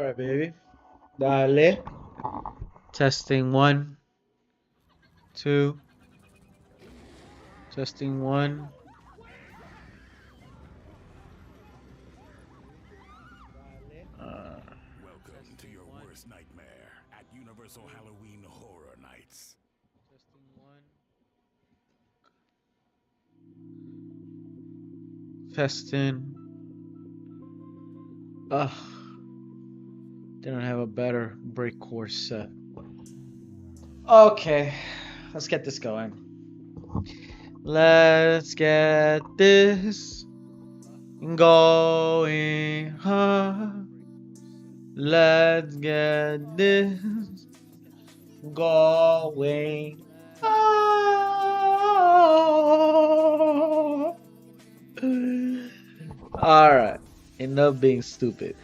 Alright, baby. Dale. Testing 1, 2. Testing 1. Welcome to your worst nightmare at Universal Halloween Horror Nights. Testing 1. Testing. Ugh. Didn't have a better break course set. Okay. Let's get this going. Let's get this going. Let's get this going. Alright. Enough being stupid.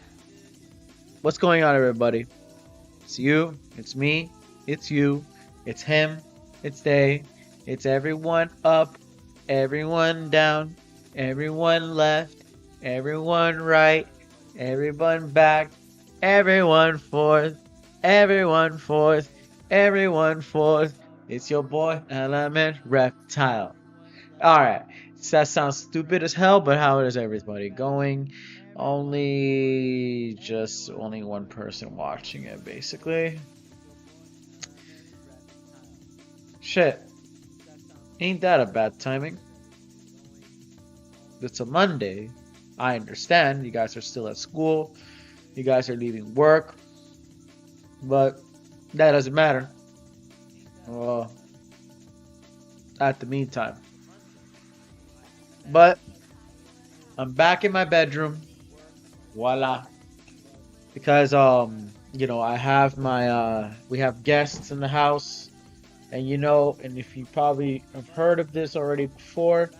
What's going on, everybody? It's you, it's me, it's you, it's him, it's they, it's everyone up, everyone down, everyone left, everyone right, everyone back, everyone forth, everyone forth, everyone forth. It's your boy, Element Reptile. Alright, so that sounds stupid as hell, but how is everybody going? Only one person watching it, basically. Shit. Ain't that a bad timing? It's a Monday. I understand. You guys are still at school. You guys are leaving work. But that doesn't matter. Well, at the meantime. But I'm back in my bedroom. Voila. Because you know, I have my we have guests in the house, and you know, and if you probably have heard of this already before,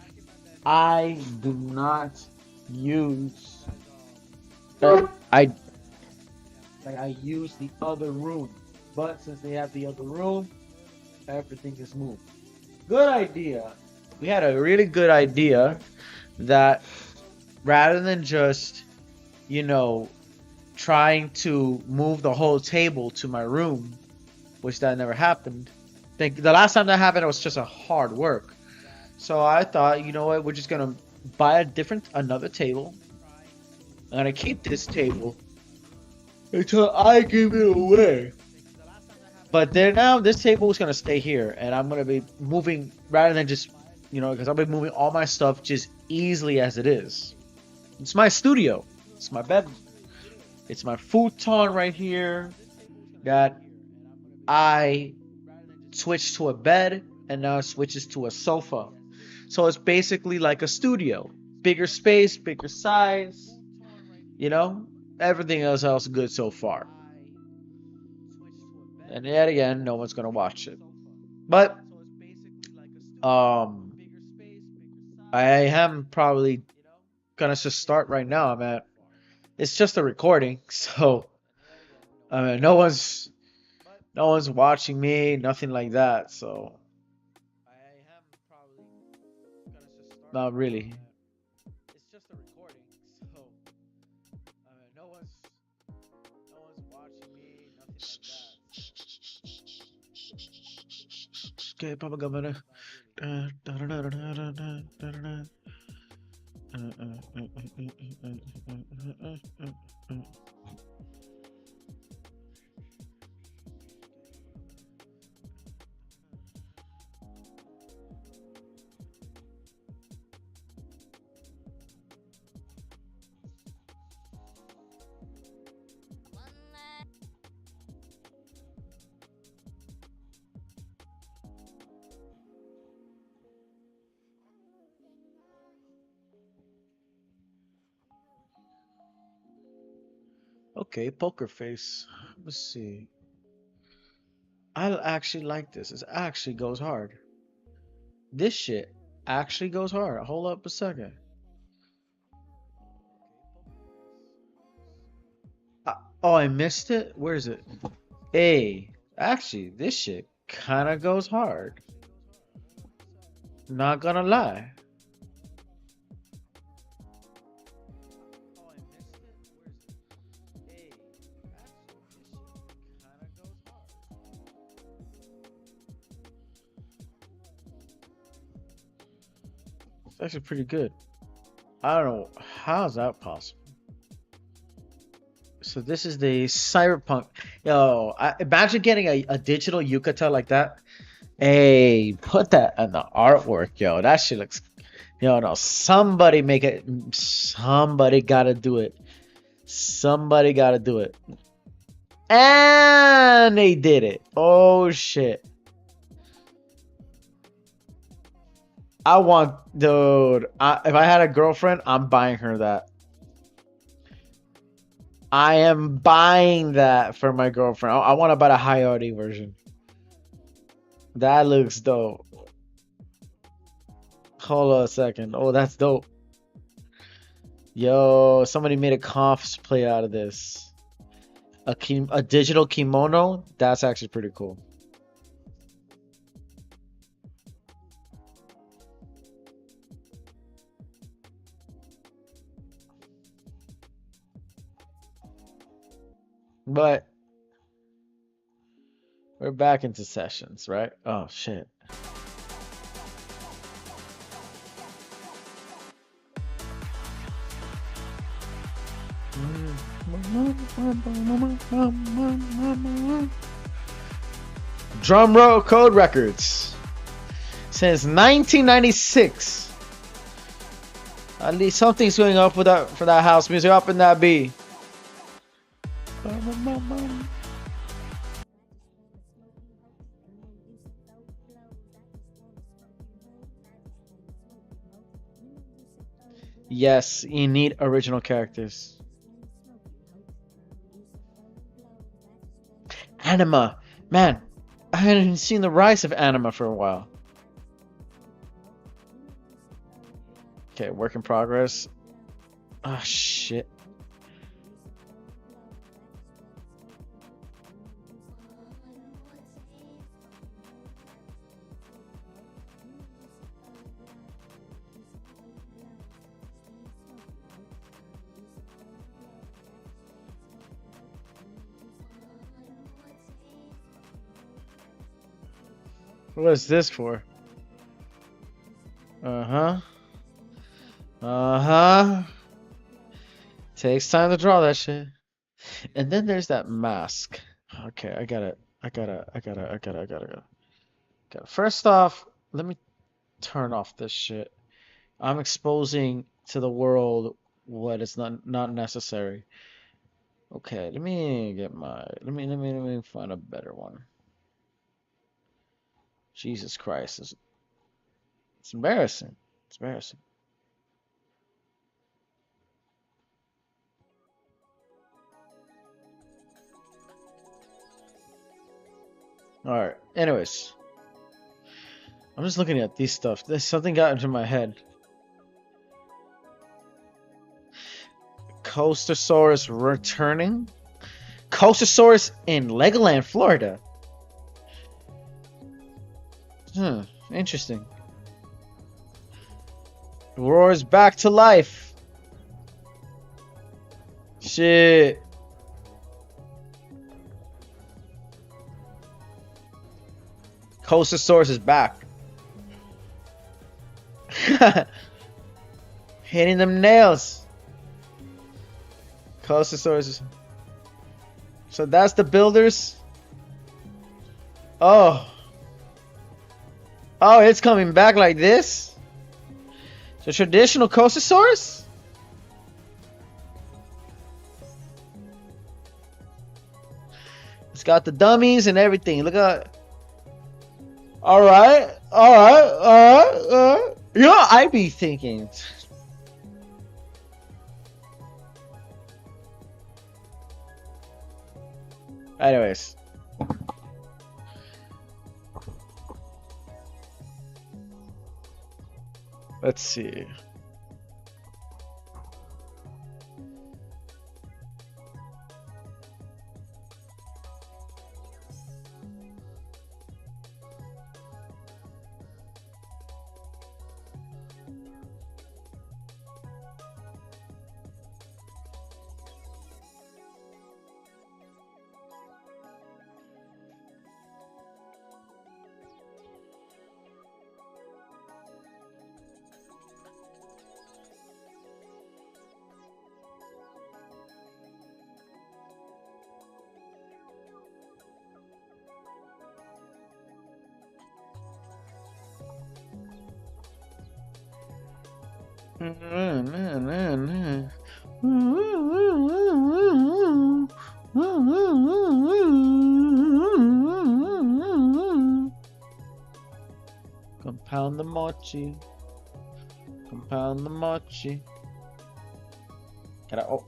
I do not use I use the other room. But since they have the other room, everything is moved. Good idea. We had a really good idea that rather than just, you know, trying to move the whole table to my room, which that never happened. The last time that happened, it was just a hard work. So I thought, you know what, we're just gonna buy another table. I'm gonna keep this table until I give it away. But then now this table is gonna stay here, and I'm gonna be moving rather than just, you know, because I'll be moving all my stuff just easily as it is. It's my studio. It's my bed. It's my futon right here that I switched to a bed, and now it switches to a sofa. So it's basically like a studio. Bigger space, bigger size, you know? Everything else good so far. And yet again, no one's gonna watch it. But um I am probably gonna just start right now. It's just a recording, so I mean no one's watching me, nothing like that, so not really. It's just a recording, so I mean no one's watching me, nothing like that. Okay, Papa Governor. Okay, poker face. Let's see. I actually like this. It actually goes hard. This shit actually goes hard. Hold up a second. Oh, I missed it? Where is it? Hey, actually, this shit kind of goes hard. Not gonna lie. It's actually pretty good. I don't know how is that possible. So this is the cyberpunk. Yo, imagine getting a digital yukata like that. Hey, put that in the artwork, yo. That shit looks. Yo, no, somebody make it. Somebody gotta do it. Somebody gotta do it. And they did it. Oh shit. I want, dude. If I had a girlfriend, I'm buying her that. I am buying that for my girlfriend. I want to buy the high RD version. That looks dope. Hold on a second. Oh, that's dope. Yo, somebody made a cosplay out of this. A digital kimono. That's actually pretty cool. But we're back into sessions, right? Oh shit. Drum roll code records. Since 1996. At least something's going up with that for that house music up in that B. Yes, you need original characters. Anima. Man, I hadn't seen the rise of anima for a while. Okay, work in progress. Ah, shit. What is this for? Uh-huh. Uh-huh. Takes time to draw that shit. And then there's that mask. Okay, I gotta. First off, let me turn off this shit. I'm exposing to the world what is not necessary. Okay, let me get my let me find a better one. Jesus Christ, it's embarrassing. It's embarrassing. All right. Anyways, I'm just looking at these stuff. There's something got into my head. Coastosaurus returning. Coastosaurus in Legoland, Florida. Interesting. Roars back to life. Shit. Coastosaurus is back. Hitting them nails. Coastosaurus. So that's the builders. Oh. Oh, it's coming back like this? So traditional Coastosaurus? It's got the dummies and everything. Look at. Alright. You know, I be thinking. Anyways. Let's see. Compound the mochi. Compound the mochi. Can I? Oh.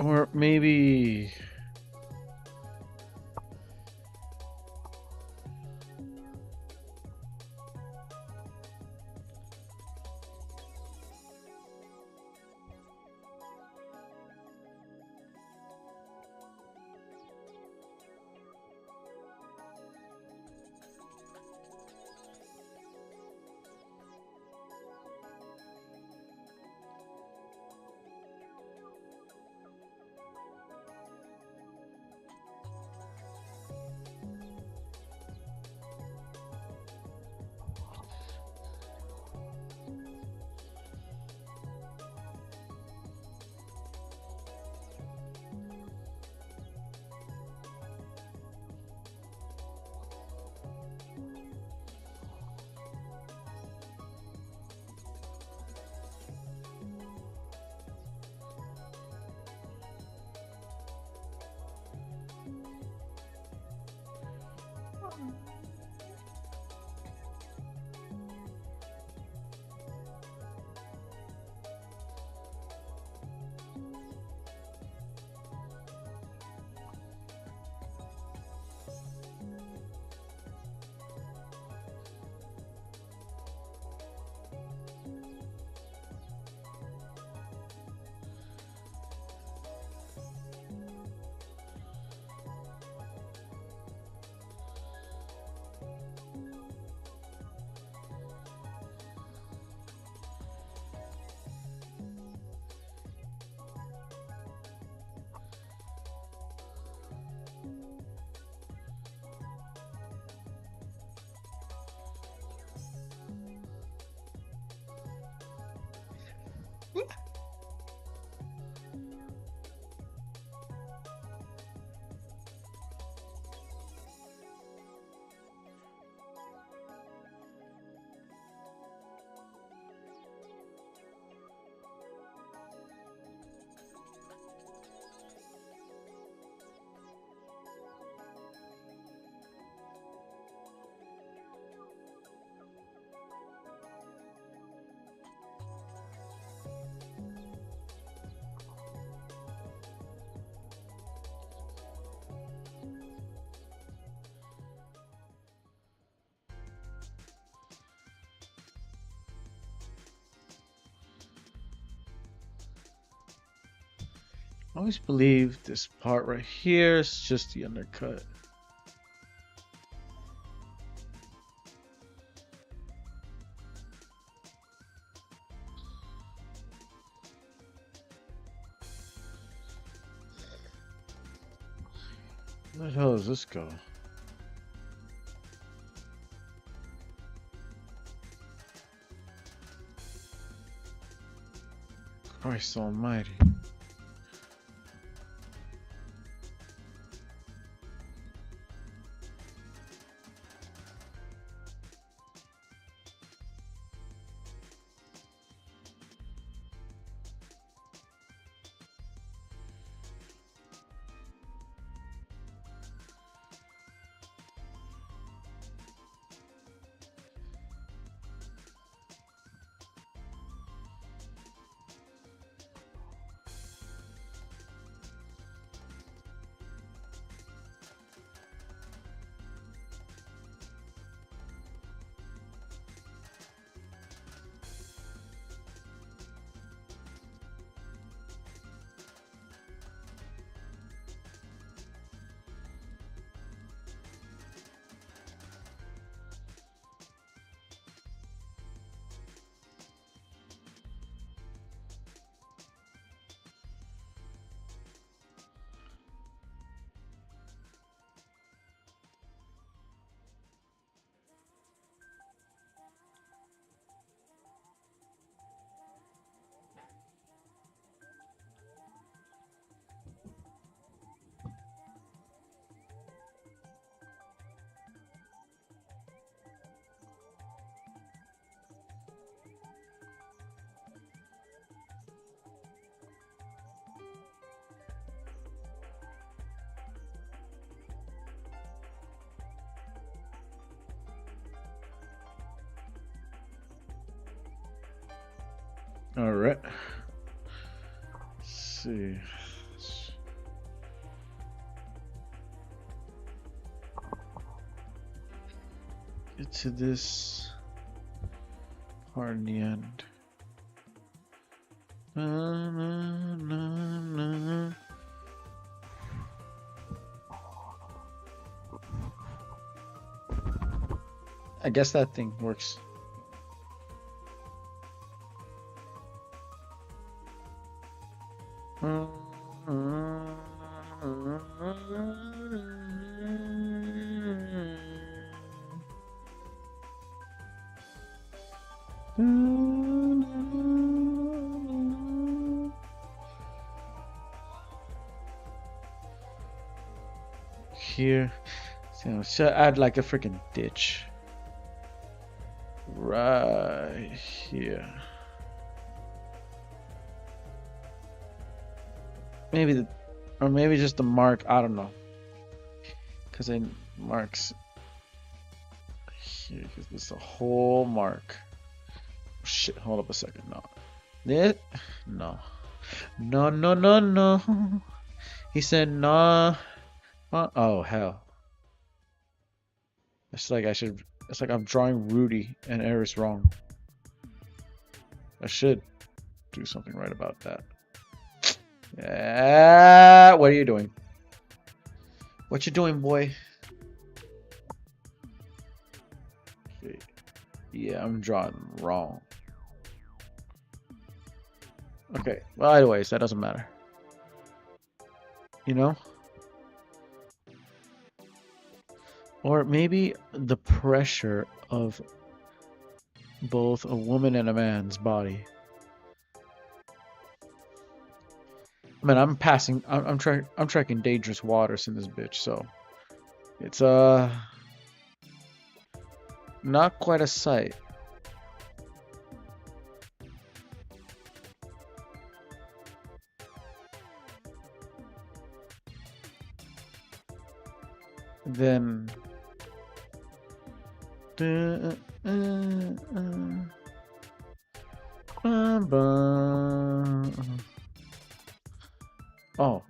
Or maybe I always believe this part right here is just the undercut. Where the hell does this go? Christ almighty. All right. Let's see. Get to this part in the end. Na, na, na, na. I guess that thing works. Here, so should add like a freaking ditch right here. Maybe the, or maybe just the mark. I don't know, because it marks here. Because this is a whole mark. Shit, hold up a second. No, it, no, no, no, no, no. He said no. Oh hell. It's like I should. It's like I'm drawing Rudy and Eris wrong. I should do something right about that. Yeah, what are you doing? What you doing, boy? Okay. Yeah, I'm drawing wrong. Okay. Well, anyways, that doesn't matter. You know? Or maybe the pressure of both a woman and a man's body. I mean, I'm tracking dangerous waters in this bitch, so it's not quite a sight. Then oh,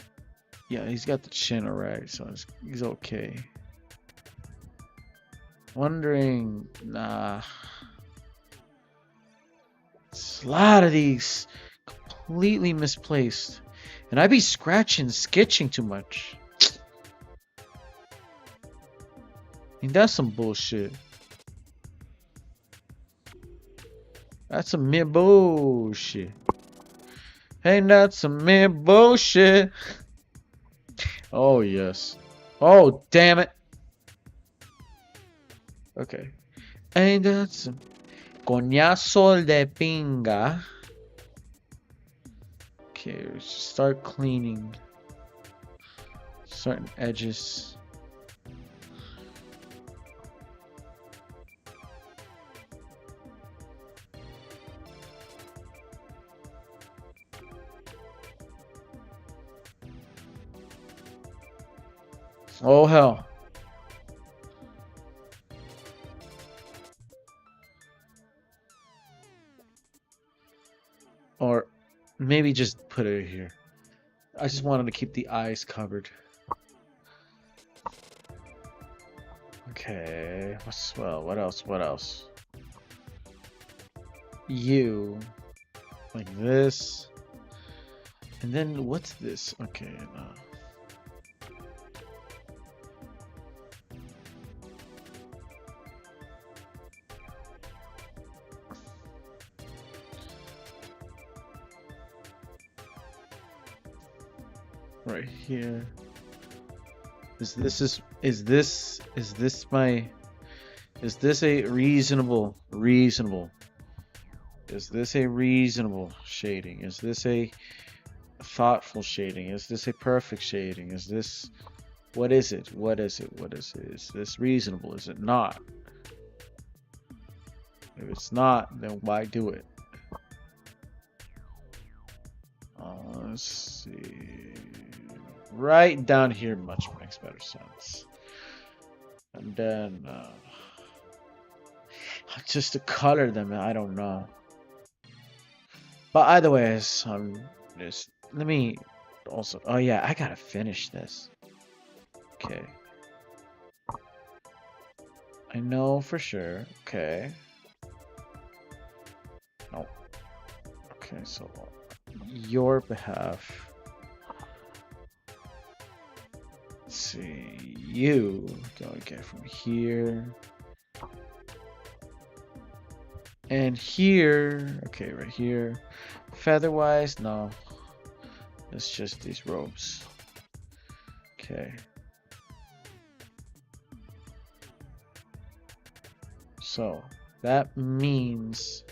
yeah, he's got the chin alright, so he's okay. Wondering, nah. It's a lot of these completely misplaced, and I be scratching, sketching too much. I mean, that's some bullshit. That's some mere bullshit. Ain't that some mere bullshit? Oh, yes. Oh, damn it. Okay. Ain't that some coñazo de pinga? Okay, let's just start cleaning certain edges. Oh hell. Or maybe just put it here. I just wanted to keep the eyes covered. Okay. What else? What else? You. Like this. And then what's this? Okay, no. Right here. Is this a reasonable is this a reasonable shading? Is this a thoughtful shading? Is this a perfect shading? Is this, what is it? What is it? What is it? Is this reasonable? Is it not? If it's not, then why do it? Let's see. Right down here much makes better sense. And then just to color them, I don't know. But either way, just let me also. Oh yeah, I gotta finish this. Okay. I know for sure. Okay. No. Okay, so your behalf. Let's see. You gotta get from here. And here. Okay, right here. Featherwise, no. It's just these robes. Okay. So that means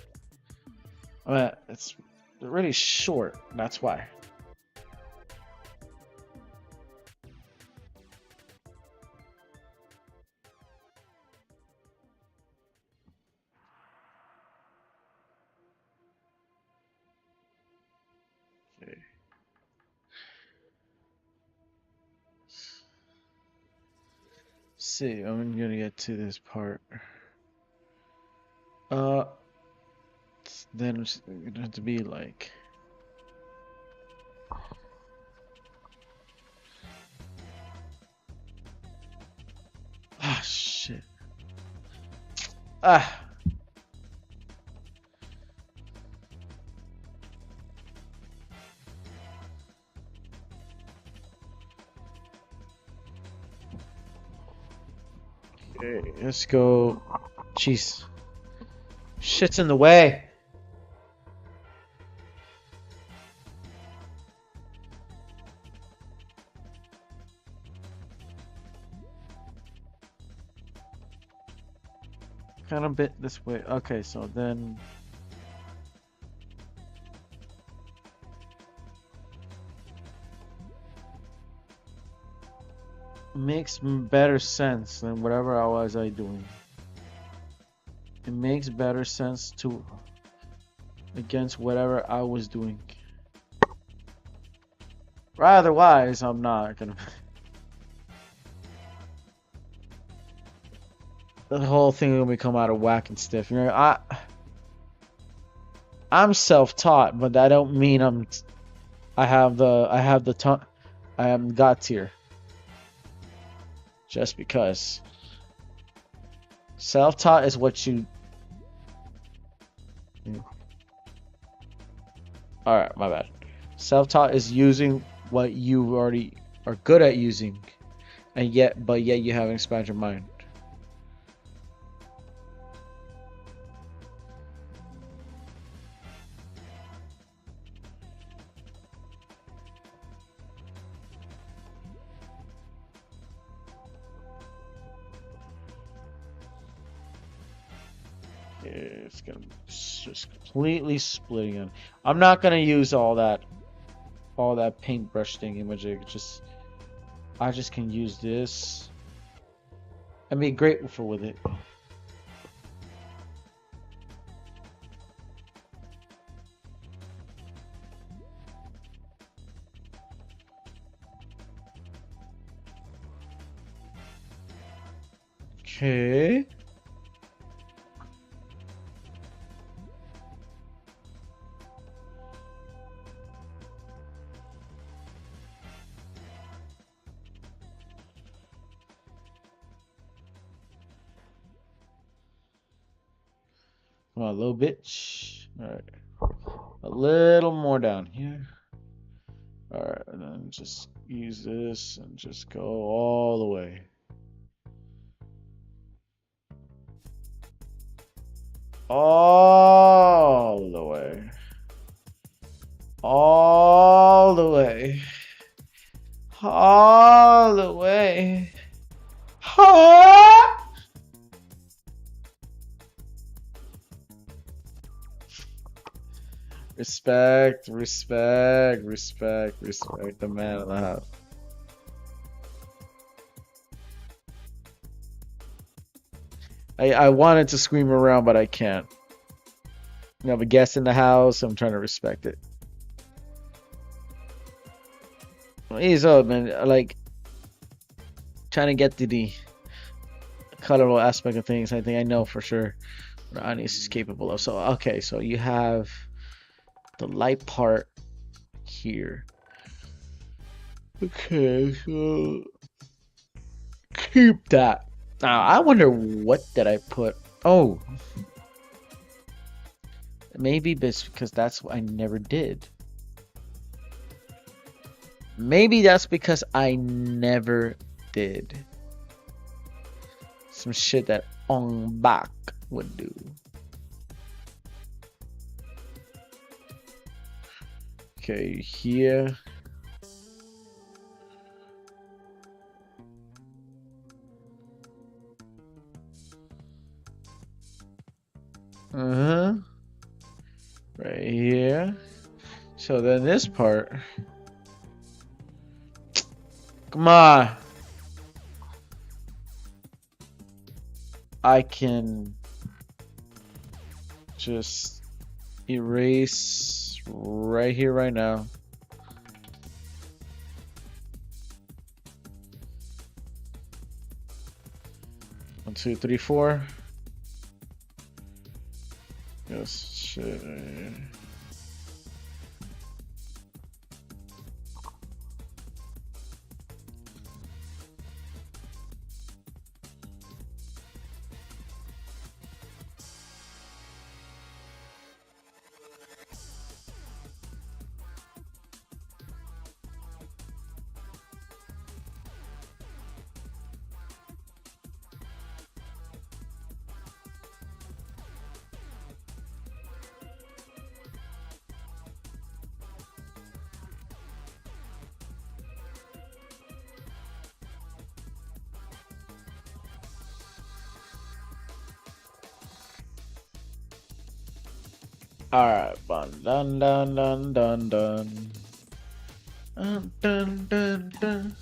it's really short. That's why. Okay. See, I'm gonna get to this part. Then it's gonna have to be like. Ah, shit. Ah. Okay, let's go. Jeez. Shit's in the way. Kind of bit this way. Okay, so then. Makes better sense than whatever I was doing. It makes better sense to against whatever I was doing. Or otherwise, I'm not gonna. The whole thing will become out of whack and stiff. You know, I'm self-taught, but that don't mean I have the tongue. I am God tier. Just because self-taught is what you. All right, my bad. Self-taught is using what you already are good at using, and yet you haven't expanded your mind. It's gonna just completely splitting it. I'm not gonna use all that paintbrush thing image. I just can use this and be grateful with it. Okay. Come on, a little bit. All right. A little more down here. All right, and then just use this and just go all the way. All the way. All the way. All the way. Ha! Respect the man of the house. I wanted to scream around, but I can't. You have a guest in the house. I'm trying to respect it. He's up, man. Like trying to get to the colorful aspect of things. I think I know for sure what Anis is capable of. So okay, so you have the light part here. Okay, so keep that. Now I wonder what did I put. Oh, maybe it's because that's what I never did. Maybe that's because I never did some shit that Ong Bak would do. Okay, here. Right here. So then this part. Come on. I can just erase right here, right now. One, two, three, four. Yes, shit. Alright, dun dun dun dun dun. Dun dun dun dun.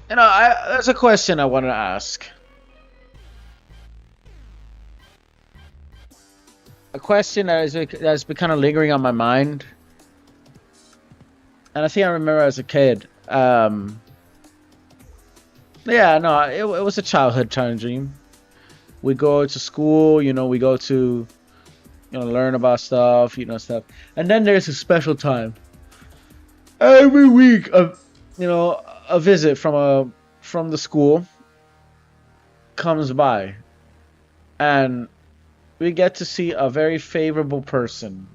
You know, there's a question I want to ask. A question that's been kind of lingering on my mind. And I think I remember as a kid. Yeah, no, it was a childhood kind of dream. We go to school, you know, we go to, you know, learn about stuff, you know, stuff. And then there's a special time. Every week, you know, a visit from the school comes by. And we get to see a very favorable person.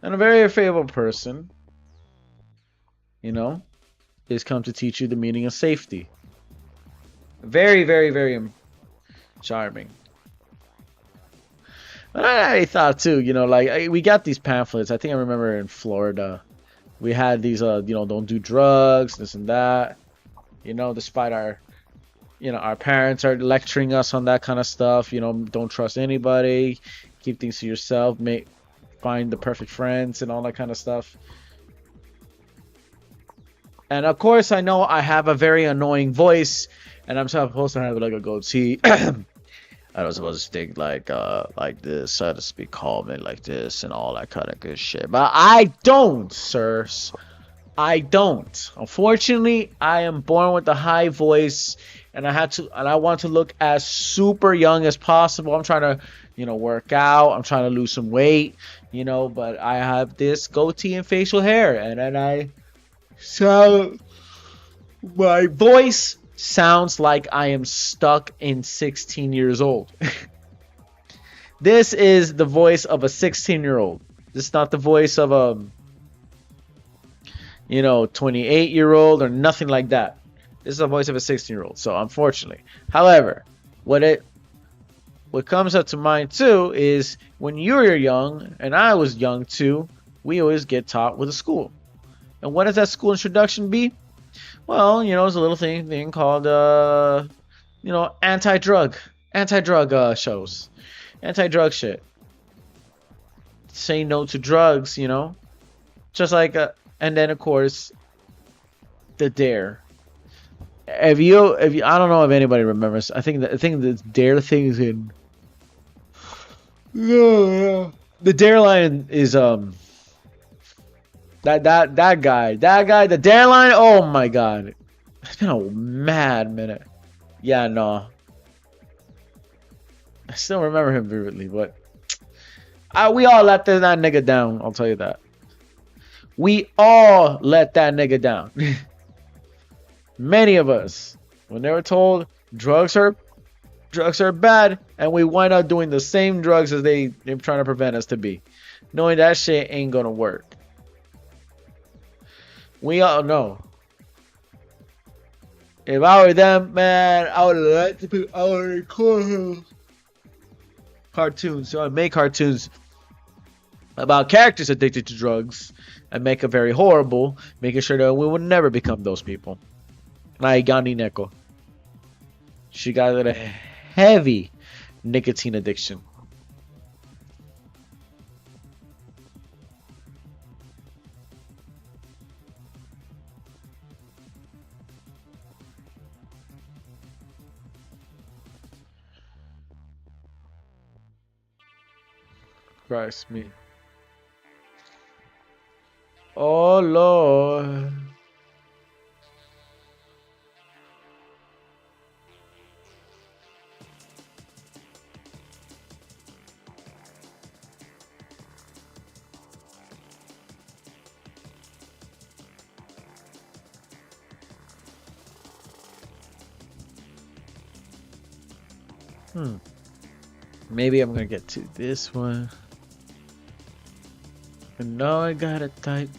And a very favorable person, you know, is come to teach you the meaning of safety. Very, very, very charming. But I thought too, you know, like we got these pamphlets. I think I remember in Florida, we had these, you know, don't do drugs, this and that. You know, despite our, you know, our parents are lecturing us on that kind of stuff. You know, don't trust anybody, keep things to yourself, find the perfect friends and all that kind of stuff. And of course, I know I have a very annoying voice, and I'm supposed to have like a goatee. I was supposed to think like this, I had to speak calm and like this and all that kind of good shit. But I don't, sirs. I don't. Unfortunately, I am born with a high voice, and I want to look as super young as possible. I'm trying to, you know, work out. I'm trying to lose some weight, you know, but I have this goatee and facial hair, and then so my voice sounds like I am stuck in 16 years old. This is the voice of a 16-year-old. This is not the voice of a, you know, 28-year-old or nothing like that. This is the voice of a 16-year-old. So unfortunately, however, what comes up to mind too is when you were young and I was young too, we always get taught with a school. And what does that school introduction be? Well, you know, it's a little thing called, you know, anti-drug shows. Anti-drug shit. Say no to drugs, you know. Just like, and then of course, the D.A.R.E. If you, I don't know if anybody remembers. I think the D.A.R.E. thing is in. Yeah. The D.A.R.E. line is that guy, the D.A.R.E. line. Oh my god, it's been a mad minute. Yeah, no. I still remember him vividly, but we all let that nigga down. I'll tell you that. We all let that nigga down. Many of us, when they were told drugs are bad, and we wind up doing the same drugs as they're trying to prevent us to be, knowing that shit ain't gonna work. We all know. If I were them, man, I would like to put our cartoons. So I make cartoons about characters addicted to drugs and make it very horrible, making sure that we would never become those people. Like Gandhi Neko. She got a heavy nicotine addiction. Christ me. Oh Lord. Maybe I'm gonna get to this one. And now I gotta type.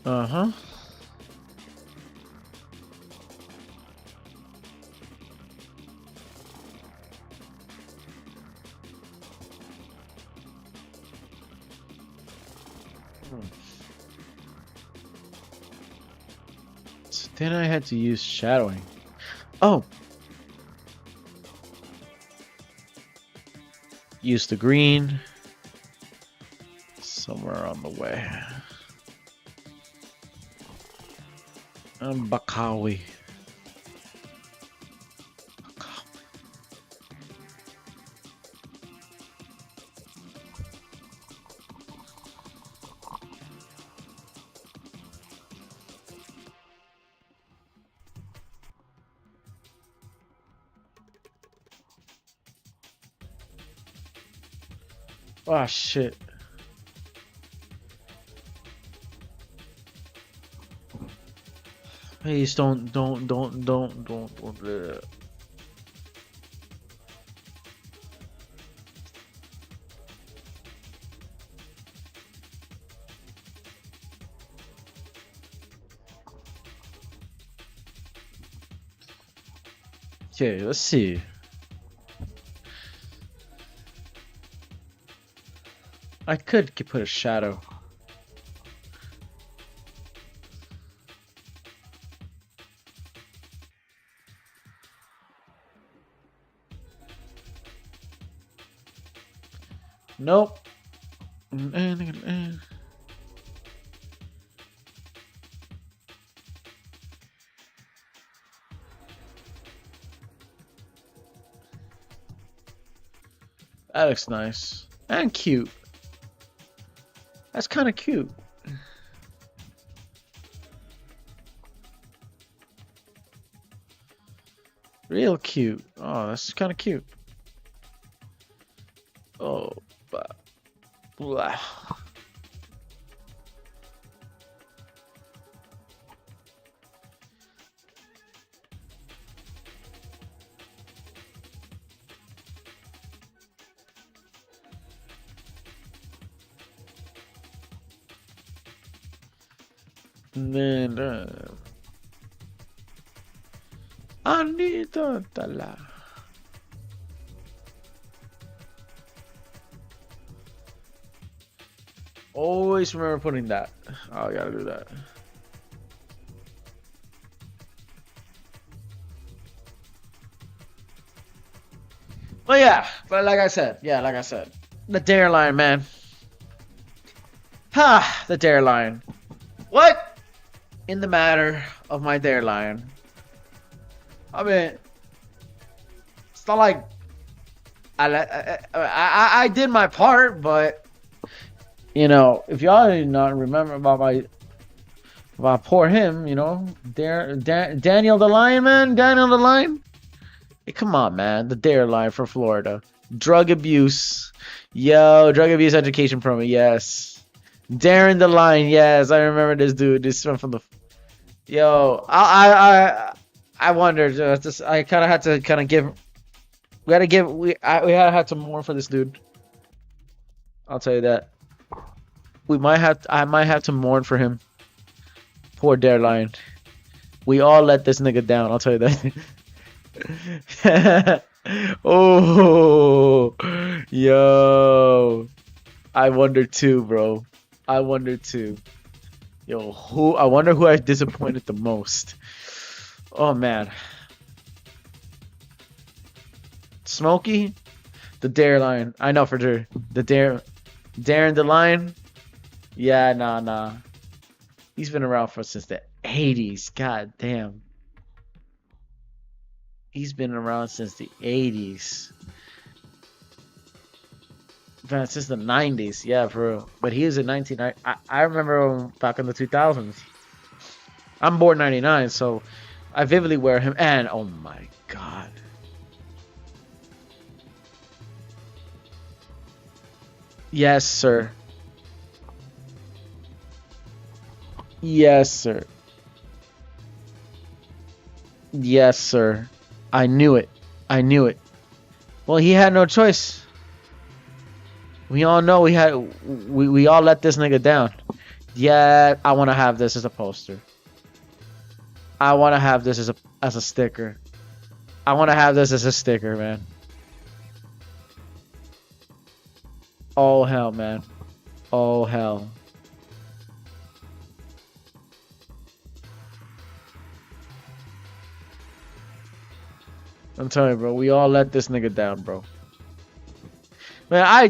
Uh-huh. So then I had to use shadowing. Oh. Use the green. Somewhere on the way. Bakawi. Oh shit. Please don't. Okay, let's see. I could put a shadow. Nope. That looks nice and cute. That's kind of cute. Real cute. Oh, that's kind of cute. Oh, blah. And then Anita Tala. Always remember putting that. Oh, I gotta do that. But yeah, but like I said, the D.A.R.E line, man. Ha, the D.A.R.E line. What in the matter of my D.A.R.E line? I mean, it's not like I did my part, but you know, if y'all did not remember about poor him, you know, Daniel the Lion, man, Daniel the Lion. Hey, come on, man, the D.A.R.E line from Florida, drug abuse, yo, drug abuse education program, yes. Darren the Lion, yes, I remember this dude. This one from the, yo, I wondered. Just I kind of had to kind of give. We had to give. We had to mourn for this dude. I'll tell you that. We might have. I might have to mourn for him. Poor D.A.R.E Lion. We all let this nigga down. I'll tell you that. Oh, yo. I wonder too, bro. I wonder too. Yo, who? I wonder who I disappointed the most. Oh man. Smokey, the D.A.R.E line. I know for sure. The Darren the Lion. Yeah, nah. He's been around since the 80s. God damn. He's been around since the 80s. Man, since the 90s. Yeah, bro. But he was in 1990. I remember him back in the 2000s. I'm born 99, so I vividly wear him. And, oh my god. Yes, sir. Yes, sir. Yes, sir. I knew it. I knew it. Well, he had no choice. We all know we all let this nigga down. Yeah, I want to have this as a poster. I want to have this as a sticker. I want to have this as a sticker, man. Oh hell, man. Oh hell. I'm telling you, bro. We all let this nigga down, bro. Man, I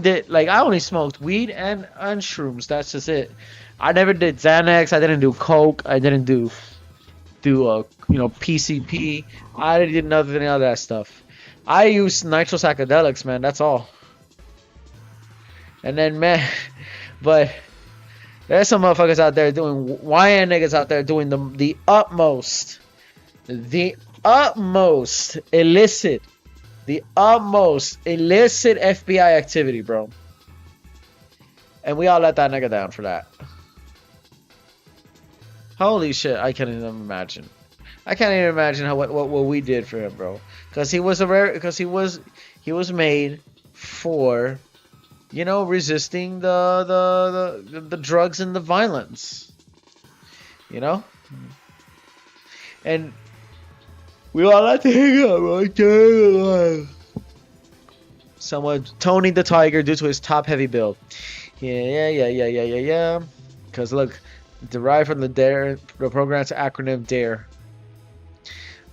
only smoked weed and shrooms. That's just it. I never did Xanax. I didn't do coke. I didn't do PCP. I did nothing of that stuff. I used nitro psychedelics, man. That's all. And then, man, but there's some motherfuckers out there doing YN niggas out there doing the utmost illicit FBI activity, bro. And we all let that nigga down for that. Holy shit, I can't even imagine. I can't even imagine what we did for him, bro. Because he was made for, you know, resisting the drugs and the violence. You know? And we all let the hang up right there. Someone Tony the Tiger due to his top-heavy build. Yeah. Because look, derived from the D.A.R.E, the program's acronym D.A.R.E.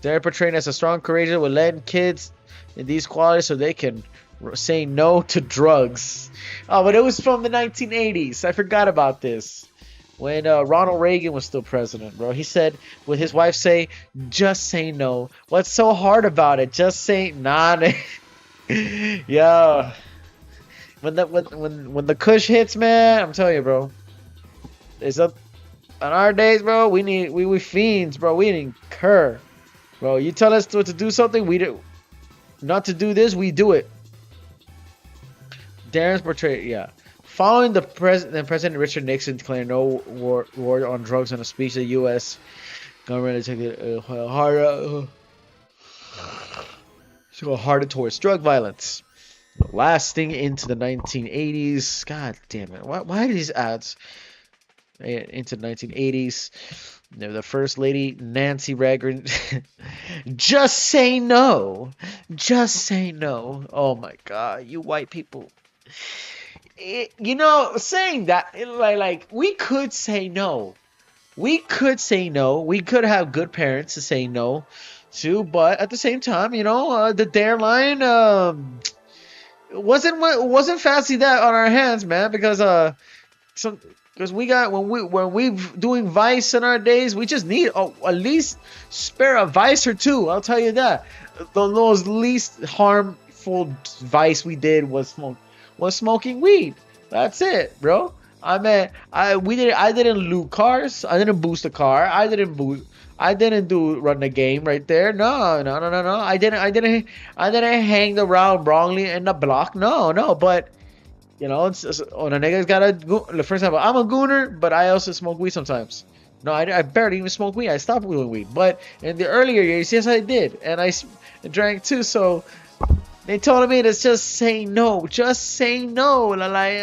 D.A.R.E portrayed as a strong, courageous, will lend kids in these qualities so they can say no to drugs. Oh, but it was from the 1980s. I forgot about this. When Ronald Reagan was still president, bro. He said, would his wife say, just say no. What's so hard about it? Just say nah. Yo. When the kush hits, man, I'm telling you, bro. It's up on our days, bro. We fiends, bro. We didn't incur. Bro, you tell us to do something, we do. Not to do this, we do it. Darren's portrayed, yeah. Following the President Richard Nixon declared no war on drugs in a speech to the U.S. government to take it harder towards drug violence. Lasting into the 1980s. God damn it. Why are these ads? Into the 1980s. The First Lady, Nancy Reagan. Just say no. Just say no. Oh my God. You white people. Saying that, like we could say no. We could say no. We could have good parents to say no to, but at the same time, the D.A.R.E line, It wasn't fancy that on our hands, man, because some because we got when we doing vice in our days, we just need at least spare a vice or two. I'll tell you that. The most least harmful vice we did was smoking weed. That's it, bro. I mean, I didn't loot cars. I didn't boost a car. I didn't do run the game right there. No, no, no, no, no. I didn't hang around wrongly in the block. No, no. But it's when a nigga's got a. For example, I'm a gooner, but I also smoke weed sometimes. No, I barely even smoke weed. I stopped doing weed. But in the earlier years, yes, I did, and I drank too. So they told me to just say no. Just say no. And I'm like,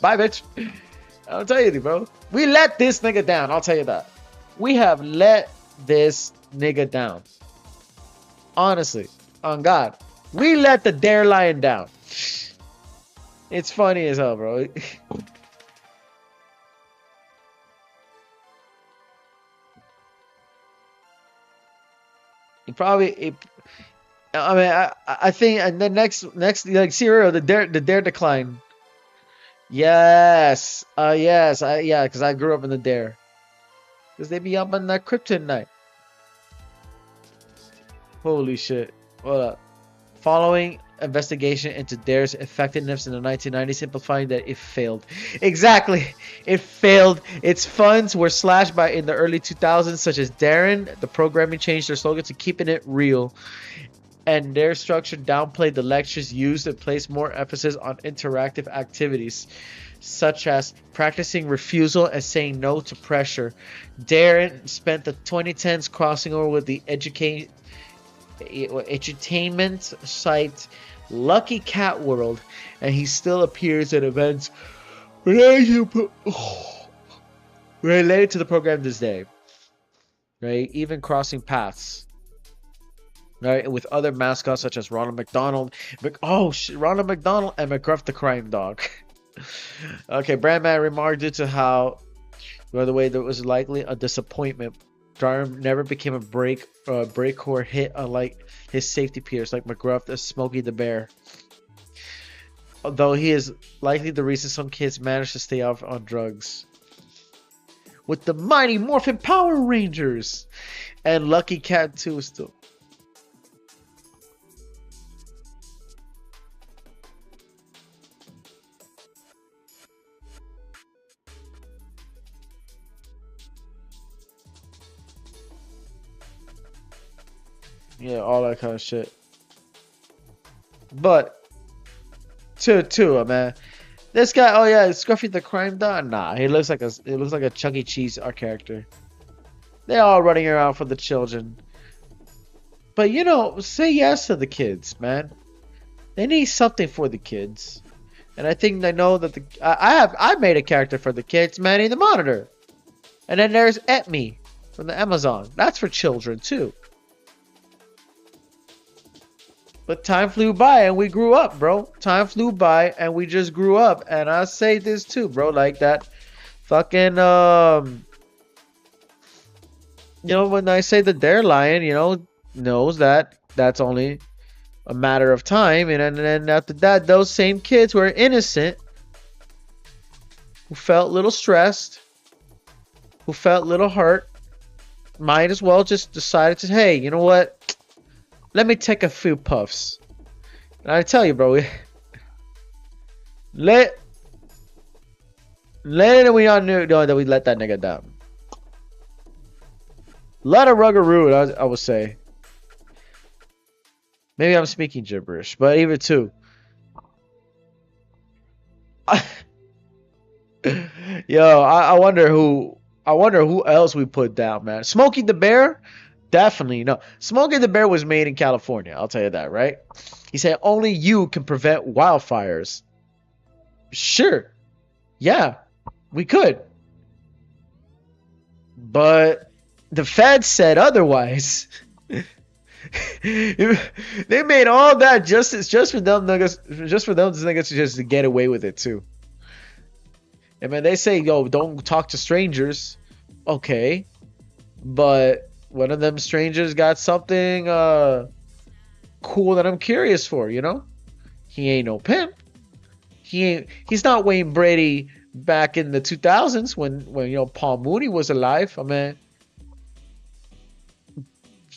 bye, bitch. I'll tell you, bro. We let this nigga down. I'll tell you that. We have let this nigga down. Honestly, on God, we let the D.A.R.E lion down. It's funny as hell, bro. He probably. I mean, I think and the next like serial the D.A.R.E decline. Yes, yes, yeah, because I grew up in the D.A.R.E. Because they be up on that kryptonite. Holy shit. Hold up. Following investigation into D.A.R.E's effectiveness in the 1990s, simplifying that it failed. Exactly. It failed. Its funds were slashed by in the early 2000s, such as Darren. The programming changed their slogan to keeping it real. And their structure downplayed the lectures used and placed more emphasis on interactive activities, such as practicing refusal and saying no to pressure. Darren spent the 2010s crossing over with the edutainment site Lucky Cat World, and he still appears at events related to the program this day. Right, even crossing paths. Right, with other mascots such as Ronald McDonald, Ronald McDonald and McGruff the Crime Dog. Okay, Brandman remarked due to how, by the way, there was likely a disappointment. D.A.R.E never became a breakcore hit, unlike his safety peers like McGruff and Smokey the Bear. Although he is likely the reason some kids managed to stay off on drugs. With the Mighty Morphin Power Rangers and Lucky Cat 2 still. Yeah, all that kind of shit. But two, man. This guy, oh yeah, Scruffy the Crime Dog. Nah, he looks like a Chuck E. Cheese art character. They're all running around for the children. But say yes to the kids, man. They need something for the kids, and I think they know that I made a character for the kids, Manny the Monitor, and then there's Etme from the Amazon. That's for children too. But time flew by and we grew up, bro. Time flew by and we just grew up. And I say this too, bro. Like that fucking, when I say the D.A.R.E lion, knows that that's only a matter of time. And then after that, those same kids who are innocent, who felt a little stressed, who felt a little hurt, might as well just decided to, hey, you know what? Let me take a few puffs. And I tell you, bro, let it we all know that we let that nigga down. A lot of ruggaroo, I would say. Maybe I'm speaking gibberish, but even too. Yo, I wonder who else we put down, man. Smokey the Bear. Definitely no. Smokey the Bear was made in California. I'll tell you that, right? He said only you can prevent wildfires. Sure. Yeah, we could. But the feds said otherwise. They made all that just for them niggas to just get away with it too. I mean, they say, yo, don't talk to strangers. Okay. But one of them strangers got something cool that I'm curious for, He ain't no pimp. He's not Wayne Brady back in the 2000s when you know Paul Mooney was alive. I mean,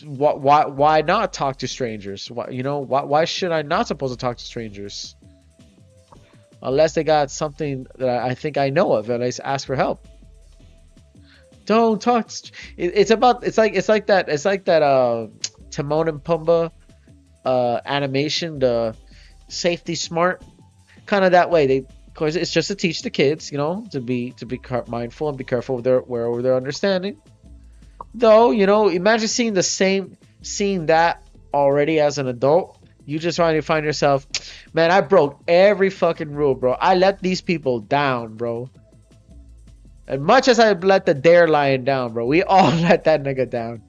why not talk to strangers? Why should I not supposed to talk to strangers? Unless they got something that I think I know of, and I ask for help. Don't talk. It's like that Timon and Pumbaa animation, the Safety Smart, kind of that way. Of course, it's just to teach the kids, to be mindful and be careful with wherever they're understanding. Though, imagine seeing that already as an adult. You just find yourself, man, I broke every fucking rule, bro. I let these people down, bro. As much as I let the D.A.R.E lion down, bro, we all let that nigga down.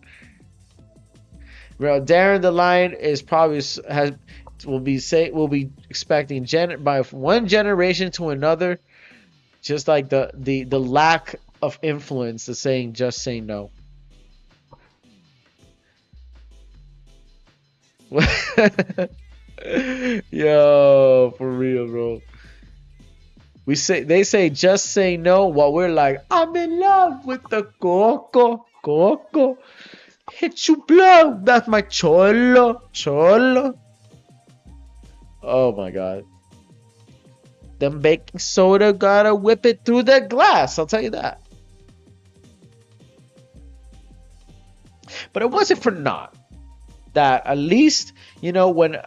Bro, Darren the lion is probably will be expecting by one generation to another, just like the lack of influence, the saying just say no. Yo, for real, bro. They say just say no, while we're like, I'm in love with the coco. Hit you blow, that's my cholo. Oh my god. Them baking soda gotta whip it through the glass, I'll tell you that. But it wasn't for naught that at least, when,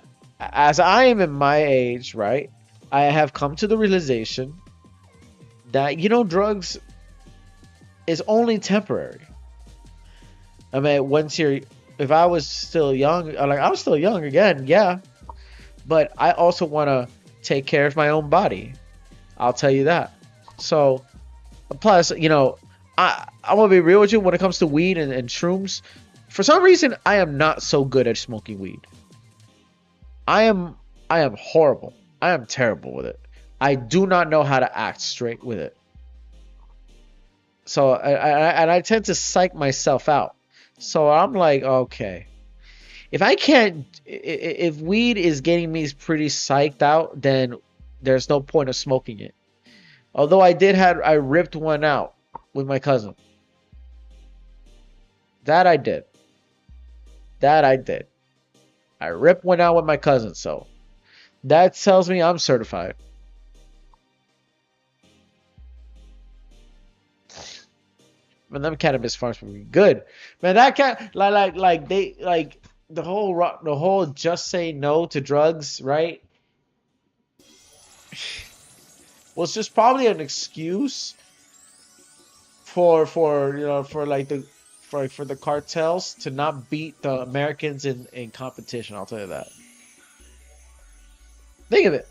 as I am in my age, right, I have come to the realization that, drugs is only temporary. I mean, if I was still young, I was still young again, yeah. But I also want to take care of my own body. I'll tell you that. So, plus, I'm going to be real with you when it comes to weed and shrooms. For some reason, I am not so good at smoking weed. I am horrible. I am terrible with it. I do not know how to act straight with it. So, I tend to psych myself out. So I'm like, okay, if weed is getting me pretty psyched out, then there's no point of smoking it. Although I ripped one out with my cousin. That I did. I ripped one out with my cousin, so that tells me I'm certified. Man, them cannabis farms would be good. Man, that cat the whole just say no to drugs, right? Was just probably an excuse for the cartels to not beat the Americans in competition. I'll tell you that. Think of it.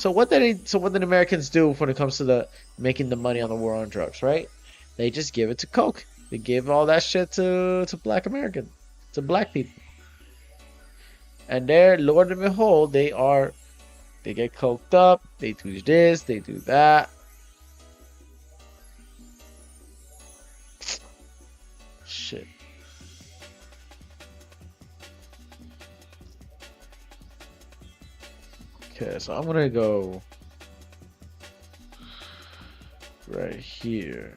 So what did Americans do when it comes to making the money on the war on drugs, right? They just give it to Coke. They give all that shit to black Americans, to black people. And there, Lord and behold, they get coked up, they do this, they do that. Shit. Okay, so I'm gonna go right here.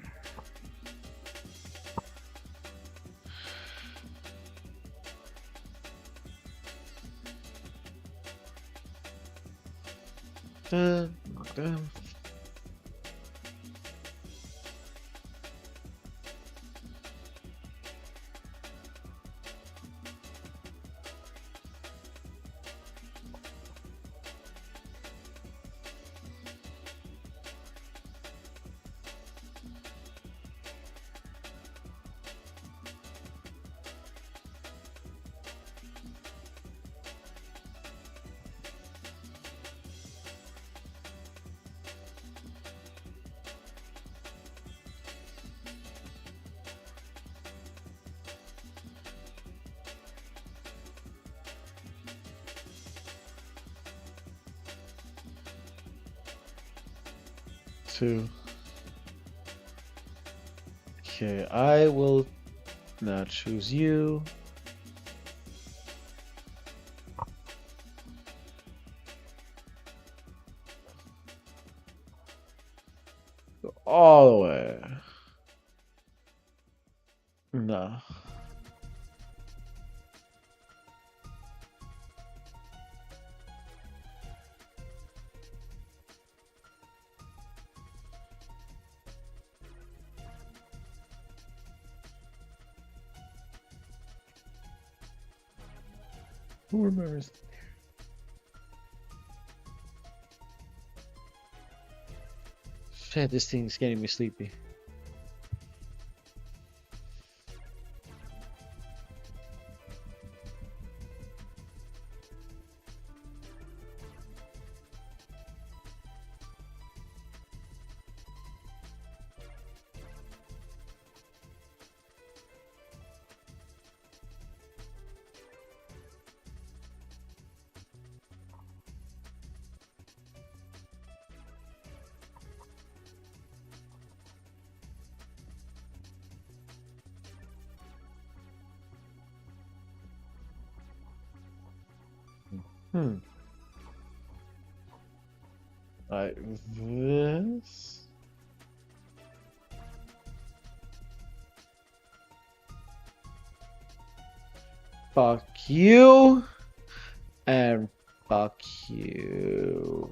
Dun, dun. Two. Okay, I will now choose you. Go all the way. No. Who remembers? Shit, this thing's getting me sleepy. Like this. Fuck you. And fuck you.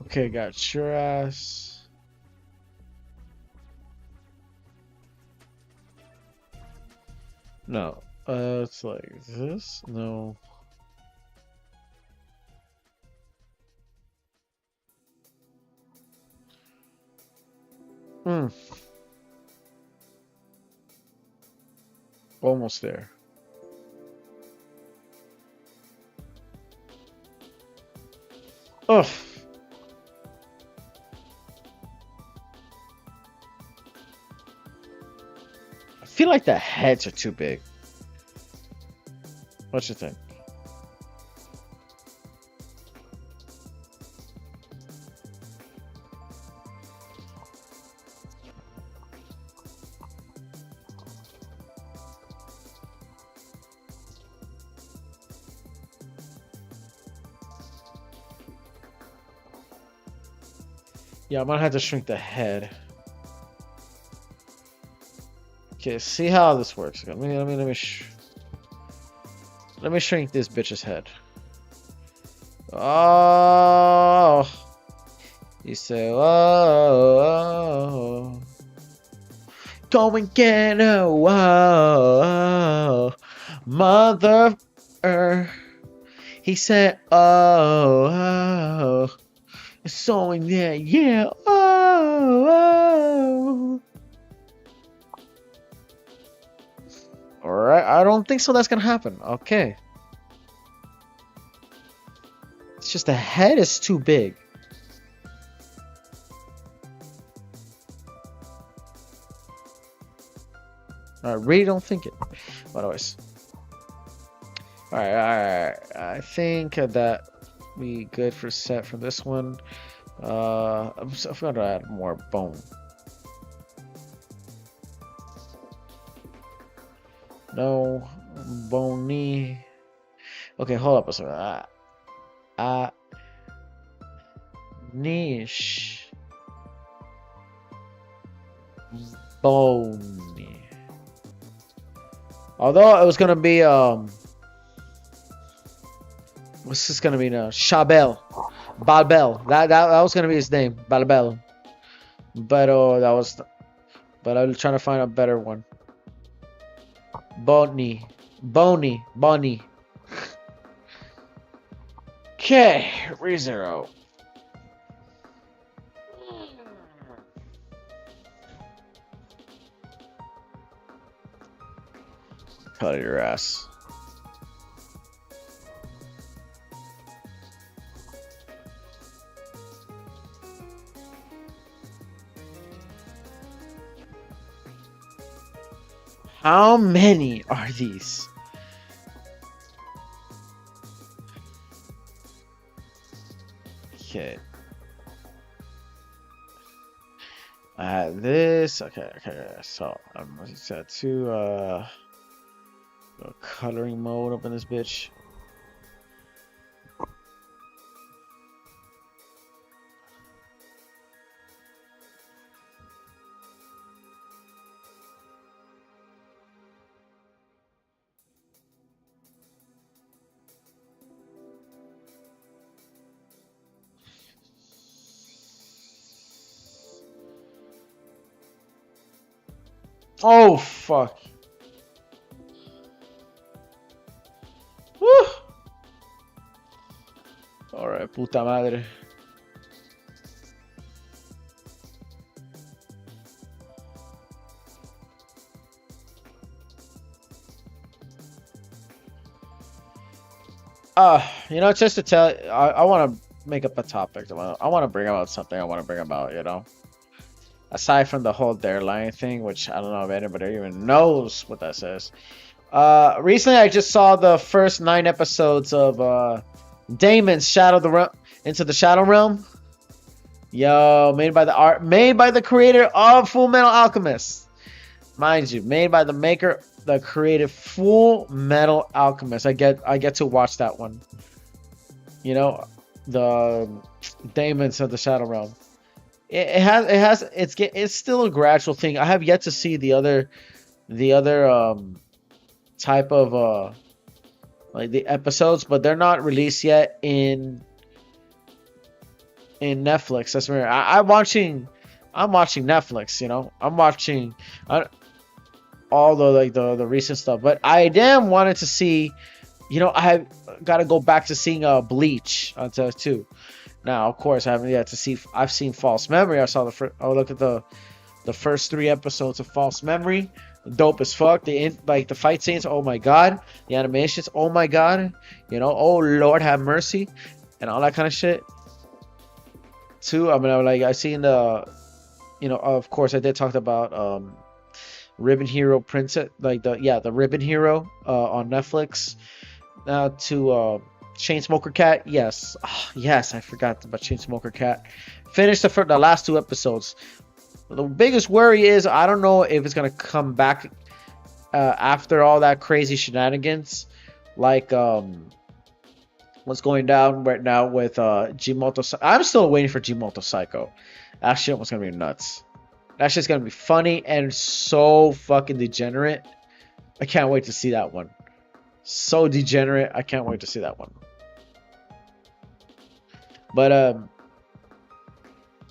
Okay, got your ass. No, it's like this. No. Almost there. Ugh. I feel like the heads are too big. What you think? Yeah, I might have to shrink the head. Okay, see how this works. Let me shrink this bitch's head. Oh, you say, oh, go and get a whoa, mother. He said, oh, so in there, yeah, oh. Alright, I don't think so that's gonna happen. Okay. It's just the head is too big. I really don't think it. But anyways. Alright. I think that we good for set for this one. I'm gonna add more bone. No bony. Okay, hold up a second. Niche bony. Although it was gonna be what's this gonna be now? Chabel, Balbel. That was gonna be his name, Balbel. But I'm trying to find a better one. Botany. Bonnie. Okay, ReZero. Cut your ass. How many are these? Okay. This. Okay. So I'm gonna set to coloring mode up in this bitch. Oh fuck. Woo. Alright, puta madre. You know, just to tell, I want to make up a topic. I want to bring about something I want to bring about, you know? Aside from the whole D.A.R.E thing, which I don't know if anybody even knows what that says. Recently I just saw the first 9 episodes of Damon's Into the Shadow Realm. Yo, made by the creator of Full Metal Alchemist. Mind you, made by the creative Full Metal Alchemist. I get to watch that one. You know, the Damon's of the Shadow Realm. It's still a gradual thing. I have yet to see the other type of like the episodes, but they're not released yet in Netflix. That's weird. I'm watching Netflix, you know. I'm watching all the recent stuff, but I damn wanted to see, you know, I got to go back to seeing Bleach too. Now, of course, I haven't yet to see. I've seen False Memory. I saw look at the first 3 episodes of False Memory. Dope as fuck. The fight scenes, oh my god. The animations, oh my god. You know, oh Lord have mercy, and all that kind of shit. Too, I mean, I seen the, you know, of course, I did talk about Ribbon Hero Princess, the Ribbon Hero on Netflix. Now to Chainsmoker Cat, yes, yes, I forgot about Chainsmoker Cat. Finished the last 2 episodes. The biggest worry is I don't know if it's gonna come back after all that crazy shenanigans, like what's going down right now with Jimoto. I'm still waiting for Jimoto Psycho. That shit was gonna be nuts. That shit's gonna be funny and so fucking degenerate. I can't wait to see that one. So degenerate. I can't wait to see that one. But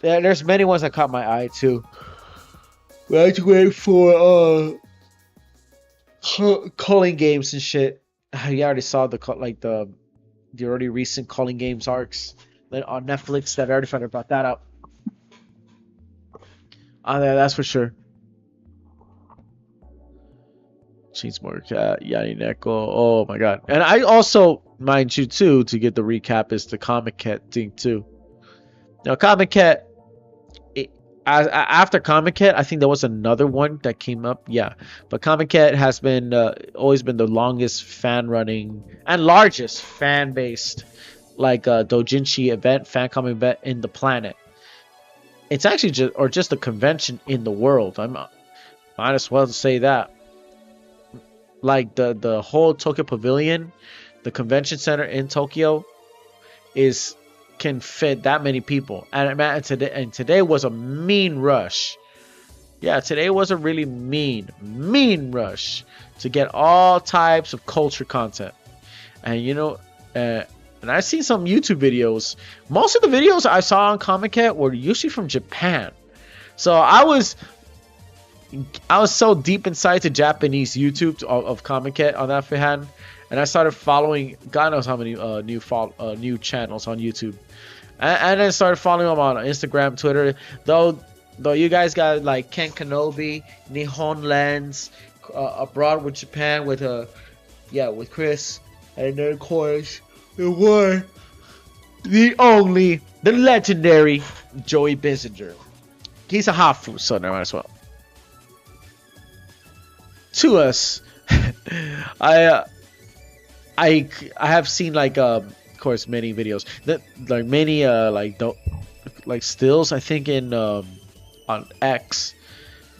there's many ones that caught my eye too. We have to wait for calling games and shit. You already saw the already recent calling games arcs on Netflix. That I already found about that out. Yeah, that's for sure. Chainsmoker Cat, Yanni Neko. Oh my god! And I also, mind you too, to get the recap is the Comic Cat thing too. Now, Comic Cat. After Comic Cat, I think there was another one that came up. Yeah, but Comic Cat has been always been the longest fan running and largest fan based doujinshi fan comic event in the planet. It's actually just a convention in the world. Might as well say that. Like the whole Tokyo Pavilion, the convention center in Tokyo, can fit that many people. And today was a mean rush. Yeah, today was a really mean rush to get all types of culture content. And you know, and I've seen some YouTube videos. Most of the videos I saw on Comic Cat were usually from Japan. So I was I was so deep inside to Japanese YouTube of Comic Cat on that hand, and I started following God knows how many new channels on YouTube, and then started following them on Instagram, Twitter. Though you guys got like Ken Kenobi, Nihon Lens, abroad with Japan with with Chris, and then of course the one, the only, the legendary Joey Bissinger. He's a Hafu, so never might as well. To us, I have seen like of course many videos that like many like stills I think in on X.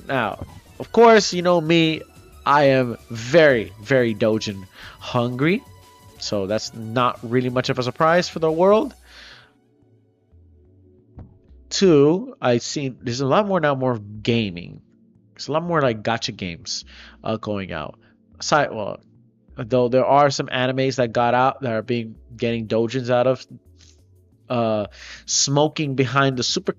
Now, of course, you know me, I am very Dojin hungry, so that's not really much of a surprise for the world. Two, I've seen there's a lot more now, more gaming. There's a lot more like gacha games going out. Aside, well, though there are some animes that got out that are getting dojins out of. Smoking behind the super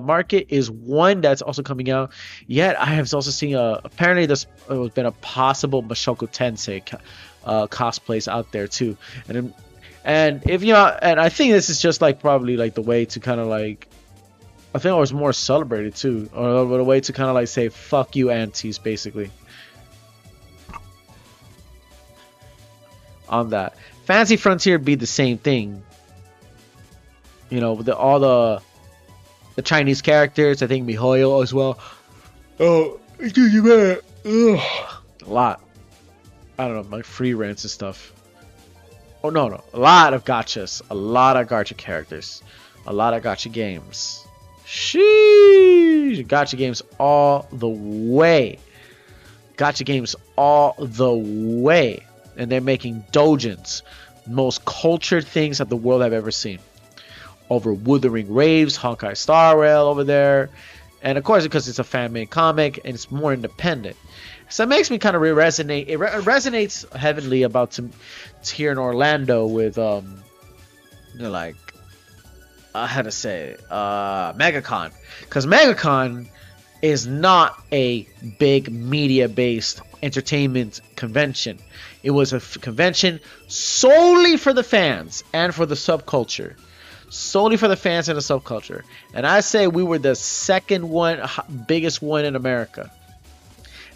market is one that's also coming out. Yet I have also seen apparently there's been a possible Mashoko Tensei cosplays out there too, and if you know, and I think this is just like probably like the way to kind of like, I think it was more celebrated too, or a way to kind of like say fuck you aunties basically. On that, Fantasy Frontier be the same thing. You know, with all the Chinese characters. I think Mihoyo as well. Oh, excuse me, man. Ugh. A lot. I don't know, like free rants and stuff. Oh no, a lot of gachas, a lot of gacha characters, a lot of gacha games. Sheesh, gacha games all the way. Gacha games all the way, and they're making dojins, most cultured things that the world have ever seen. Over Wuthering Waves, Honkai Star Rail over there, and of course because it's a fan-made comic and it's more independent, so it makes me kind of resonate. It resonates heavily about to here in Orlando with like how to say MegaCon, because MegaCon is not a big media-based entertainment convention. It was a convention solely for the fans and for the subculture. Solely for the fans and the subculture. And I say we were the second one, biggest one in America.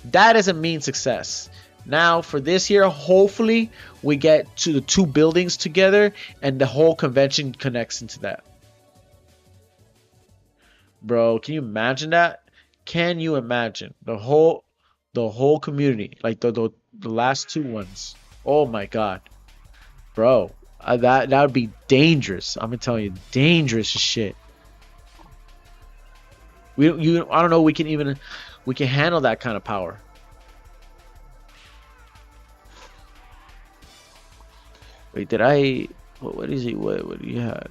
That doesn't mean success. Now for this year, hopefully we get to the two buildings together and the whole convention connects into that. Bro, can you imagine that? Can you imagine the whole community, like the last two ones? Oh my god, bro. That would be dangerous. I'm gonna tell you, dangerous as shit. I don't know. We can handle that kind of power. Wait, did I? What is he? What do you have?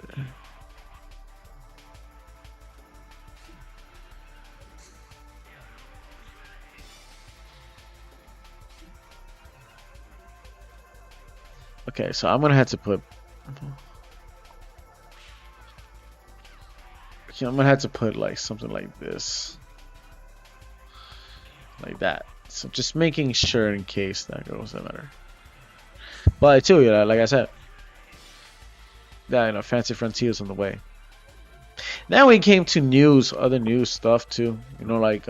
Okay, so I'm gonna have to put. Okay, I'm gonna have to put like something like this, like that. So just making sure in case that goes no matter. But too, you know, like I said, that you know, Fancy Frontiers on the way. Then we came to news, other news stuff too. You know, like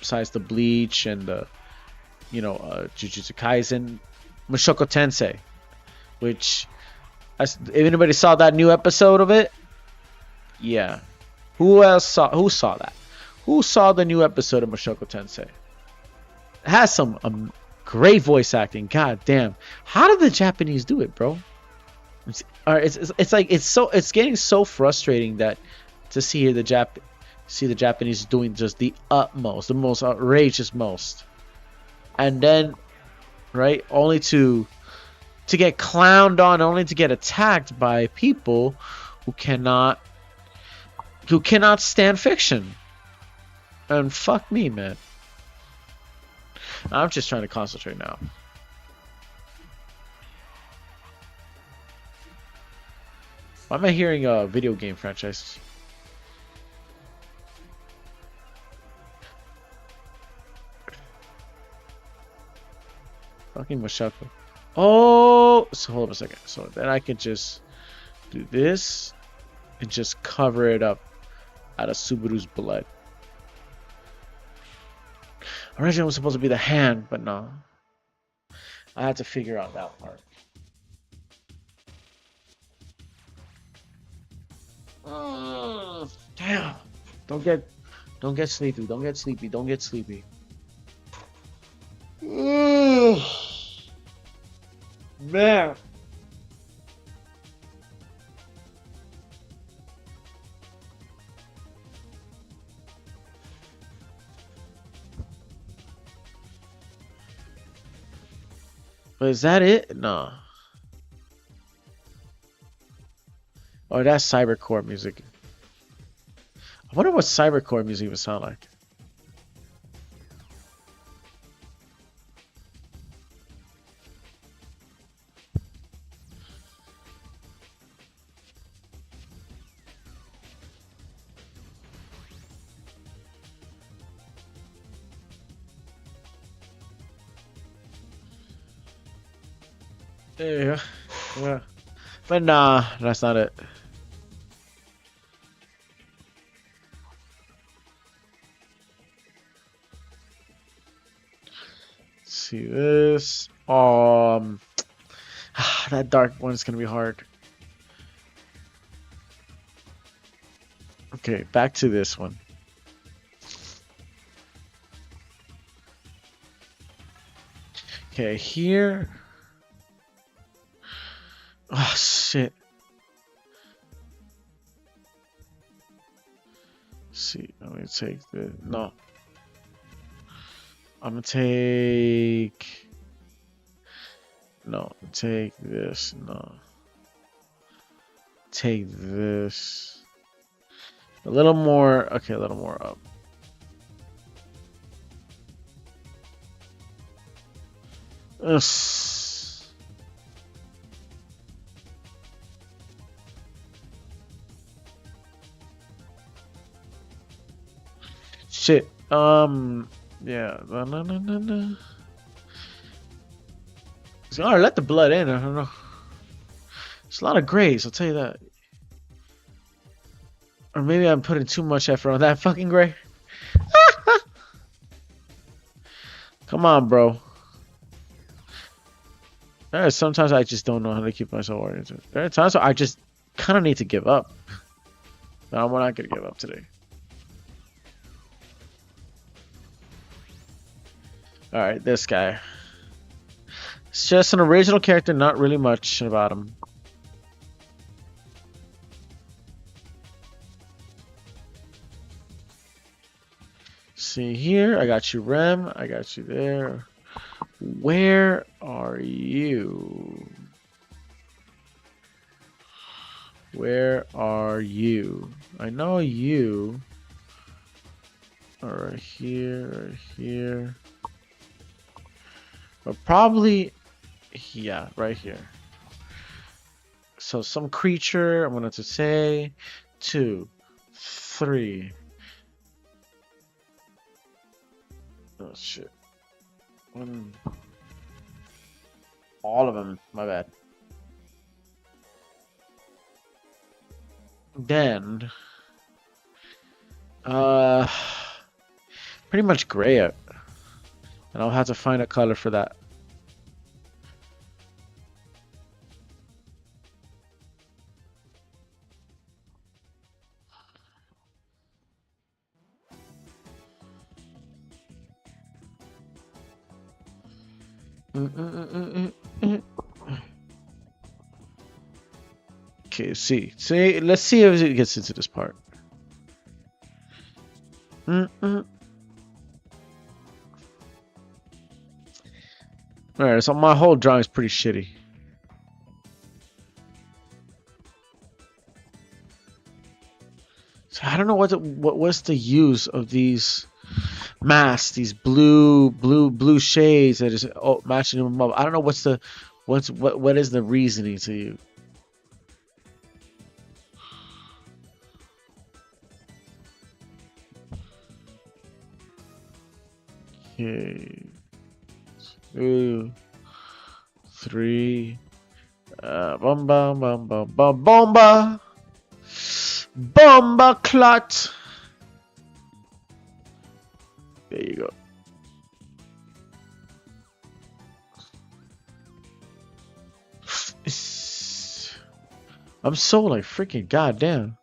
besides the Bleach and the, you know, Jujutsu Kaisen. Mushoku Tensei, which if anybody saw that new episode of it, yeah. Who saw that? Who saw the new episode of Mushoku Tensei? It has some great voice acting. God damn, how did the Japanese do it, bro? It's like it's getting so frustrating that to see the Japanese doing just the utmost, the most outrageous most, and then. Right, only to get clowned on, only to get attacked by people who cannot stand fiction. And fuck me, man. I'm just trying to concentrate now. Why am I hearing a video game franchise? Fucking Mashako. Oh, so hold up a second. So then I can just do this and just cover it up out of Subaru's blood. Originally it was supposed to be the hand, but no. I had to figure out that part. Damn. Don't get sleepy. Don't get sleepy. Don't get sleepy. Man. But is that it? No. Oh, that's cybercore music. I wonder what cybercore music would sound like. Yeah. Yeah. But nah, that's not it. Let's see this. That dark one is gonna be hard. Okay, back to this one. Okay, here. Oh shit. Let's see, I'm gonna take the no. I'm gonna take no. Take this no. Take this. A little more. Okay, a little more up. Ugh. Shit. Yeah. No. So, all right, let the blood in. I don't know. It's a lot of grays. I'll tell you that. Or maybe I'm putting too much effort on that fucking gray. Come on, bro. Sometimes I just don't know how to keep myself oriented. There are times where I just kind of need to give up. No, we're not gonna give up today. All right, this guy. It's just an original character, not really much about him. See here, I got you, Rem. I got you there. Where are you? Where are you? I know you are right here. But probably, yeah, right here. So some creature, I'm going to say 2, 3. Oh, shit. All of them, my bad. Then, pretty much gray it. And I'll have to find a color for that. Okay, see. Let's see if it gets into this part. Alright, so my whole drawing is pretty shitty. So I don't know what's the use of these masks, these blue shades that is matching them up. I don't know what is the reasoning to you. Okay. Ooh. 3. Bomba, bomba, bomba, bomba clot. There you go. I'm so like freaking goddamn.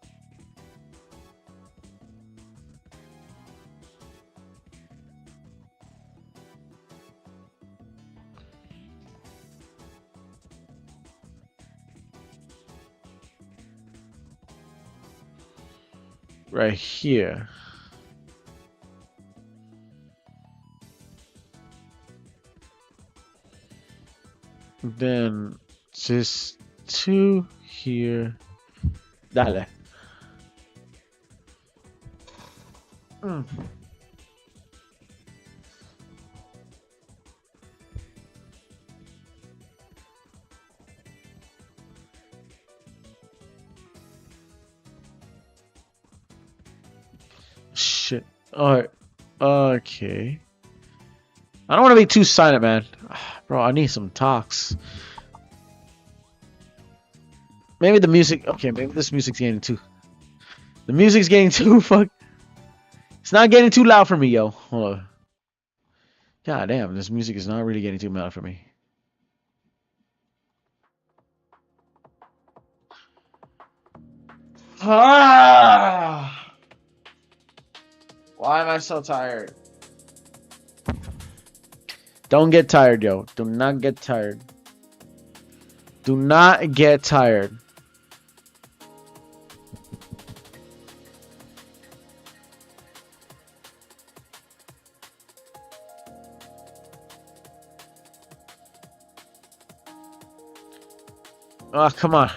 Right here. Then just 2 here. Dale. Shit. Alright. Okay. I don't want to be too silent, man. Bro, I need some talks. Maybe the music. Okay, maybe this music's getting too. The music's getting too fuck. It's not getting too loud for me, yo. Hold on. God damn, this music is not really getting too loud for me. Ah! Why am I so tired? Don't get tired, yo. Do not get tired. Do not get tired. Oh, come on.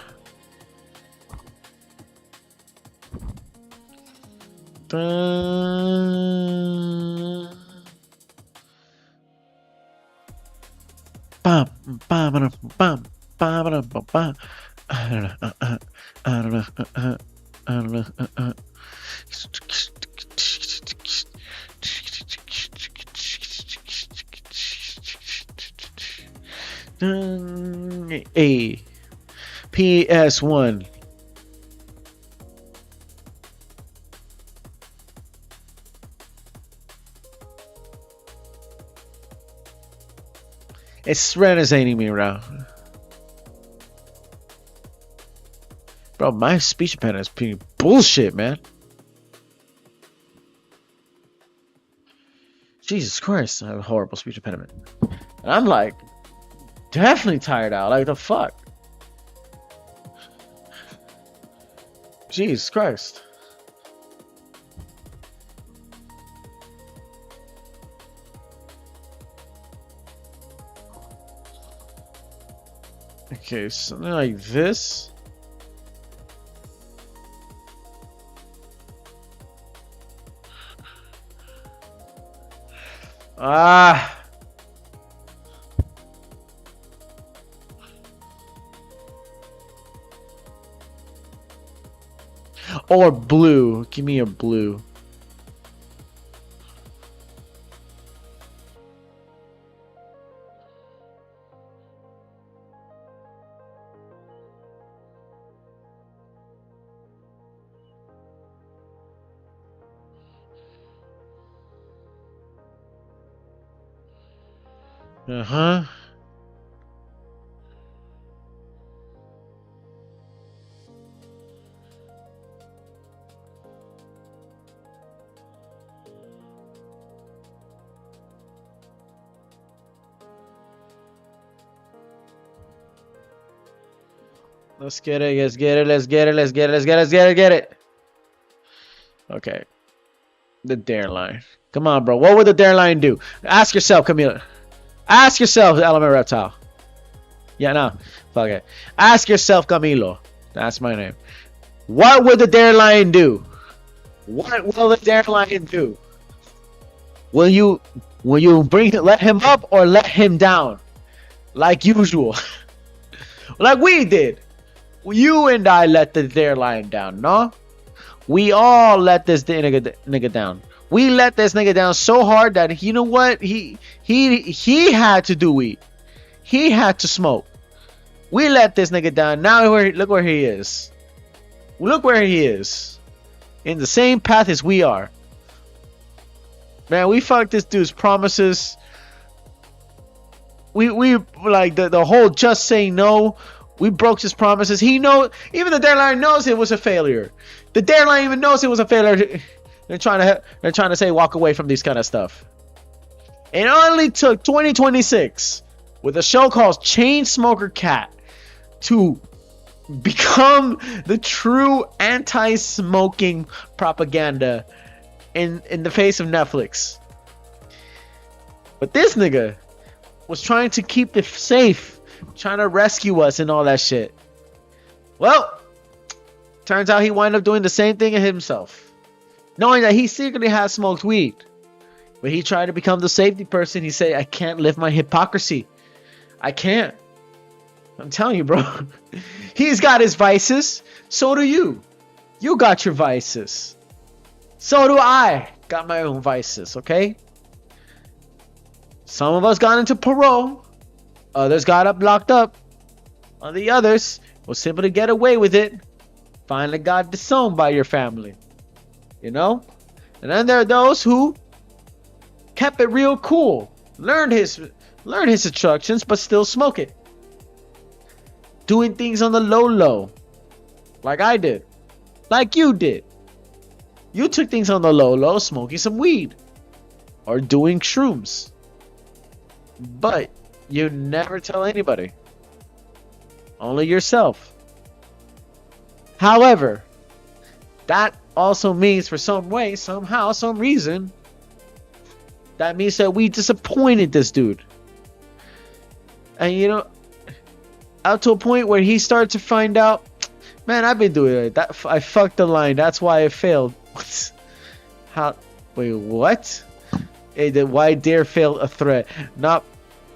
Bam, bam, bam, bam, bam, bam, bam. I don't know. I don't know. I don't know. A PS1. It's resonating me around. Bro, my speech impediment is pretty bullshit, man. Jesus Christ, I have a horrible speech impediment. And I'm like, definitely tired out. Like, the fuck? Jesus Christ. Okay, something like this. Ah. Or blue. Give me a blue. Uh-huh. Let's get it, let's get it, let's get it, let's get it, let's get it, let's get it, get it. Okay. The D.A.R.E line. Come on, bro. What would the D.A.R.E line do? Ask yourself, Camila. Ask yourself, Element Reptile. Yeah, no. Fuck it. Ask yourself, Camilo. That's my name. What would the D.A.R.E line do? What will the D.A.R.E line do? Will you let him up or let him down? Like usual. Like we did. You and I let the D.A.R.E line down, no? We all let this nigga down. We let this nigga down so hard that you know what? He had to do it. He had to smoke. We let this nigga down. Now look where he is. Look where he is. In the same path as we are. Man, we fucked this dude's promises. We like the whole just saying no. We broke his promises. He knows, even the D.A.R.E. knows it was a failure. The D.A.R.E. even knows it was a failure. They're trying to say walk away from these kind of stuff. It only took 2026 with a show called Chainsmoker Cat to become the true anti-smoking propaganda in the face of Netflix. But this nigga was trying to keep it safe, trying to rescue us and all that shit. Well, turns out he wound up doing the same thing himself, knowing that he secretly has smoked weed. But he tried to become the safety person. He said, I can't live my hypocrisy. I can't. I'm telling you, bro. He's got his vices. So do you. You got your vices. So do I. Got my own vices, okay? Some of us got into parole. Others got up locked up. On the others was simply to get away with it. Finally got disowned by your family. You know? And then there are those who kept it real cool. Learned his instructions, but still smoke it. Doing things on the low. Like I did. Like you did. You took things on the low, smoking some weed. Or doing shrooms. But you never tell anybody. Only yourself. However, that also means for some way, somehow, some reason, that means that we disappointed this dude. And you know, out to a point where he started to find out, man, I've been doing it. That I fucked the line. That's why I failed. How? Wait, what? Why D.A.R.E. failed a threat? Not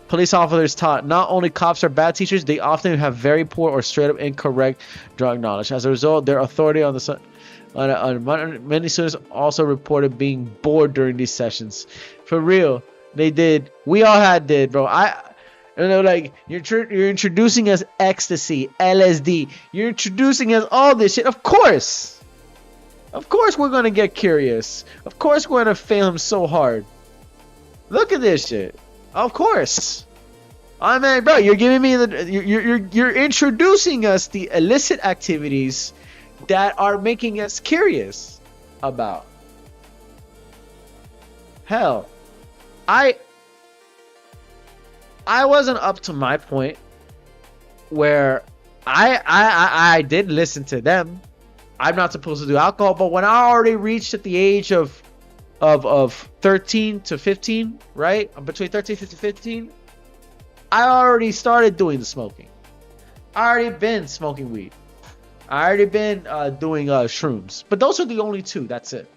police officers taught. Not only cops are bad teachers, they often have very poor or straight up incorrect drug knowledge. As a result, their authority on many students also reported being bored during these sessions. For real, they did. We all did, bro. You know, like you're introducing us ecstasy, LSD. You're introducing us all this shit. Of course we're gonna get curious. Of course we're gonna fail him so hard. Look at this shit. Of course. I mean, bro, you're giving me you're introducing us the illicit activities that are making us curious about. Hell, I wasn't up to my point where I did listen to them. I'm not supposed to do alcohol, but when I already reached at the age of 13 to 15, right? Between 13 to 15, I already started doing the smoking. I already been smoking weed. I already been doing shrooms. But those are the only two. That's it.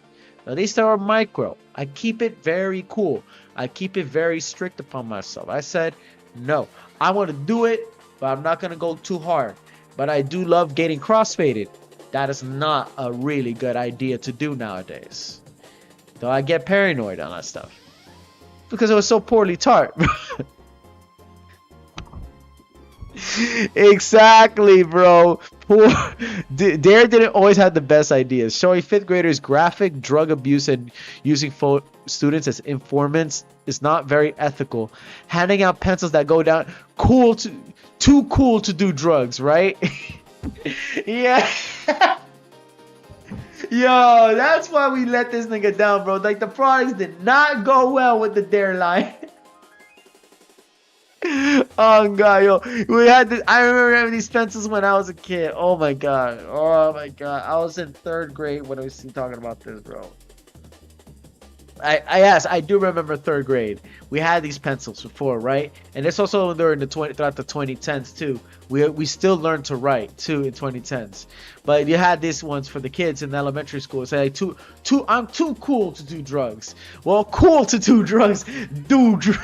At least they are micro. I keep it very cool. I keep it very strict upon myself. I said, no, I want to do it, but I'm not going to go too hard. But I do love getting crossfaded. That is not a really good idea to do nowadays. Though I get paranoid on that stuff. Because it was so poorly taught. Exactly, bro. D.A.R.E. didn't always have the best ideas. Showing 5th graders graphic drug abuse and using students as informants is not very ethical. Handing out pencils that go down too cool to do drugs, right? Yeah. Yo, that's why we let this nigga down, bro. Like, the products did not go well with the D.A.R.E. line. Oh god, yo, we had this. I remember having these pencils when I was a kid. Oh my god, I was in 3rd grade when I was talking about this, bro. I do remember 3rd grade. We had these pencils before, right? And it's also during throughout the 2010s too. We still learned to write too in 2010s. But you had these ones for the kids in elementary school. Say like, I'm too cool to do drugs. Well, cool to do drugs. Do drugs.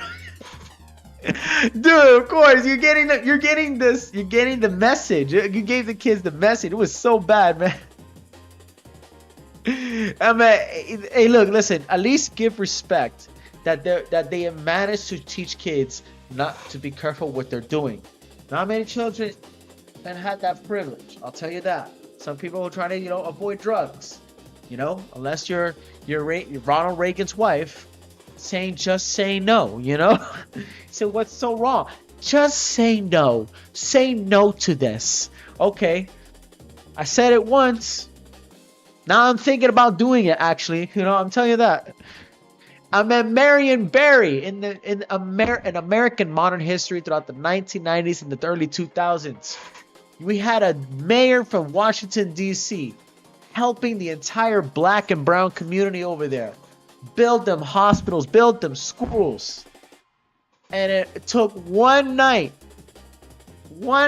Dude, of course you're getting the message. You gave the kids the message. It was so bad, man. I mean, hey, look, listen. At least give respect that they managed to teach kids not to be careful what they're doing. Not many children can have that privilege. I'll tell you that. Some people will try to, avoid drugs. Unless you're Ronald Reagan's wife, just say no. So what's so wrong? Just say no. Say no to this. Okay. I said it once. Now I'm thinking about doing it. Actually, I'm telling you that. I met Marion Barry in American modern history throughout the 1990s and the early 2000s. We had a mayor from Washington, D.C. helping the entire black and brown community over there. Build them hospitals, build them schools. And it took one night for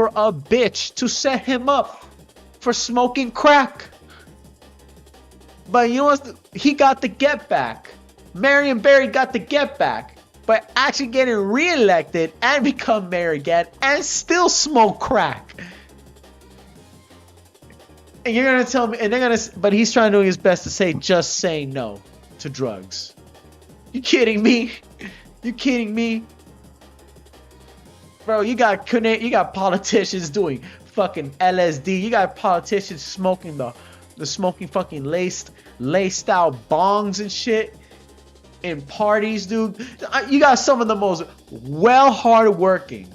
a bitch to set him up for smoking crack. But he got the get back. Marion Barry got the get back by actually getting reelected and become mayor again and still smoke crack. And you're gonna tell me, but he's trying to do his best to just say no to drugs. You kidding me? You kidding me? Bro, you got politicians doing fucking LSD. You got politicians smoking the smoking fucking laced out bongs and shit in parties, dude. You got some of the most hardworking,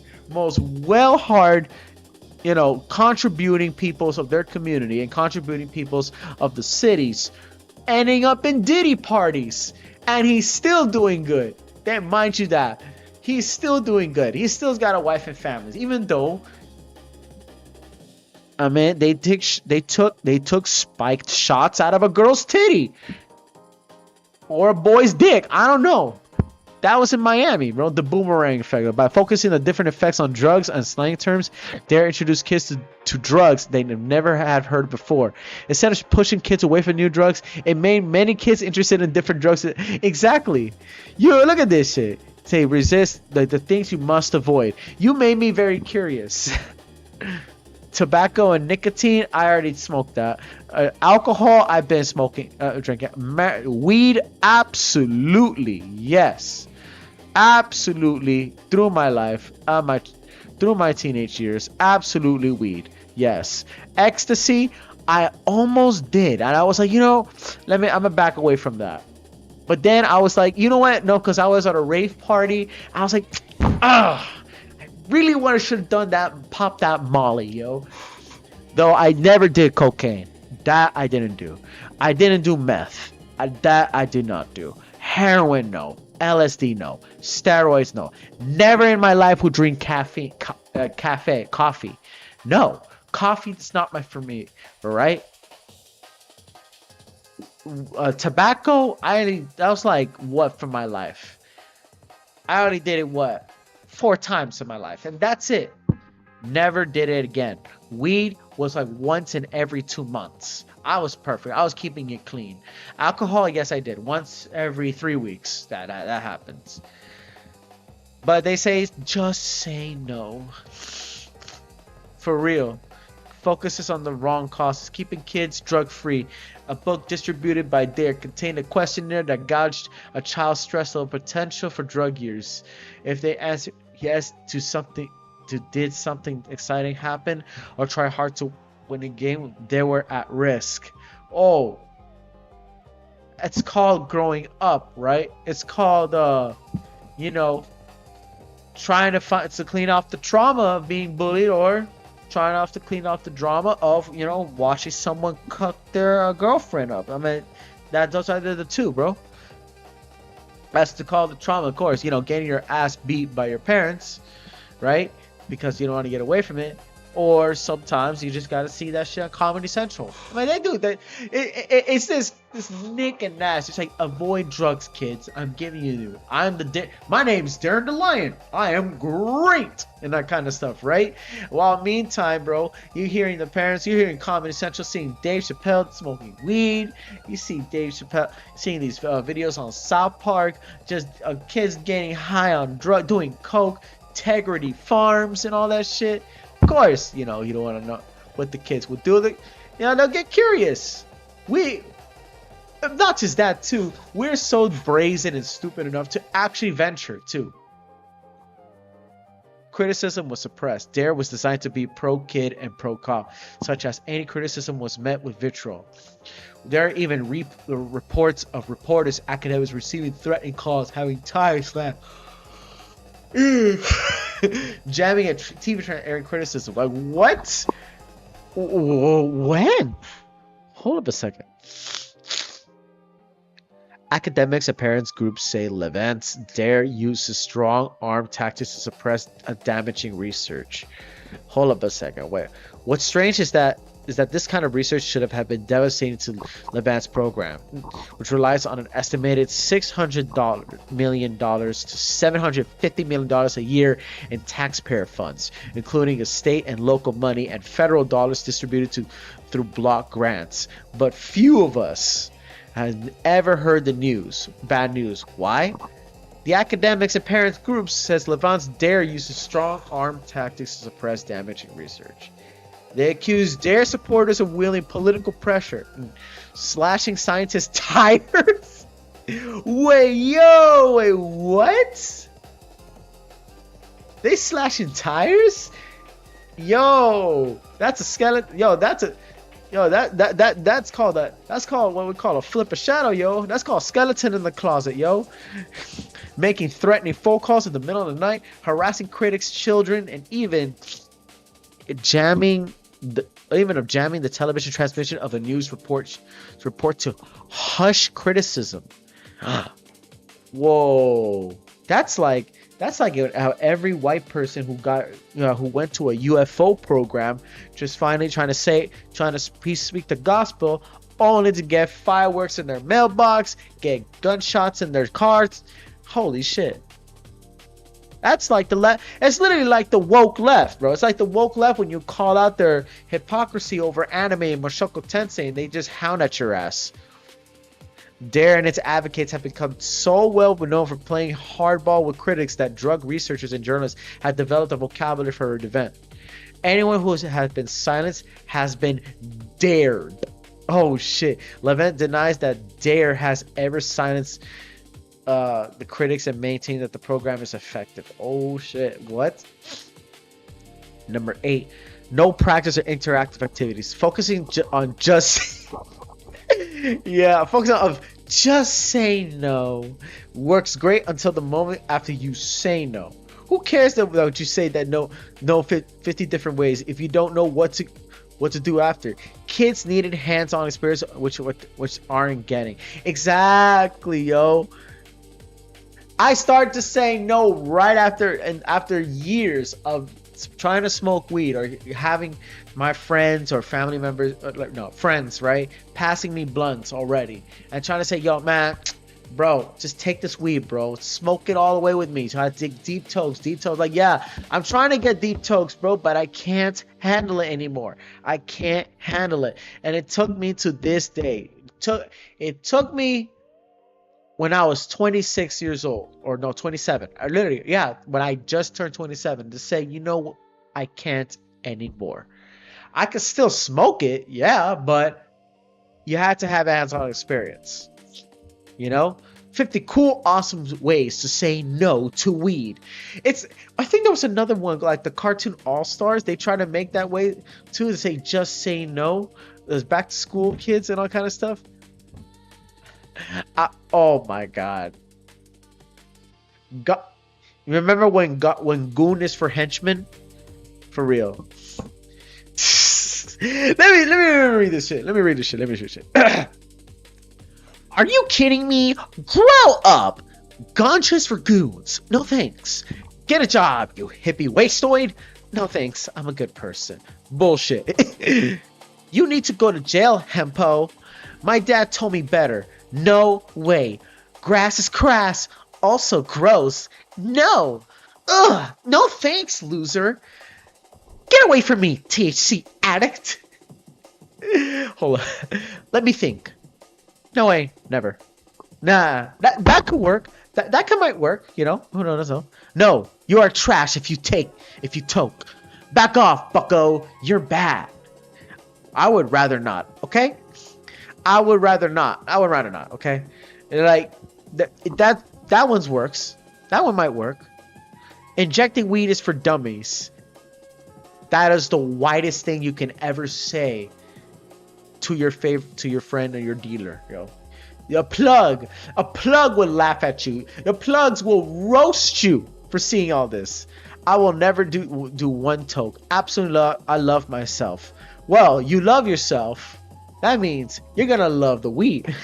contributing peoples of their community and contributing peoples of the cities ending up in Diddy parties, and he's still doing good. Then mind you that he's still doing good. He still's got a wife and family, even though they took spiked shots out of a girl's titty or a boy's dick. I don't know. That was in Miami, bro. The boomerang effect. By focusing on different effects on drugs and slang terms, D.A.R.E introduced kids to drugs they never had heard before. Instead of pushing kids away from new drugs, it made many kids interested in different drugs. Exactly. Look at this shit. Say resist the things you must avoid. You made me very curious. Tobacco and nicotine, I already smoked that. Alcohol, I've been drinking. Weed, absolutely, yes. Absolutely, through my life, through my teenage years, absolutely weed, yes. Ecstasy, I almost did, and I was like, I'm gonna back away from that. But then I was like, you know what? No, because I was at a rave party. I was like, really should have done that, pop that Molly, yo. Though I never did cocaine. That I didn't do. I didn't do meth. That I did not do. Heroin, no. LSD, no. Steroids, no. Never in my life would drink coffee. No. Coffee is not for me. Alright? Tobacco, that was like, what for my life? I already did it, 4 times in my life, and that's it. Never did it again. Weed was like once in every 2 months. I was perfect. I was keeping it clean. Alcohol, yes, I did once every 3 weeks. That happens. But they say just say no. For real. Focuses on the wrong causes. Keeping kids drug free. A book distributed by D.A.R.E contained a questionnaire that gauged a child's stress level potential for drug use. If they answer yes did something exciting happen or try hard to win a game, they were at risk. Oh, it's called growing up, right? It's called trying to clean off the trauma of being bullied, or trying to clean off the drama of watching someone cut their girlfriend up. Those are the two, bro. That's to call the trauma, of course. Getting your ass beat by your parents, right? Because you don't want to get away from it. Or sometimes you just gotta see that shit on Comedy Central. They do that. It's this Nick and Nash. It's like, avoid drugs, kids. I'm giving you. My name's Darren the Lion. I am great, and that kind of stuff, right? While meantime, bro, you're hearing the parents. You're hearing Comedy Central, seeing Dave Chappelle smoking weed. You see Dave Chappelle seeing these videos on South Park, just kids getting high on drug, doing coke, Integrity Farms, and all that shit. Of course, you don't want to know what the kids will do. They'll get curious. Not just that, too. We're so brazen and stupid enough to actually venture, too. Criticism was suppressed. D.A.R.E was designed to be pro-kid and pro-cop, such as any criticism was met with vitriol. There are even reports of reporters, academics receiving threatening calls, having tires slammed, jamming a TV channel airing criticism. Like, what? When? Hold up a second. Academics and parents groups say Levant's D.A.R.E uses strong arm tactics to suppress damaging research. Hold up a second. Wait. What's strange is that this kind of research should have been devastating to Levant's program, which relies on an estimated $600 million to $750 million a year in taxpayer funds, including a state and local money and federal dollars distributed through block grants. But few of us has ever heard the news. Bad news. Why? The academics and parents groups says Levant's D.A.R.E uses strong arm tactics to suppress damaging research. They accuse D.A.R.E supporters of wielding political pressure, slashing scientists' tires. Wait, what? They slashing tires? Yo, that's a skeleton. That's called what we call a flip a shadow, yo. That's called skeleton in the closet, yo. Making threatening phone calls in the middle of the night, harassing critics, children, and even jamming the television transmission of a news report to hush criticism. Whoa, that's like how every white person who went to a UFO program just finally trying to speak the gospel, only to get fireworks in their mailbox, get gunshots in their cars. Holy shit. That's like it's literally like the woke left, bro. It's like the woke left when you call out their hypocrisy over anime and Mushoku Tensei and they just hound at your ass. D.A.R.E and its advocates have become so well known for playing hardball with critics that drug researchers and journalists have developed a vocabulary for the event. Anyone who has been silenced has been dared. Oh shit. Levant denies that D.A.R.E has ever silenced the critics and maintained that the program is effective. Oh shit. What? Number 8. No practice or interactive activities. Focusing on just... focusing on just say no works great until the moment after you say no. Who cares that you say that no 50 different ways if you don't know what to do after? Kids needed hands-on experience which aren't getting. Exactly, yo. I started to say no right after years of trying to smoke weed or having my friends or family members, friends, right, passing me blunts already and trying to say, yo, man, bro, just take this weed, bro, smoke it all the way with me. Try to take deep toques. Like, yeah, I'm trying to get deep toques, bro, but I can't handle it anymore. I can't handle it. And it took me to this day. It took me when I was 26 years old, or no, 27. When I just turned 27, to say, you know what, I can't anymore. I could still smoke it, yeah, but you had to have hands-on experience. 50 cool, awesome ways to say no to weed. I think there was another one, like the cartoon All-Stars. They try to make that way too, to say just say no. There's back to school kids and all kind of stuff. Oh my god. You remember when goon is for henchmen? For real. Let me read this shit. Let me read this shit. Are you kidding me? Grow up. Ganchas for goons. No thanks. Get a job, you hippie wastoid. No thanks. I'm a good person. Bullshit. You need to go to jail, Hempo. My dad told me better. No way. Grass is crass. Also gross. No. Ugh. No thanks, loser. Get away from me, THC addict. Hold on. Let me think. No way. Never. Nah. That could work. That might work. Who knows? No. You are trash if you toke. Back off, bucko. You're bad. I would rather not. Okay? I would rather not. I would rather not. Okay, like that one's works. That one might work. Injecting weed is for dummies. That is the whitest thing you can ever say to your friend or your dealer, yo. A plug will laugh at you. The plugs will roast you for seeing all this. I will never do one toke. Absolutely, I love myself. Well, you love yourself. That means you're gonna love the weed.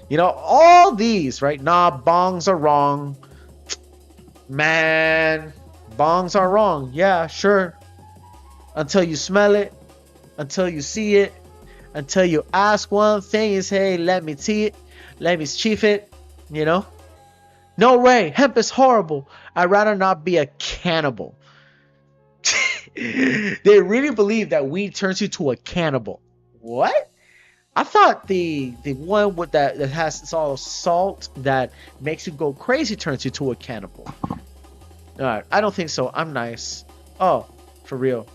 You know, all these, right? Nah, bongs are wrong. Man, bongs are wrong. Yeah, sure. Until you smell it, until you see it, until you ask one thing is, hey, let me see it, let me chief it, you know? No way, hemp is horrible. I'd rather not be a cannibal. They really believe that weed turns you to a cannibal. What? I thought the one with that has it's all salt that makes you go crazy turns you to a cannibal. Alright, I don't think so. I'm nice. Oh, for real.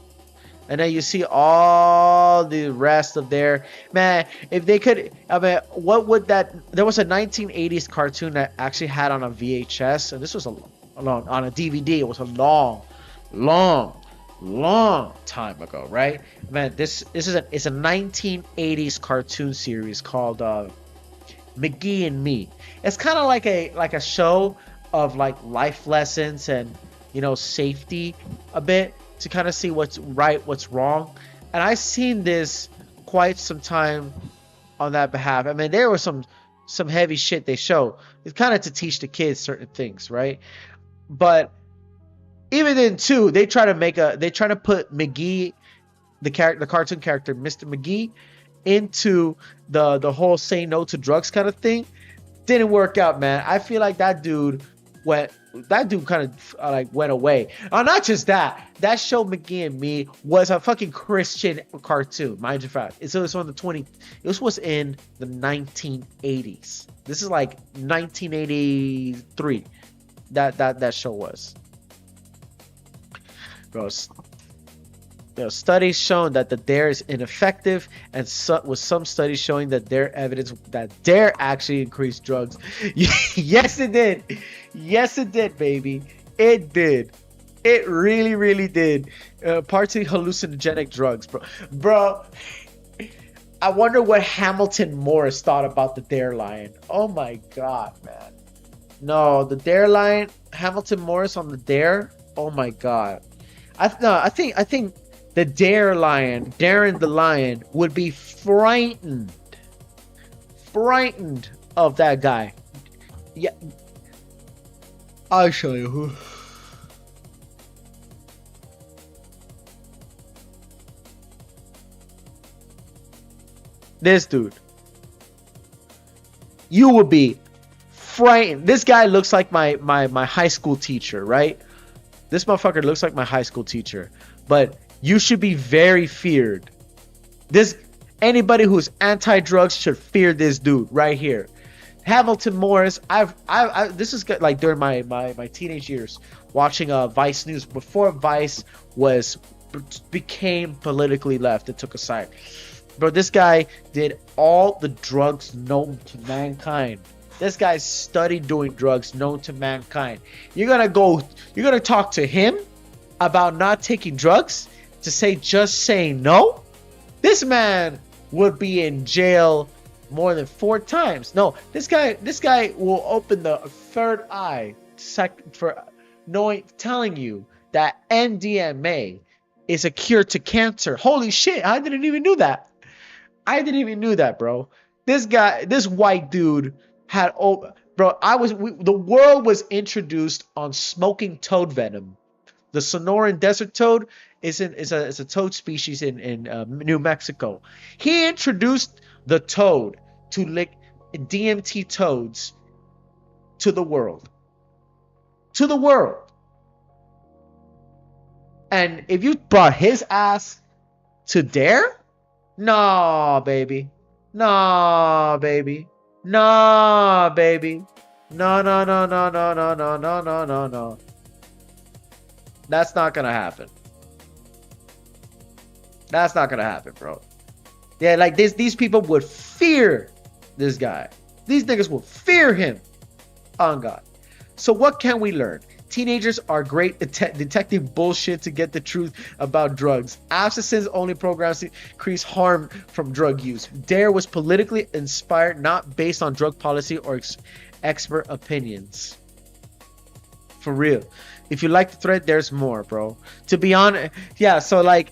And then you see all the rest of their man. If they could, I mean, what would that? There was a 1980s cartoon that actually had on a VHS, and this was on a DVD. It was a long time ago, right? Man, it's a 1980s cartoon series called McGee and Me. It's kind of like a show of like life lessons and safety a bit, to kind of see what's right, what's wrong. And I've seen this quite some time on that behalf. I mean, there was some heavy shit they show. It's kind of to teach the kids certain things, right? But even then too, they try to put McGee, the cartoon character, Mr. McGee, into the whole say no to drugs kind of thing. Didn't work out, man. I feel like that dude kind of like went away. Not just that show McGee and Me was a fucking Christian cartoon, mind you fact. It was this was in the 1980s. This is like 1983 that show was. Bro, studies shown that the D.A.R.E is ineffective, and with some studies showing that D.A.R.E actually increased drugs. Yes, it did. Yes, it did, baby. It did. It really, really did. Partly hallucinogenic drugs, bro. I wonder what Hamilton Morris thought about the D.A.R.E line. Oh my god, man. No, the D.A.R.E line, Hamilton Morris on the D.A.R.E. Oh my god. I think the D.A.R.E lion, Darren the lion, would be frightened of that guy. Yeah, I'll show you who. This dude. You would be frightened. This guy looks like my high school teacher, right? This motherfucker looks like my high school teacher. But you should be very feared. Anybody who's anti-drugs should fear this dude right here. Hamilton Morris. This is like during my teenage years watching Vice News before Vice became politically left and took a side. Bro, this guy did all the drugs known to mankind. This guy studied doing drugs known to mankind. You're gonna talk to him about not taking drugs to just say no? This man would be in jail more than 4 times. No, this guy will open the third eye for telling you that MDMA is a cure to cancer. Holy shit, I didn't even know that. Bro. This white dude had the world was introduced on smoking toad venom. The Sonoran desert toad is a toad species in New Mexico. He introduced the toad to lick DMT toads to the world. And if you brought his ass to D.A.R.E, nah, baby. No. That's not gonna happen. Bro. Yeah, like these people would fear this guy. These niggas will fear him on God. So what can we learn? Teenagers are great at detecting bullshit to get the truth about drugs. Abstinence only programs increase harm from drug use. D.A.R.E was politically inspired, not based on drug policy or expert opinions. For real. If you like the thread, there's more, bro. To be honest, yeah. So like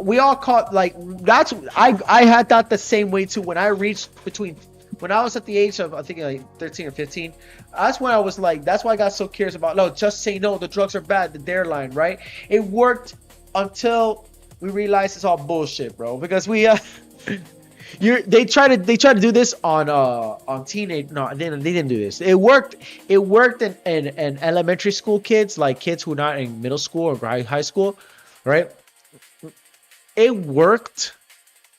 we all caught like that's I had that the same way too when I reached between when I was at the age of I think like 13 or 15. That's when I was like that's why I got so curious about no, just say no, the drugs are bad, the D.A.R.E line, right? It worked until we realized it's all bullshit, bro. Because we they try to do this on teenage no they didn't do this. It worked in elementary school kids, like kids who are not in middle school or high school, right? It worked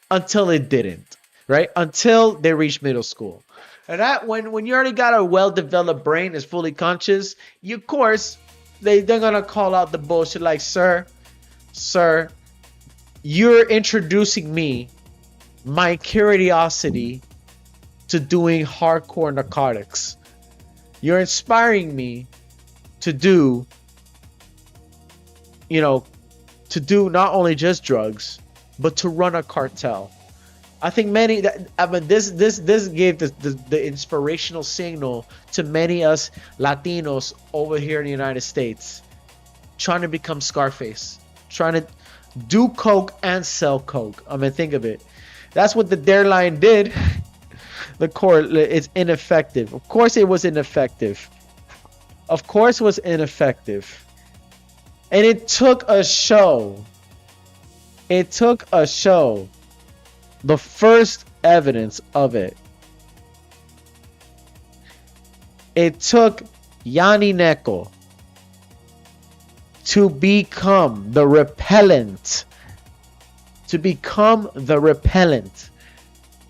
until it didn't, right? Until they reached middle school. And that when you already got a well-developed brain is fully conscious, you of course they're gonna call out the bullshit like sir, you're introducing me my curiosity to doing hardcore narcotics. You're inspiring me to do, you know, to do not only just drugs, but to run a cartel. I think many that I mean this gave the inspirational signal to many us Latinos over here in the United States trying to become Scarface, trying to do coke and sell coke. I mean think of it. That's what the D.A.R.E line did. The court it's ineffective. Of course it was ineffective. Of course it was ineffective. And it took a show. It took a show. The first evidence of it. It took Yanni Neko to become the repellent. To become the repellent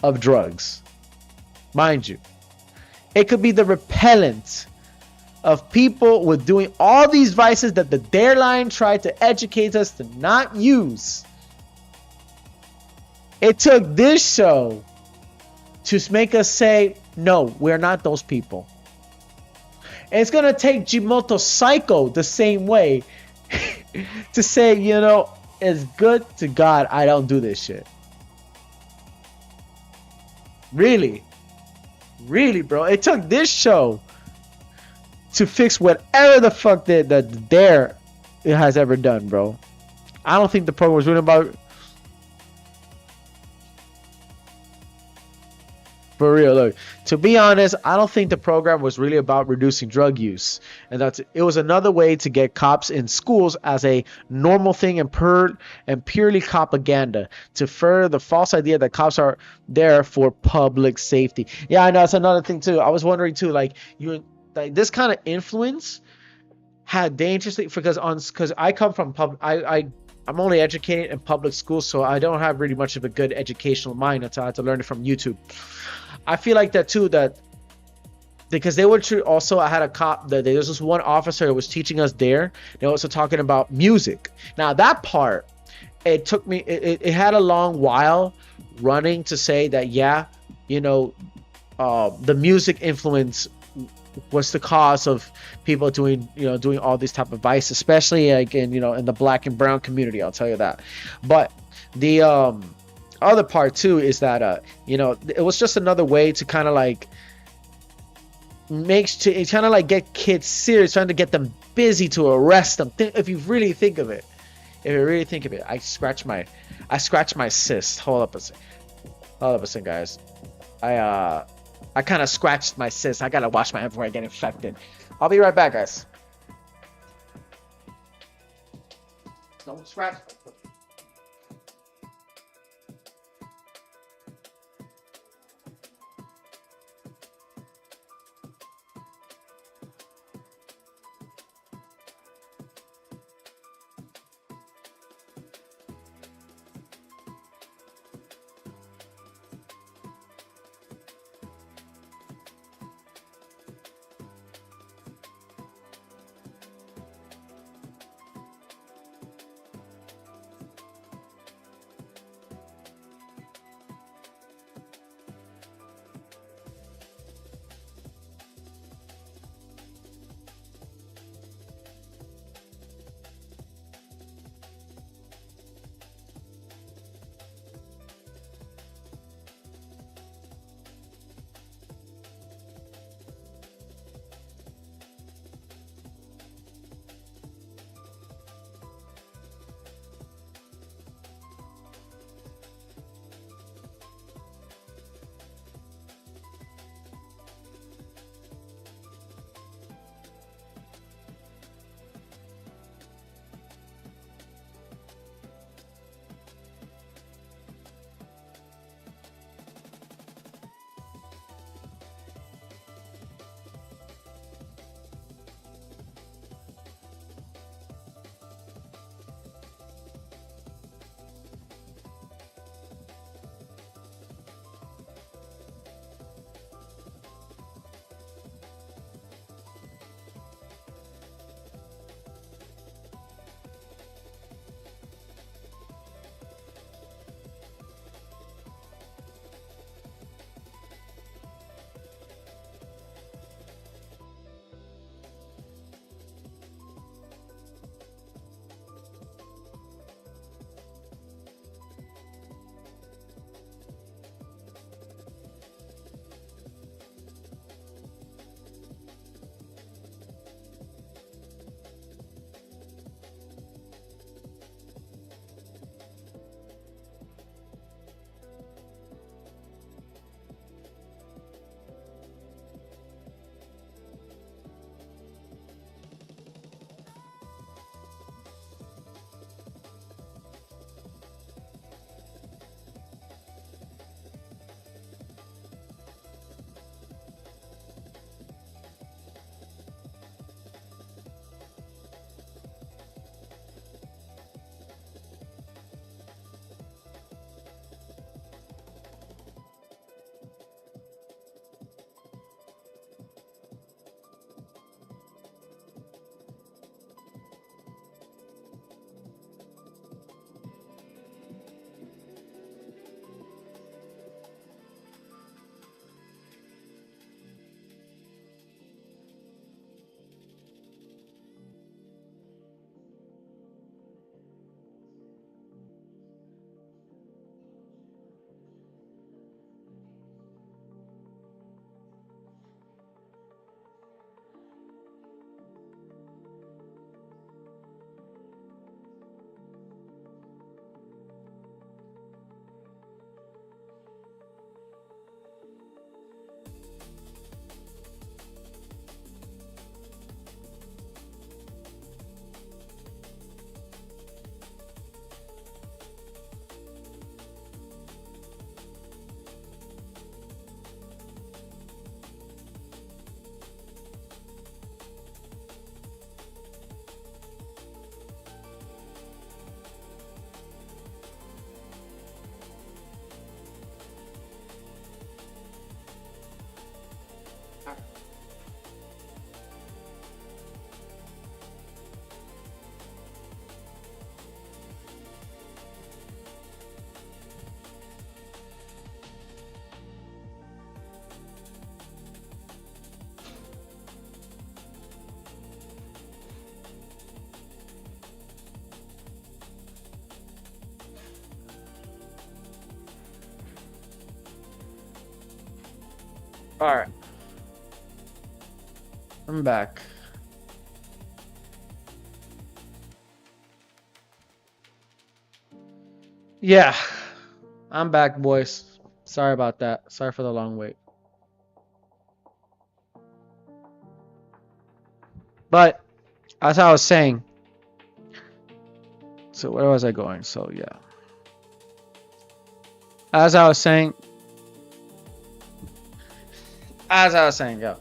of drugs. Mind you. It could be the repellent of people with doing all these vices that the D.A.R.E line tried to educate us to not use. It took this show to make us say, no, we're not those people. And it's going to take Jimoto Psycho the same way to say, you know, it's good to God I don't do this shit. Really? Really, bro? It took this show to fix whatever the fuck that the D.A.R.E it has ever done, bro. I don't think the program was really about... For real, look. To be honest, I don't think the program was really about reducing drug use, and it was another way to get cops in schools as a normal thing and purely propaganda to further the false idea that cops are there for public safety. Yeah, I know that's another thing too. I was wondering too, like this kind of influence had dangerously because I come from I'm only educated in public schools, so I don't have really much of a good educational mind until I had to learn it from YouTube. I feel like that too, that because they were also I had a cop that there was this one officer who was teaching us D.A.R.E. They were also talking about music. Now that part, it took me it had a long while running to say that yeah, you know, the music influence was the cause of people doing all these type of vice, especially like in the black and brown community. I'll tell you that. But the other part too is that it was just another way to kind of like get kids serious, trying to get them busy to arrest them. If you really think of it, I scratch my cyst. Hold up a second, guys. I kind of scratched my cyst. I gotta wash my hands before I get infected. I'll be right back, guys. Don't scratch. All right, I'm back. Yeah, I'm back, boys. Sorry about that. Sorry for the long wait. But as I was saying, so where was I going? So yeah, as I was saying, yo,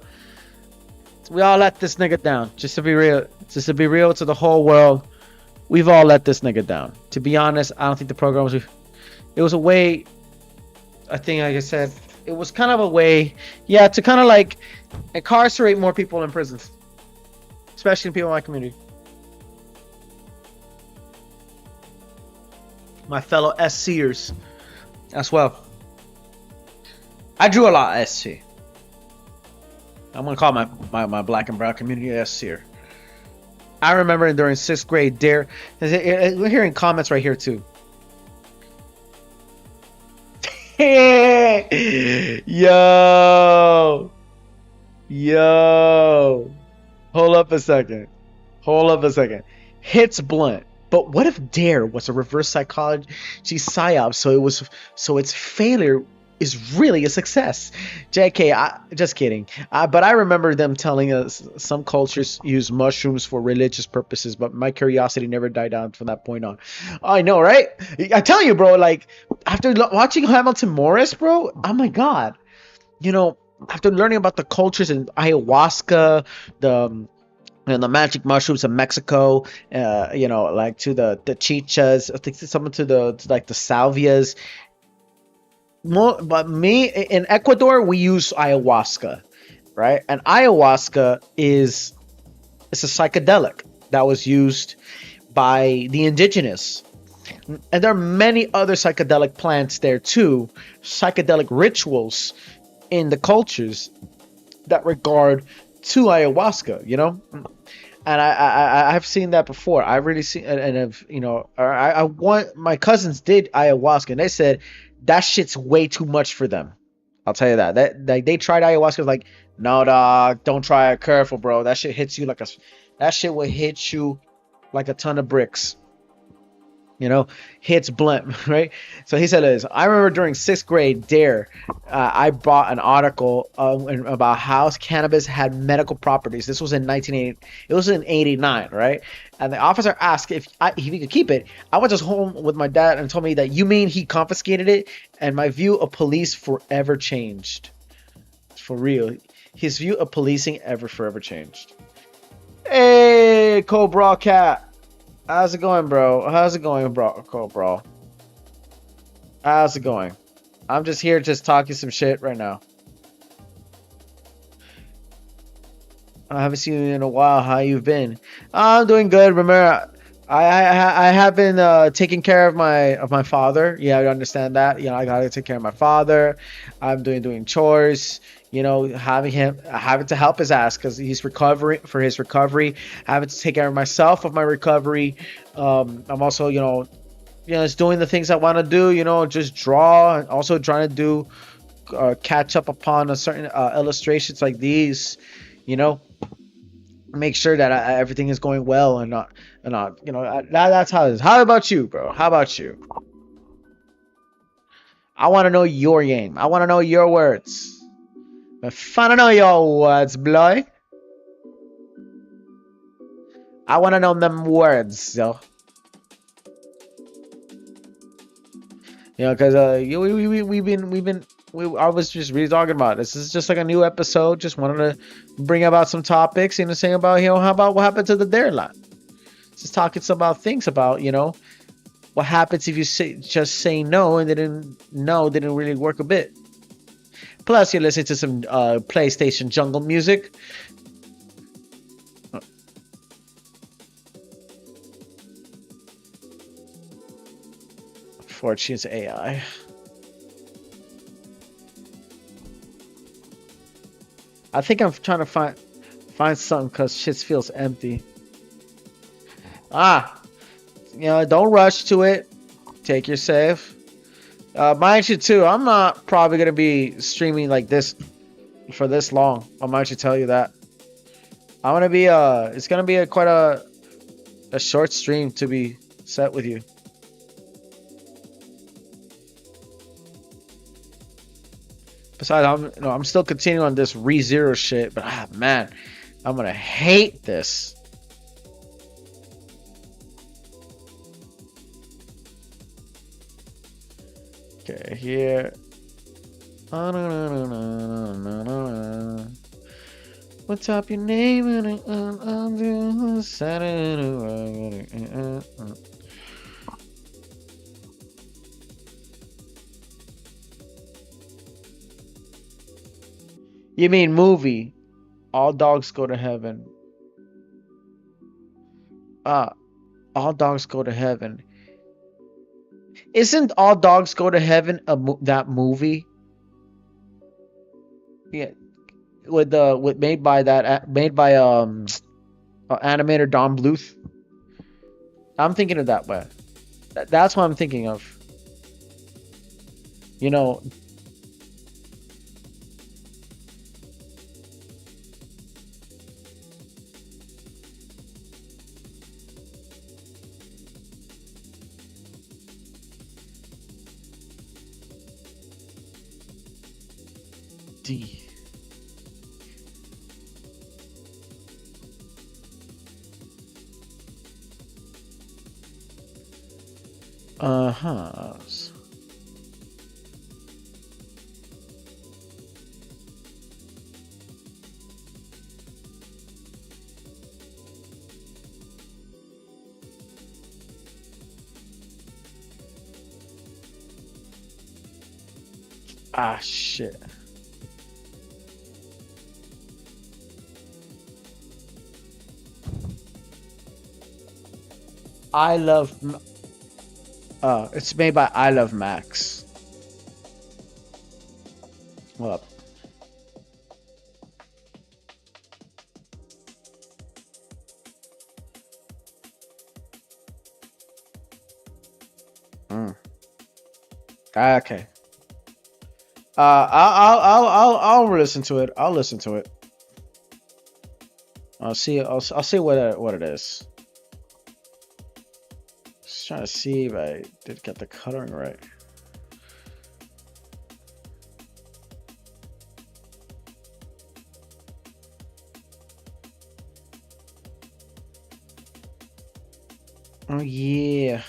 we all let this nigga down. Just to be real, to the whole world, we've all let this nigga down. To be honest, I don't think the program was. It was a way. I think, like I said, it was kind of a way, yeah, to kind of like incarcerate more people in prisons, especially people in my community. My fellow SCers as well. I drew a lot of SC. I'm gonna call my black and brown community SCer. I remember during 6th grade, D.A.R.E. We're hearing comments right here too. Yo, hold up a second. Hits blunt. But what if D.A.R.E. was a reverse psychology psyop? So its failure is really a success. JK, just kidding. But I remember them telling us some cultures use mushrooms for religious purposes, but my curiosity never died down from that point on. I know, right? I tell you, bro, like, after watching Hamilton Morris, bro, oh my God. You know, after learning about the cultures in ayahuasca, the magic mushrooms of Mexico, like to the chichas, I think some to like the salvias. But me in Ecuador, we use ayahuasca, right? And ayahuasca is it's a psychedelic that was used by the indigenous, and there are many other psychedelic plants there too, psychedelic rituals in the cultures that regard to ayahuasca, and I've seen that before. I've really seen, and have, I want, my cousins did ayahuasca, and they said that shit's way too much for them. I'll tell you that. Like, they tried ayahuasca, like, no, dog, don't try it. Careful, bro. That shit hits you that shit will hit you like a ton of bricks. Hits blunt, right? So he said this. I remember during 6th grade, D.A.R.E., I bought an article about how cannabis had medical properties. This was in 1980. It was in 89, right? And the officer asked if he could keep it. I went to home with my dad and told me that, you mean he confiscated it? And my view of police forever changed. For real. His view of policing forever changed. Hey, Cobra Cat. How's it going, bro? How's it going, bro? How's it going? I'm just here just talking some shit right now. I haven't seen you in a while. How you been? I'm doing good. Remember, I have been taking care of my father. Yeah, I understand that. I gotta take care of my father. I'm doing chores. Having to help his ass because he's recovering for his recovery. Having to take care of myself of my recovery. I'm also, just doing the things I want to do. Just draw, and also trying to do catch up upon a certain illustrations like these. Make sure that everything is going well and not. That's how it is. How about you, bro? How about you? I want to know your game. I want to know your words. If I don't know your words, boy. I want to know them words, yo. Because I was just really talking about this. This is just like a new episode. Just wanted to bring about some topics, saying about, how about what happened to the D.A.R.E. lot. Just talking about things about, what happens if you just say no and didn't really work a bit. Plus, you're listening to some PlayStation jungle music. Fortune's AI. I think I'm trying to find something because shit feels empty. Don't rush to it. Take your save. Mind you too, I'm not probably gonna be streaming like this, for this long. I'm actually tell you that. I'm gonna be it's gonna be quite a short stream to be set with you. Besides, I'm still continuing on this ReZero shit, but man, I'm gonna hate this. Okay, here. What's up your name? You mean movie? All dogs go to heaven. All dogs go to heaven. Isn't All Dogs Go to Heaven that movie? Yeah, with made by animator Don Bluth. I'm thinking of that way. That's what I'm thinking of. You know, D. Uh-huh. Ah, shit. I love. It's made by I Love Max. What up? Okay. I'll listen to it. I'll listen to it. I'll see. I'll see what it is. Just trying to see if I did get the coloring right. Oh yeah.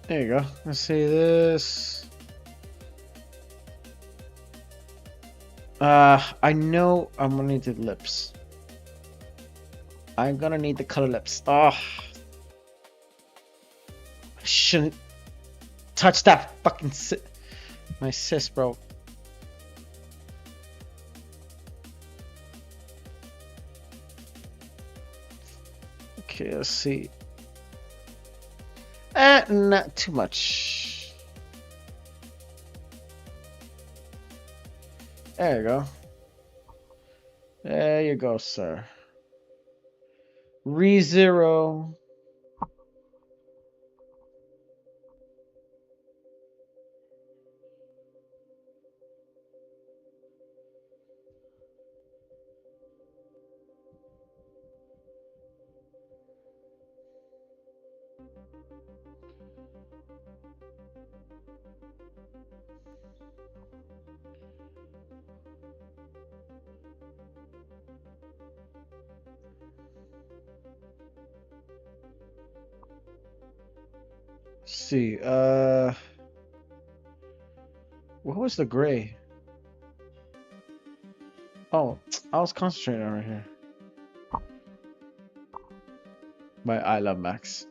There you go. Let's see this. I know I'm gonna need the lips. I'm gonna need the color lips. Oh, I shouldn't touch that fucking my sis, bro. Okay, let's see. Not too much. There you go. There you go, sir. ReZero. See, what was the gray? Oh, I was concentrating on right here. My I Love Max.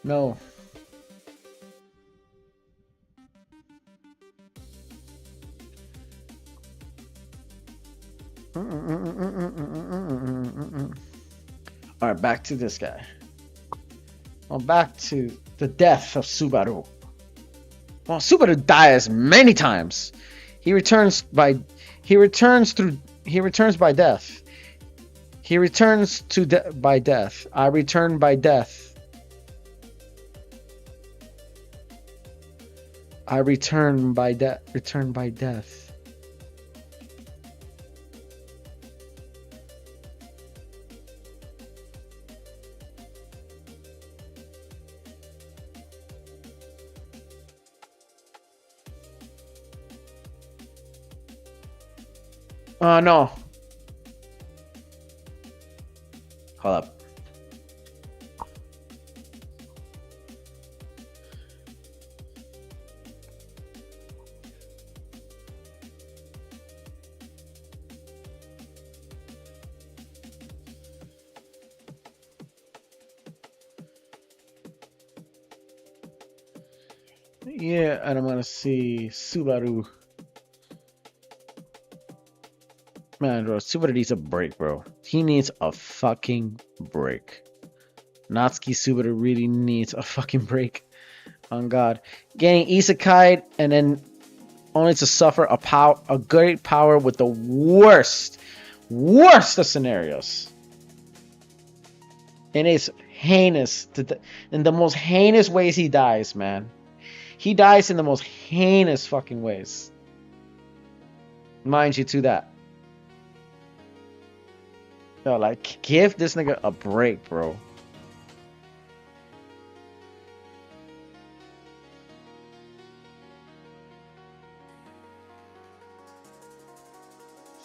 No. Alright, back to this guy. Well, back to the death of Subaru. Well, Subaru dies many times. He returns by death. He returns by death. By death. I return by death. I return by death. Return by death. No. Hold up. Yeah, and I'm gonna see Subaru. Man, bro, Subaru needs a break, bro. He needs a fucking break. Natsuki Subaru really needs a fucking break. On God. Getting isekai'd and then only to suffer a great power with the worst of scenarios. And it's heinous. In the most heinous ways he dies, man. He dies in the most heinous fucking ways. Mind you to that. Yo, like, give this nigga a break, bro.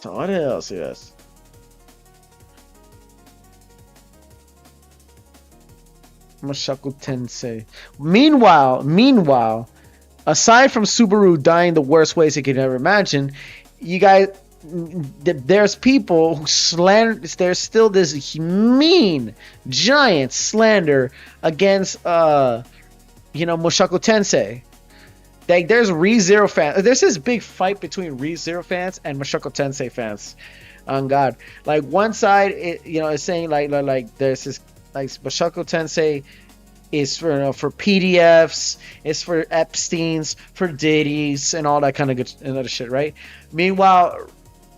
So what else is? Mushoku Tensei. Meanwhile, aside from Subaru dying the worst ways he could ever imagine, you guys, there's people who slander. There's still this mean, giant slander against, Mushoku Tensei. Like, there's ReZero fans. There's this big fight between ReZero fans and Mushoku Tensei fans. On God, like one side, is saying like there's this like Mushoku Tensei is for PDFs, it's for Epstein's, for Diddy's, and all that kind of good and other shit, right? Meanwhile,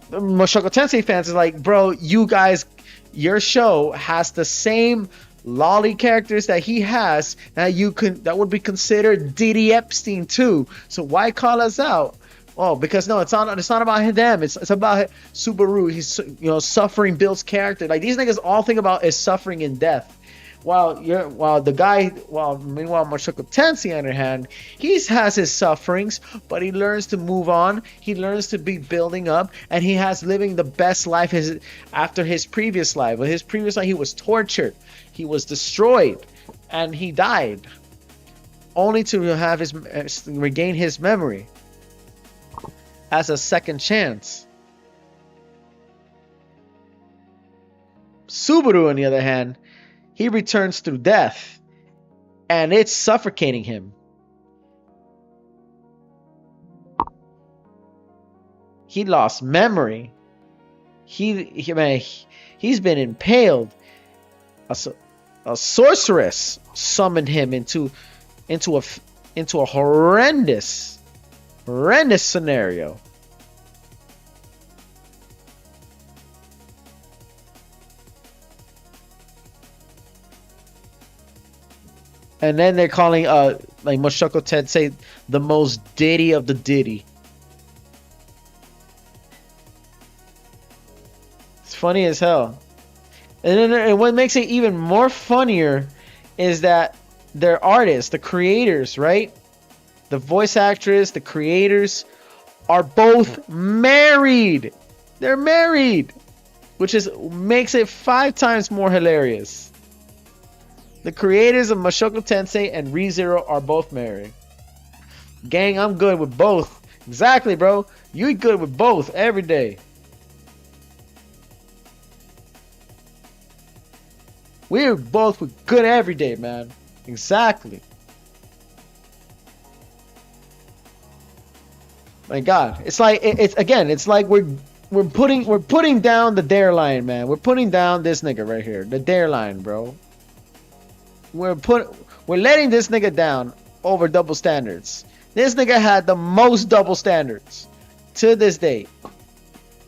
Mushoku Tensei fans is like, bro, you guys, your show has the same lolly characters that he has that would be considered Diddy Epstein too. So why call us out? Oh, because no, it's not about them. It's about Subaru. He's suffering Bill's character. Like, these niggas all think about is suffering and death. Meanwhile Mushoku Tensei on the other hand, he has his sufferings, but he learns to move on. He learns to be building up, and he has living the best life after his previous life. But his previous life, he was tortured, he was destroyed, and he died, only to have regain his memory as a second chance. Subaru, on the other hand, he returns through death, and it's suffocating him. He lost memory. He's been impaled. A sorceress summoned him into a horrendous scenario. And then they're calling like Mushoku Tensei the most Diddy of the Diddy. It's funny as hell. And what makes it even more funnier is that their artists, the creators, right? The voice actress, the creators are both married. They're married, which makes it 5 times more hilarious. The creators of Mushoku Tensei and ReZero are both married. Gang, I'm good with both. Exactly, bro. You good with both every day. We're both good every day, man. Exactly. My God, it's like it's again. It's like we're putting down the D.A.R.E line, man. We're putting down this nigga right here, the D.A.R.E line, bro. We're put we're letting this nigga down over double standards. This nigga had the most double standards to this day.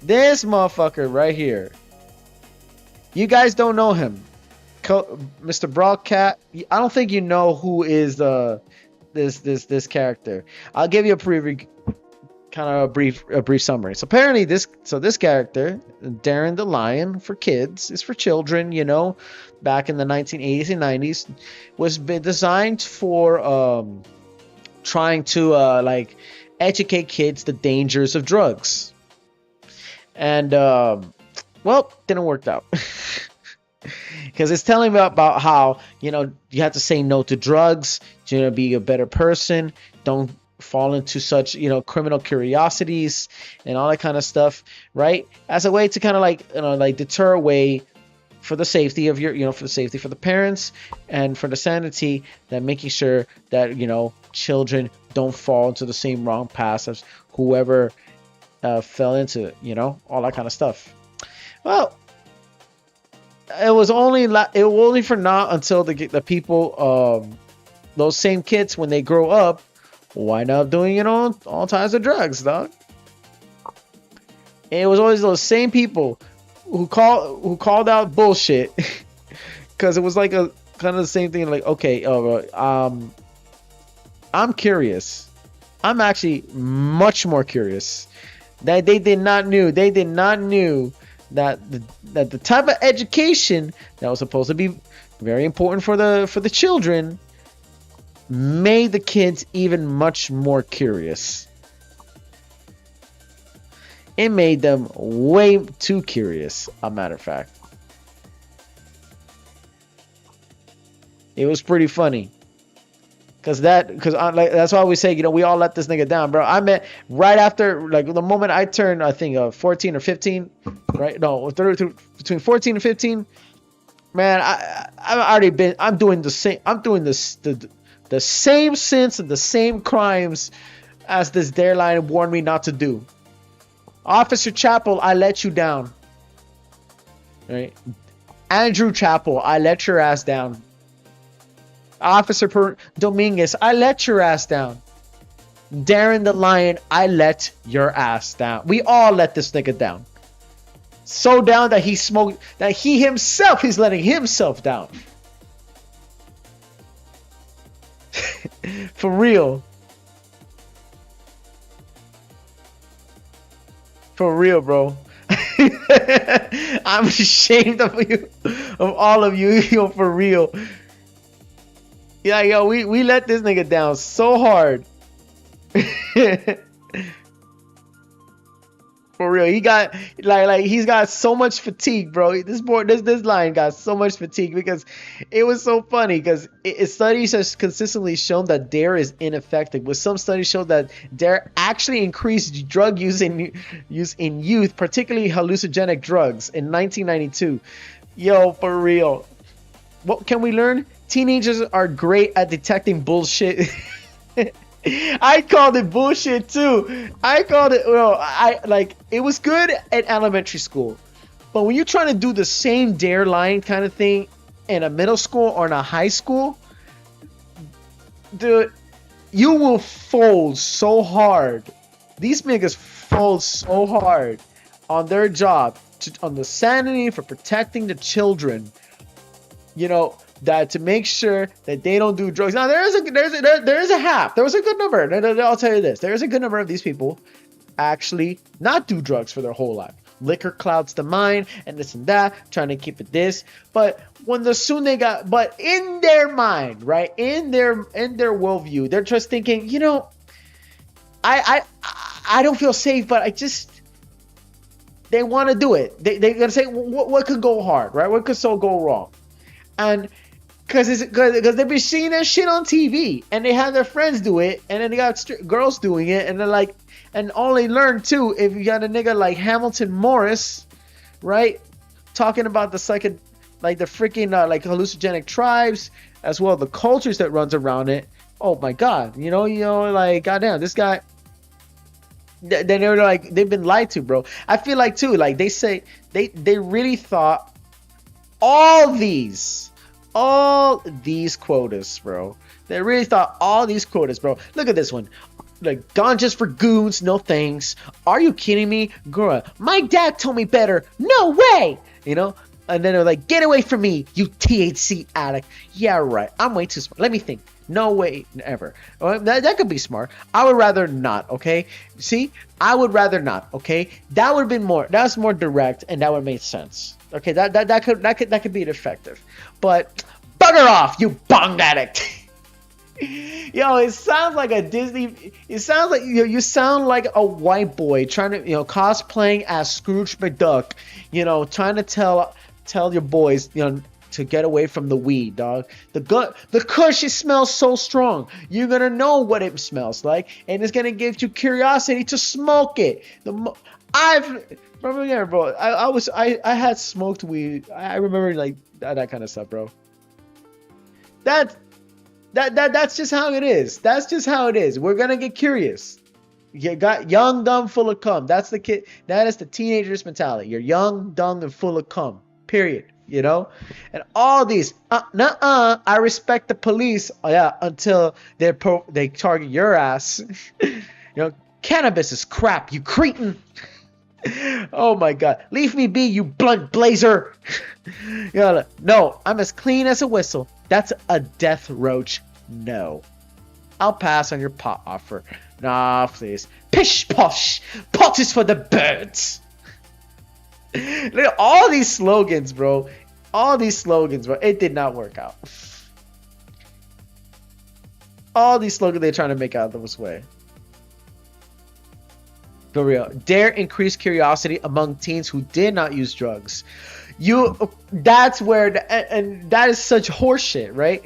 This motherfucker right here. You guys don't know him, Mr. Broadcat. I don't think you know who is this character. I'll give you a kind of a brief summary. So apparently this character, Darren the Lion for kids, is for children, you know, back in the 1980s and 90s, was designed for trying to like educate kids the dangers of drugs. And well, didn't work out. Because it's telling me about how, you know, you have to say no to drugs, you know, be a better person, don't fall into such, you know, criminal curiosities and all that kind of stuff, right? As a way to kind of like, you know, like deter away for the safety of your, you know, for the safety for the parents and for the sanity, that making sure that, you know, children don't fall into the same wrong paths as whoever fell into it, you know, all that kind of stuff. Well, it was only for now until the people, those same kids, when they grow up, wind up doing, you know, all types of drugs, dog. And it was always those same people who called out bullshit, because it was like a kind of the same thing. Like, okay, I'm curious. I'm actually much more curious. That they did not knew that the type of education that was supposed to be very important for the children made the kids even much more curious. It made them way too curious, a matter of fact. It was pretty funny. Cause that's why we say, you know, we all let this nigga down, bro. I met right after, like, the moment I turned, I think 14 or 15, right? No, between 14 and 15, man. I've already been. I'm doing the same. I'm doing this the same sins and the same crimes as this D.A.R.E line warned me not to do. Officer Chappell, I let you down. Right? Andrew Chappell, I let your ass down. Officer Dominguez, I let your ass down. Darren the Lion, I let your ass down. We all let this nigga down. So down that he's letting himself down. For real. For real, bro. I'm ashamed of you, of all of you, yo, for real. Yeah, yo, we let this nigga down so hard. For real, he got he's got so much fatigue, bro. This line got so much fatigue because it was so funny. Because studies has consistently shown that D.A.R.E is ineffective. With some studies show that D.A.R.E actually increased drug use in youth, particularly hallucinogenic drugs, in 1992. Yo, for real. What can we learn? Teenagers are great at detecting bullshit. I called it bullshit too. I called it, it was good at elementary school. But when you're trying to do the same D.A.R.E line kind of thing in a middle school or in a high school, dude, you will fold so hard. These niggas fold so hard on their job, on the sanity for protecting the children. You know, that to make sure that they don't do drugs. Now there is a half. There was a good number. I'll tell you this. There is a good number of these people actually not do drugs for their whole life. Liquor clouds the mind and this and that, trying to keep it this. But but in their mind, right, in their worldview, they're just thinking, you know, I don't feel safe, but they want to do it. They're gonna say, what could go hard, right? What could so go wrong? And because they've been seeing that shit on TV, and they have their friends do it, and then they got girls doing it, and they're like, and all they learn too, if you got a nigga like Hamilton Morris, right, talking about the freaking like hallucinogenic tribes, as well the cultures that runs around it. Oh my God, like goddamn, this guy. They're like they've been lied to, bro. I feel like too, like they say they really thought all these quotas, bro. They really thought all these quotas, bro. Look at this one. Like, ganjas for goons, no thanks. Are you kidding me? Girl, my dad told me better. No way! And then they're like, get away from me, you THC addict. Yeah, right. I'm way too smart. Let me think. No way, never. That could be smart. I would rather not, okay? See? I would rather not, okay? That would have been that's more direct, and that would make sense. Okay, that could be effective. But bugger off, you bong addict. Yo, it sounds like a Disney. It sounds like you sound like a white boy trying to cosplaying as Scrooge McDuck. Trying to tell your boys to get away from the weed, dog. The kush, it smells so strong. You're gonna know what it smells like, and it's gonna give you curiosity to smoke it. Bro. I had smoked weed. I remember like that kind of stuff, bro. That's just how it is. That's just how it is. We're gonna get curious. You got young, dumb, full of cum. That's the kid. That is the teenager's mentality. You're young, dumb, and full of cum. Period. And all these. I respect the police. Yeah, until they target your ass. Cannabis is crap. You cretin. Oh my God. Leave me be, you blunt blazer. No, I'm as clean as a whistle. That's a death roach. No. I'll pass on your pot offer. Nah, please. Pish posh. Pot is for the birds. Look at all these slogans, bro. It did not work out. All these slogans they're trying to make out this way. For real. D.A.R.E increased curiosity among teens who did not use drugs. That's where, and that is such horseshit, right?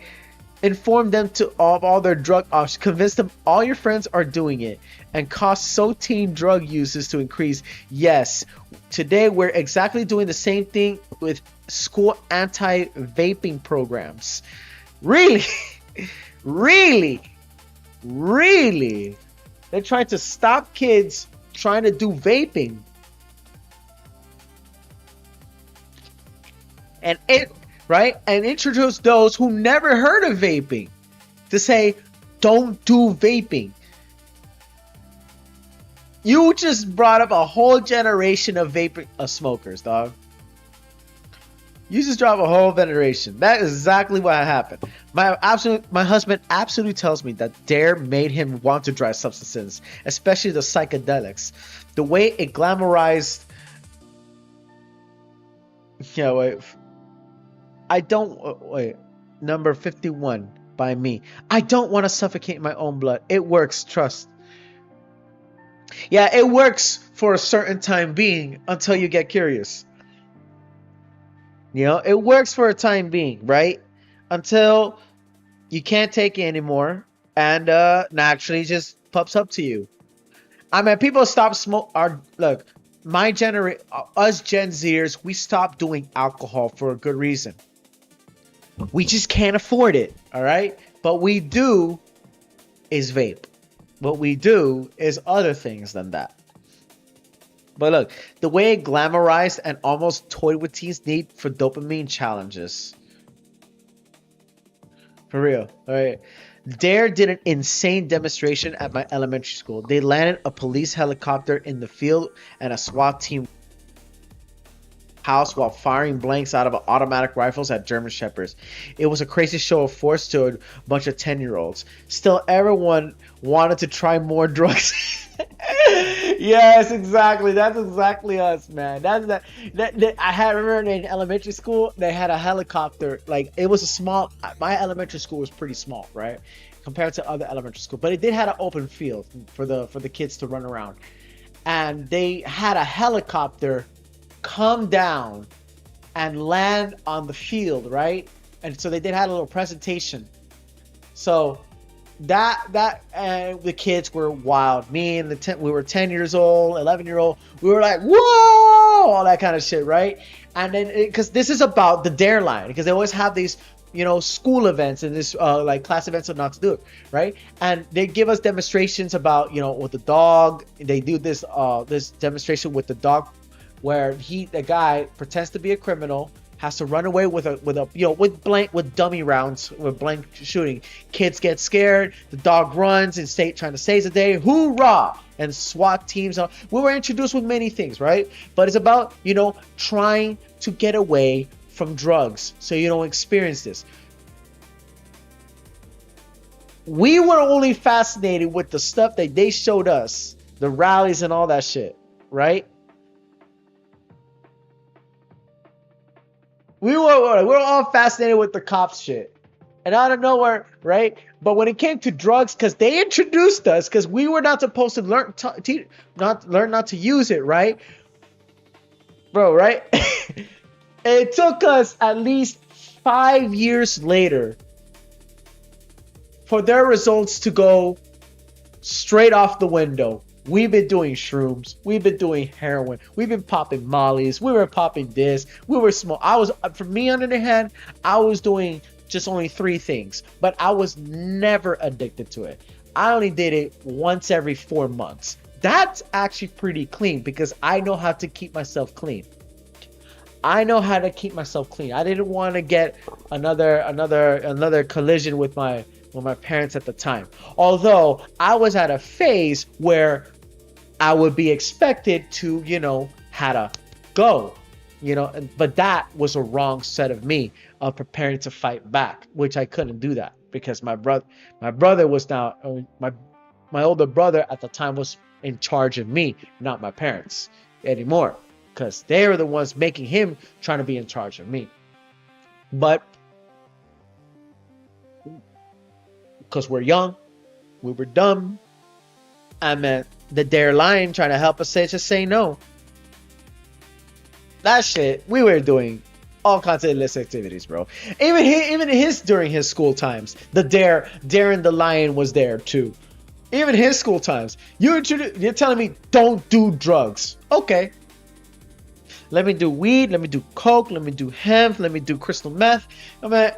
Inform them of all their drug options. Convince them all your friends are doing it, and cause so teen drug uses to increase. Yes, today we're exactly doing the same thing with school anti-vaping programs. Really? Really? They're trying to stop kids trying to do vaping. And introduce those who never heard of vaping to say, don't do vaping. You just brought up a whole generation of smokers, dog. You just dropped a whole generation. That is exactly what happened. My husband absolutely tells me that D.A.R.E made him want to try substances, especially the psychedelics. The way it glamorized. Number 51 by me. I don't want to suffocate my own blood. It works, trust. Yeah, it works for a certain time being until you get curious. It works for a time being, right? Until you can't take it anymore and naturally just pops up to you. I mean, people stop smoke. Look, my generation, us Gen Zers, we stopped doing alcohol for a good reason. We just can't afford it, all right? But we do is vape. What we do is other things than that. But look, the way it glamorized and almost toyed with teens' need for dopamine challenges. For real, all right? D.A.R.E did an insane demonstration at my elementary school. They landed a police helicopter in the field and a SWAT team house while firing blanks out of automatic rifles at German Shepherds. It was a crazy show of force to a bunch of 10-year-olds. Still, everyone wanted to try more drugs. Yes, exactly. That's exactly us, man. That I remember in elementary school, they had a helicopter. Like, it was a small. My elementary school was pretty small, right, compared to other elementary school. But it did have an open field for the kids to run around, and they had a helicopter come down and land on the field, right? And so they did have a little presentation. So the kids were wild. Me and we were 10 years old, 11-year-old. We were like, whoa, all that kind of shit, right? And then because this is about the D.A.R.E line, because they always have these school events and this like class events on not to do it, right? And they give us demonstrations about, with the dog. They do this demonstration with the dog where the guy pretends to be a criminal, has to run away with with dummy rounds, with blank shooting. Kids get scared, the dog runs and trying to save the day. Hoorah! And SWAT teams. We were introduced with many things, right? But it's about, trying to get away from drugs so you don't experience this. We were only fascinated with the stuff that they showed us, the rallies and all that shit, right? We were all fascinated with the cops shit. And out of nowhere, right? But when it came to drugs, because they introduced us, because we were not supposed to learn not to use it, right? Bro, right? It took us at least 5 years later for their results to go straight off the window. We've been doing shrooms. We've been doing heroin. We've been popping mollies. We were popping this. We were small. For me, on the other hand, I was doing just only 3 things, but I was never addicted to it. I only did it once every 4 months. That's actually pretty clean because I know how to keep myself clean. I didn't want to get another collision with my parents at the time. Although I was at a phase where I would be expected to, how to go, but that was a wrong set of me of preparing to fight back, which I couldn't do that because my brother was now, my older brother at the time was in charge of me, not my parents anymore, because they were the ones making him trying to be in charge of me. But because we're young, we were dumb, I meant the D.A.R.E line trying to help us just say no. That shit, we were doing all kinds of illicit activities, bro. Even during his school times, the D.A.R.E and the Lion was there too. Even his school times. You're telling me don't do drugs. Okay. Let me do weed, let me do coke, let me do hemp, let me do crystal meth. I mean,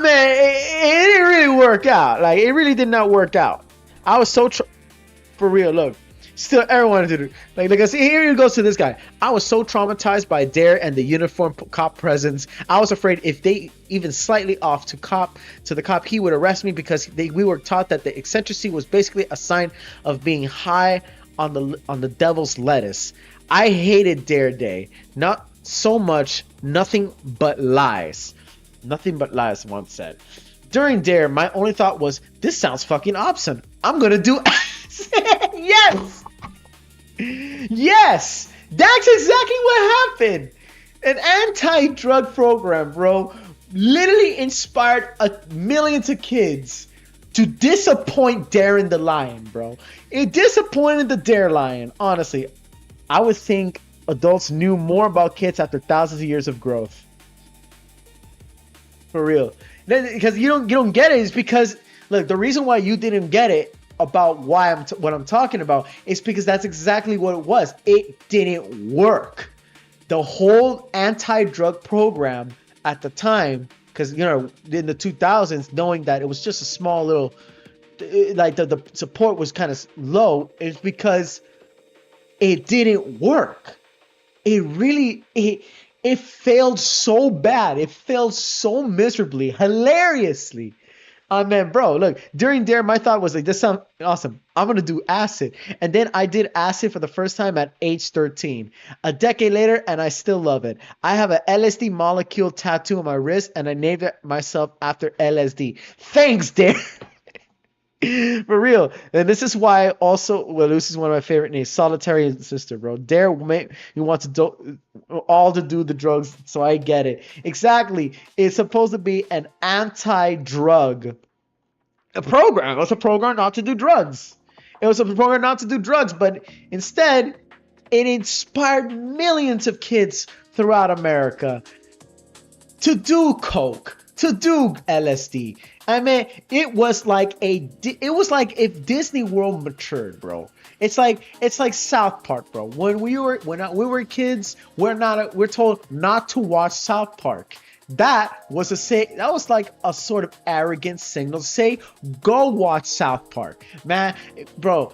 it didn't really work out. Like, it really did not work out. I was so for real. Look, still everyone did it. Like I see, here he goes to this guy. I was so traumatized by D.A.R.E and the uniform cop presence. I was afraid if they even slightly off to the cop, he would arrest me because we were taught that the eccentricity was basically a sign of being high on the devil's lettuce. I hated D.A.R.E Day. Not so much, nothing but lies. Nothing but lies, once said. During D.A.R.E, my only thought was, this sounds fucking awesome. I'm gonna do yes! Yes! That's exactly what happened! An anti-drug program, bro, literally inspired millions of kids to disappoint D.A.R.E the Lion, bro. It disappointed the D.A.R.E Lion, honestly. I would think adults knew more about kids after thousands of years of growth. For real. Because you don't get it is because, look, the reason why you didn't get it about what I'm talking about is because that's exactly what it was. It didn't work. The whole anti-drug program at the time, because, in the 2000s, knowing that it was just a small little, like the support was kind of low, is because it didn't work. It failed so bad. It failed so miserably, hilariously. Man, bro, look, during D.A.R.E, my thought was like, this sounds awesome. I'm going to do acid. And then I did acid for the first time at age 13. A decade later, and I still love it. I have an LSD molecule tattoo on my wrist, and I named it myself after LSD. Thanks, D.A.R.E. For real. And this is why also, Lucy's one of my favorite names, Solitary Sister, bro. D.A.R.E, you want to do the drugs, so I get it. Exactly. It's supposed to be an anti-drug program. It was a program not to do drugs. But instead, it inspired millions of kids throughout America to do coke, to do LSD. I mean, it was like if Disney World matured, bro. It's like South Park, bro. When we were kids, we're told not to watch South Park. That was like a sort of arrogant signal to say, go watch South Park, man, bro.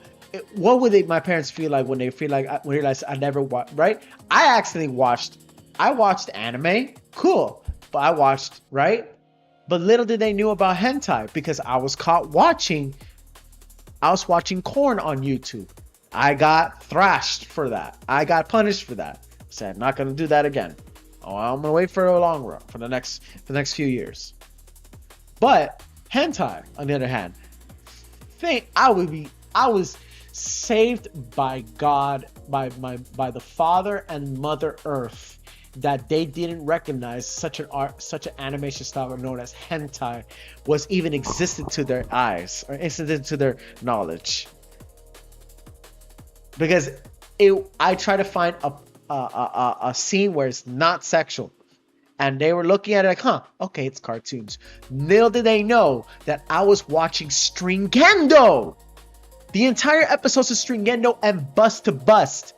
What would my parents feel like when they realize I never watched, right? I watched anime, cool, but I watched, right? But little did they knew about hentai, because I was watching corn on YouTube. I got thrashed for that. I got punished for that. I said, I'm not gonna do that again. Oh, I'm gonna wait for a long run for the next few years. But hentai, on the other hand, I was saved by God, by the Father and Mother Earth, that they didn't recognize such an animation style known as hentai was even existed to their eyes or existed to their knowledge. Because I try to find a scene where it's not sexual, and they were looking at it like, huh, okay, it's cartoons. Little did they know that I was watching Stringendo. The entire episodes of Stringendo and Bust to Bust.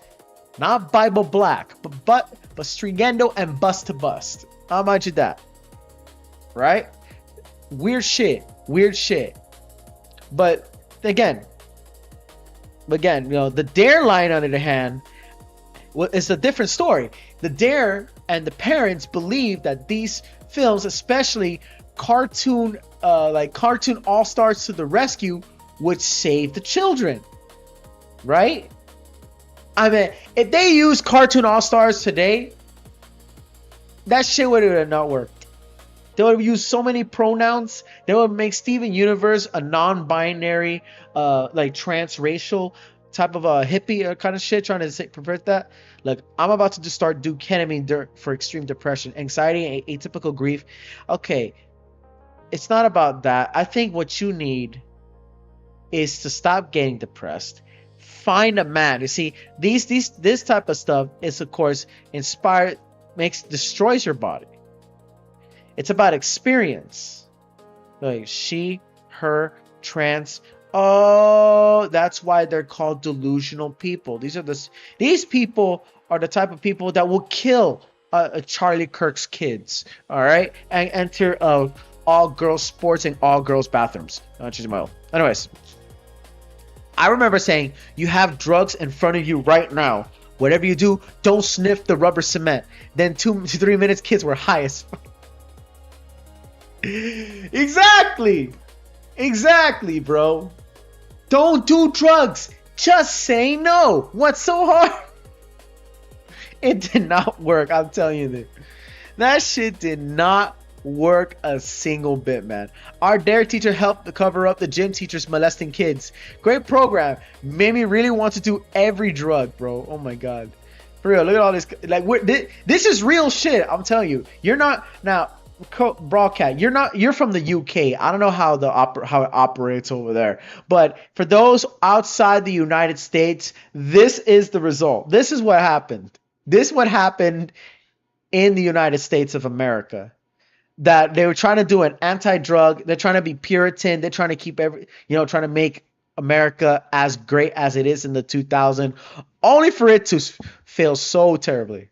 Not Bible Black, but Stringendo and Bust to Bust. How about you that? Right? Weird shit. But again, the D.A.R.E line, on the other hand, it's a different story. The D.A.R.E and the parents believe that these films, especially cartoon All-Stars to the Rescue, would save the children, right? I mean, if they use cartoon All-Stars today, that shit would have not worked. They would have used so many pronouns. They would make Steven Universe a non-binary, transracial type of a hippie kind of shit, trying to pervert that. Like, I'm about to just start do ketamine for extreme depression, anxiety, and atypical grief. Okay, it's not about that. I think what you need is to stop getting depressed. Find a man. You see, this type of stuff is, of course, inspired, destroys your body. It's about experience. Like she, her, trans. Oh, that's why they're called delusional people. These people are the type of people that will kill Charlie Kirk's kids. All right, and enter all girls sports and all girls bathrooms. Anyways, I remember saying, you have drugs in front of you right now. Whatever you do, don't sniff the rubber cement. Then 2 to 3 minutes, kids were high as fuck. Exactly, bro. Don't do drugs. Just say no. What's so hard? It did not work. I'm telling you this. That shit did not work a single bit, man. Our D.A.R.E teacher helped to cover up the gym teachers molesting kids. Great program. Made me really want to do every drug, bro. Oh my god. For real, look at all this. Like, this is real shit. I'm telling you. You're not now. Broadcast. You're from the UK. I don't know how it operates over there. But for those outside the United States, this is the result. This is what happened. This is what happened in the United States of America. That they were trying to do an anti-drug. They're trying to be Puritan. They're trying to keep trying to make America as great as it is in the 2000s, only for it to fail so terribly.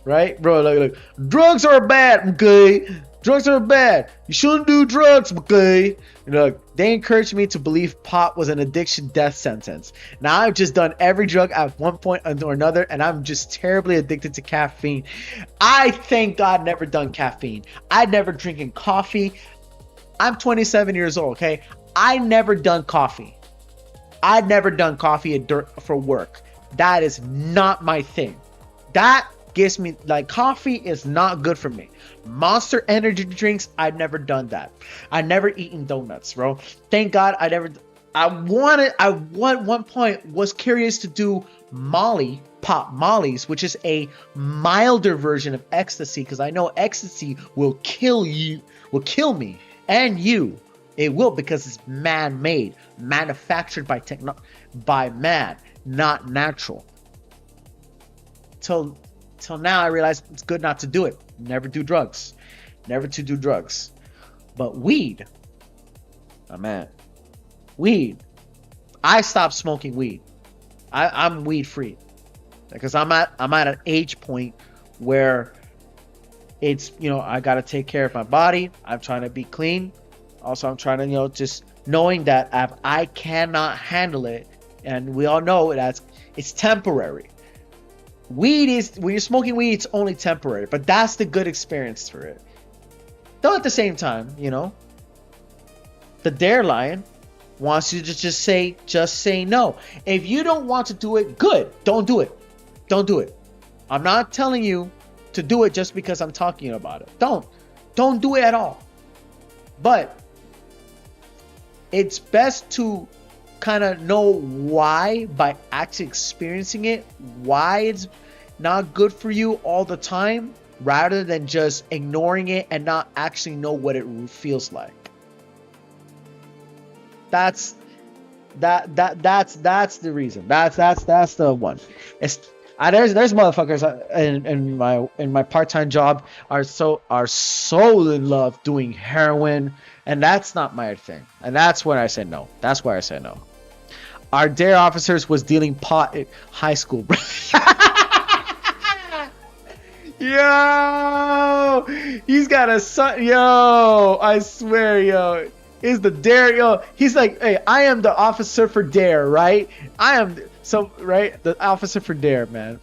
Right, bro? Look. Drugs are bad, okay? Drugs are bad. You shouldn't do drugs, okay? Look, they encouraged me to believe pot was an addiction death sentence. Now I've just done every drug at one point or another, and I'm just terribly addicted to caffeine. I thank God never done caffeine. I never drinking coffee. I'm 27 years old, okay? I never done coffee. I've never done coffee for work. That is not my thing. That gives me, like, coffee is not good for me. Monster energy drinks, I've never done that. I never eaten donuts, bro. Thank God I never. I one point was curious to do pop mollies, which is a milder version of ecstasy, because I know ecstasy will kill me and you. It will, because it's man-made, manufactured by man, not natural. Till now, I realized it's good not to do it. Never do drugs. Never to do drugs. But weed, oh man, weed. I stopped smoking weed. I'm weed free because I'm at an age point where it's, I gotta take care of my body. I'm trying to be clean. Also, I'm trying to, just knowing that I cannot handle it, and we all know it's temporary. Weed is, when you're smoking weed, it's only temporary, but that's the good experience for it. Though at the same time, the D.A.R.E lion wants you to just say no. If you don't want to do it, good. Don't do it. Don't do it. I'm not telling you to do it just because I'm talking about it. Don't do it at all. But it's best to kind of know why by actually experiencing it, why it's not good for you all the time, rather than just ignoring it and not actually know what it feels like. That's the reason. That's the one. There's motherfuckers in my part-time job are so in love doing heroin, and that's not my thing. And that's when I say no. That's why I say no. Our D.A.R.E officers was dealing pot in high school. Yo, he's got a son. Yo, I swear, yo, is the D.A.R.E. Yo, he's like, hey, I am the officer for D.A.R.E, right? I am the officer for D.A.R.E, man.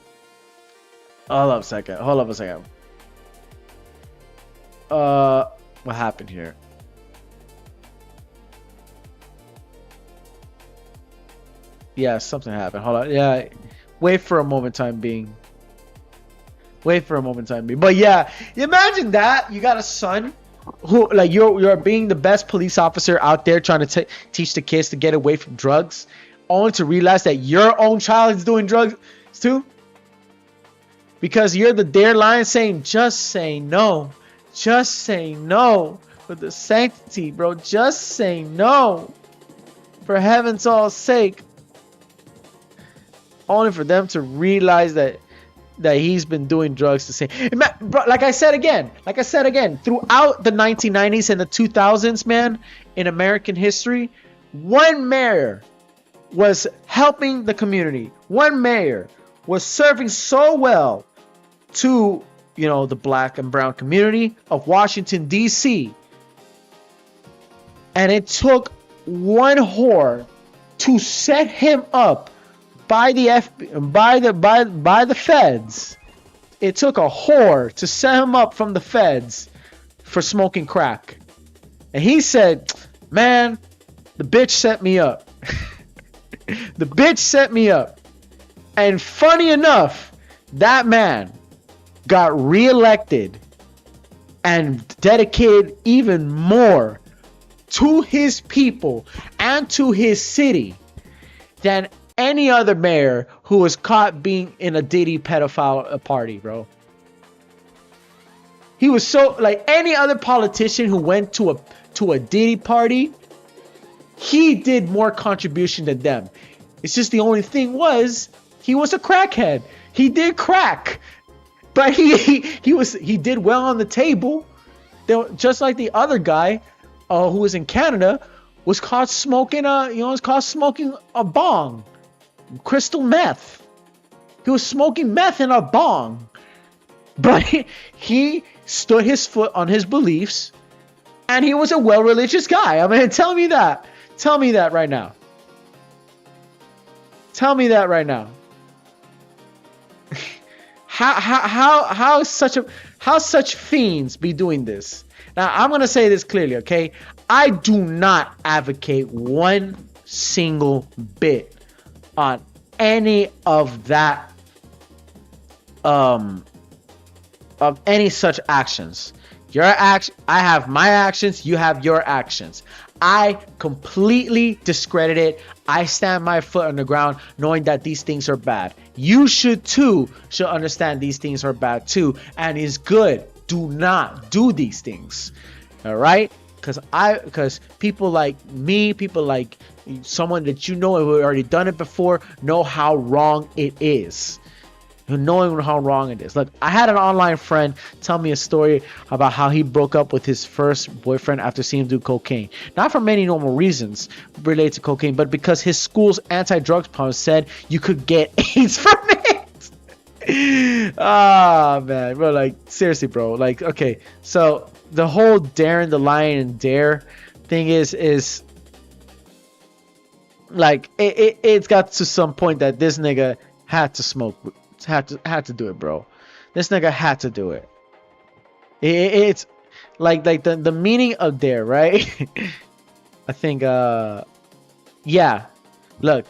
Hold up a second. What happened here? Yeah, something happened. Hold on. Yeah, wait for a moment time being. But yeah, imagine that you got a son who, like, you're being the best police officer out there trying to teach the kids to get away from drugs, only to realize that your own child is doing drugs too, because you're the D.A.R.E lion saying, just say no with the sanctity, bro. Just say no, for heaven's all sake. Only for them to realize that he's been doing drugs to say, bro, like I said again, throughout the 1990s and the 2000s, man, in American history, one mayor was helping the community. One mayor was serving so well to, the black and brown community of Washington, D.C. And it took one whore to set him up by the feds. It took a whore to set him up from the feds for smoking crack. And he said, man, the bitch set me up. The bitch set me up. And funny enough, that man got reelected and dedicated even more to his people and to his city than any other mayor who was caught being in a Diddy pedophile party, bro. He was so, like, any other politician who went to a Diddy party, he did more contribution than them. It's just the only thing was, he was a crackhead. He did crack, but he did well on the table. Just like the other guy who was in Canada was caught smoking a bong. Crystal meth. He was smoking meth in a bong. But he stood his foot on his beliefs, and he was a well-religious guy. I mean, tell me that. Tell me that right now. Tell me that right now. How such fiends be doing this? Now, I'm going to say this clearly, okay? I do not advocate one single bit on any of that, of any such actions. I have my actions, you have your actions. I completely discredit it. I stand my foot on the ground knowing that these things are bad. You should understand these things are bad too, and is good. Do not do these things. All right? Because people like me, people like someone that who already done it before, know how wrong it is. knowing how wrong it is. Look, I had an online friend tell me a story about how he broke up with his first boyfriend after seeing him do cocaine. Not for many normal reasons related to cocaine, but because his school's anti-drugs policy said you could get AIDS from it. Ah, man, bro, like, seriously, bro. Like, okay, so the whole daring the lion and dare thing is like, it's got to some point that this nigga had to smoke, had to do it, bro. This nigga had to do it. It's like the meaning of dare, right? I think yeah. Look,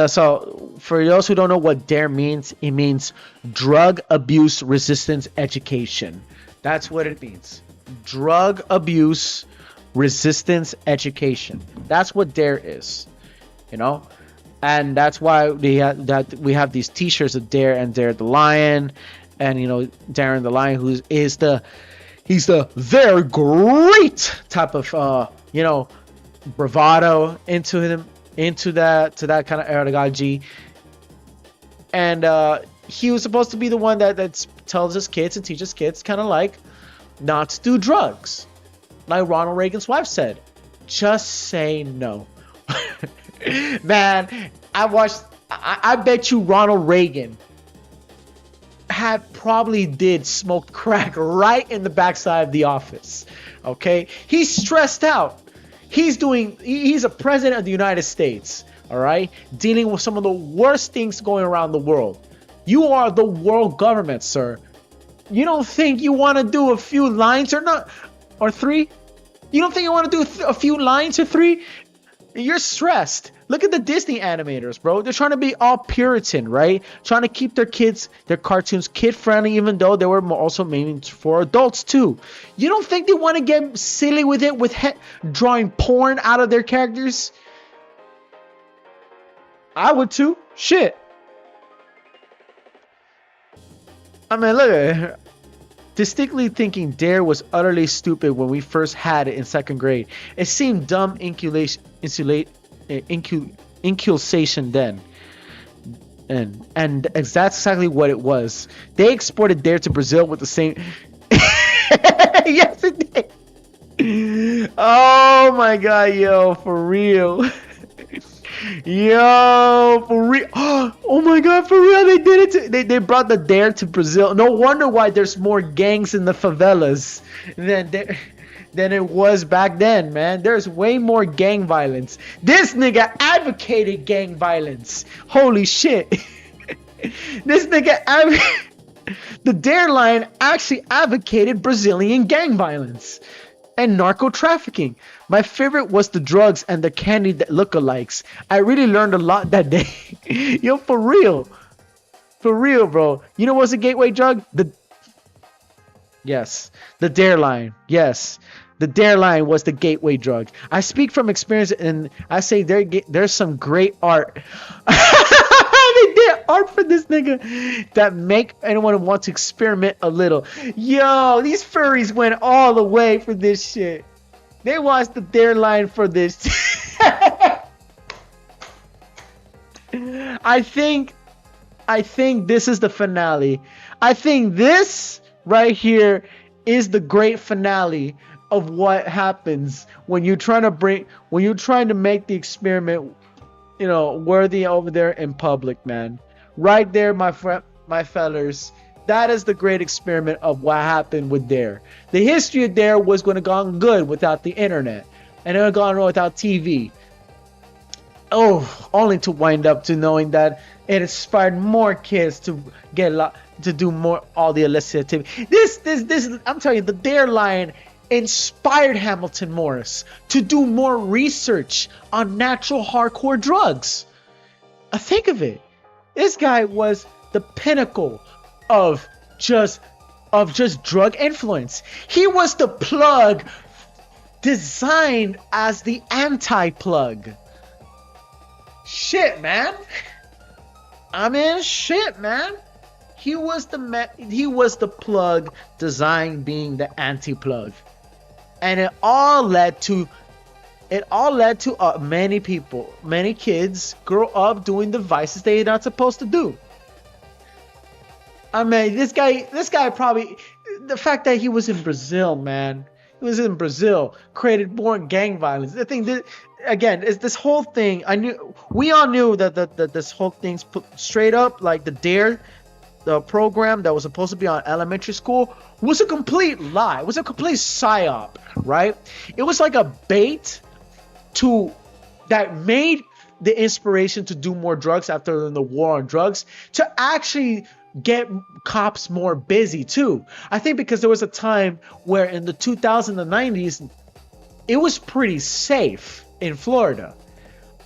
so for those who don't know what dare means, it means drug abuse resistance education. That's what it means. Drug abuse resistance education. That's what dare is. You know? And that's why we have these T-shirts of Dare and Dare the Lion, and you know, Darren the Lion, he's the very great type of you know, bravado into that kind of pedagogy. And he was supposed to be the one that tells his kids and teaches kids kind of like not to do drugs, like Ronald Reagan's wife said, just say no. Man, I bet you Ronald Reagan probably did smoke crack right in the backside of the office. Okay, he's stressed out. He's a president of the United States. All right, dealing with some of the worst things going around the world. You are the world government, sir. You don't think you want to do a few lines or three? You don't think you want to do a few lines or three? You're stressed. Look at the Disney animators, bro. They're trying to be all Puritan, right? Trying to keep their cartoons kid-friendly, even though they were also made for adults, too. You don't think they want to get silly with it, with drawing porn out of their characters? I would, too. Shit. I mean, look at it. Distinctly thinking Dare was utterly stupid when we first had it in second grade. It seemed dumb inculcation then. And that's exactly what it was. They exported Dare to Brazil with the same... Yes, it did. Oh my god, yo, for real. Yo, for real. Oh my god, for real, they did it. They brought the Dare to Brazil. No wonder why there's more gangs in the favelas than it was back then, man. There's way more gang violence. This nigga advocated gang violence. Holy shit. This nigga the Dare Lion actually advocated Brazilian gang violence and narco trafficking. My favorite was the drugs and the candy that lookalikes. I really learned a lot that day. Yo, for real, bro. You know what's a gateway drug? The Dare Lion. Yes, the Dare Lion was the gateway drug. I speak from experience, and I say there's some great art. They did art for this nigga that make anyone want to experiment a little. Yo, these furries went all the way for this shit. They watched the Dare Lion for this. I think this is the finale. I think this right here is the great finale of what happens when you're trying to make the experiment, you know, worthy over there in public, man. Right there, my fellers. That is the great experiment of what happened with Dare. The history of Dare was going to go on good without the internet, and it would have gone on without TV. Oh, only to wind up to knowing that it inspired more kids to do more all the illicit activity. This I'm telling you, the Dare Lion inspired Hamilton Morris to do more research on natural hardcore drugs. Think of it. This guy was the pinnacle of just drug influence. He was the plug designed as the anti-plug. Shit, man. I mean, shit, man. He was the plug designed being the anti-plug. And it all led to many kids grow up doing the vices they're not supposed to do. I mean, this guy probably, the fact that he was in Brazil, man, he was in Brazil, created more gang violence. The thing that, again, is this whole thing. We all knew that this whole thing's put straight up, like the D.A.R.E, the program that was supposed to be on elementary school, was a complete lie. It was a complete psyop, right? It was like a bait to that made the inspiration to do more drugs after the war on drugs to actually get cops more busy too. I think because there was a time where in the 2000s and 90s it was pretty safe in Florida.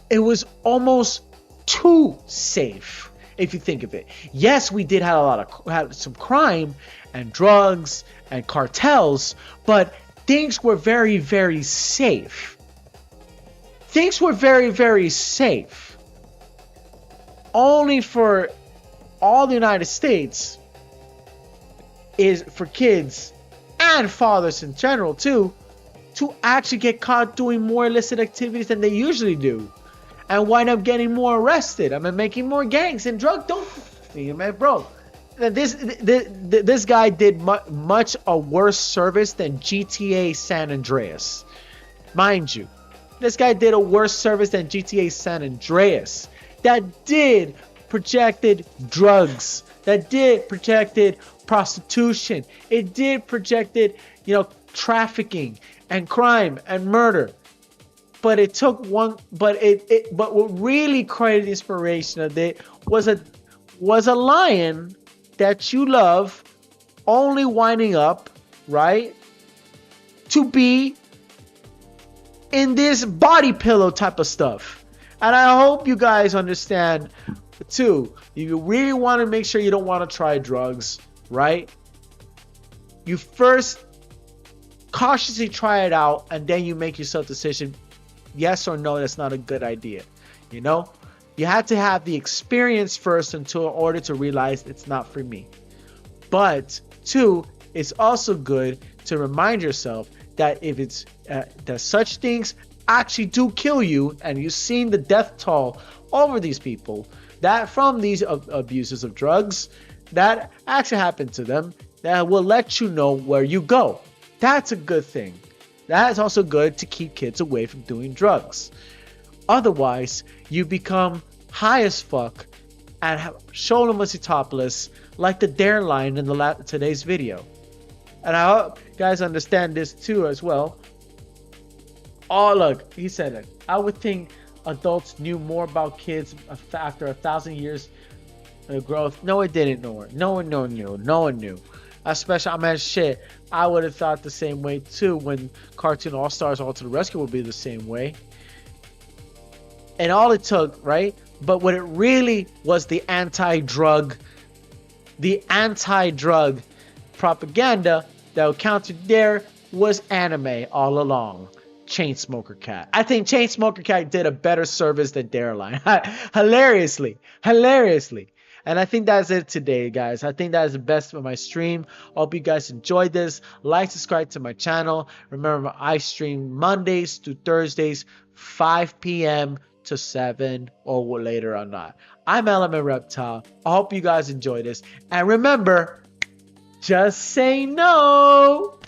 It was almost too safe if you think of it. Yes, we did have had some crime and drugs and cartels, but things were very, very safe. Things were very, very safe. Only for all the United States is for kids and fathers in general too to actually get caught doing more illicit activities than they usually do and wind up getting more arrested. I mean, making more gangs and drug don't, man, bro. This guy did much a worse service than GTA San Andreas, mind you. This guy did a worse service than GTA San Andreas. That did projected drugs. That did projected prostitution. It did projected, trafficking and crime and murder. But it took one. But what really created the inspiration of it was a lion that you love, only winding up right to be in this body pillow type of stuff. And I hope you guys understand too. If you really want to make sure you don't want to try drugs, right? You first cautiously try it out and then you make yourself decision, yes or no, that's not a good idea. You have to have the experience first in order to realize it's not for me. But two, it's also good to remind yourself that if it's that such things actually do kill you, and you've seen the death toll over these people that from these abuses of drugs that actually happen to them, that will let you know where you go. That's a good thing. That is also good to keep kids away from doing drugs. Otherwise, you become high as fuck and shoulder musty topless like the D.A.R.E line in today's video. And I hope you guys understand this too as well. Oh, look, he said it. I would think adults knew more about kids after 1,000 years of growth. No, it didn't. No one knew. No one knew. Especially, shit. I would have thought the same way too when Cartoon All Stars All to the Rescue would be the same way. And all it took, right? But what it really was the anti-drug propaganda that would counter D.A.R.E was anime all along. Chainsmoker Cat. I think Chainsmoker Cat did a better service than D.A.R.E line. Hilariously. And I think that's it today, guys. I think that is the best of my stream. I hope you guys enjoyed this. Like, subscribe to my channel. Remember, I stream Mondays to Thursdays, 5 p.m. to 7 or later or not. I'm Element Reptile. I hope you guys enjoy this. And remember, just say no.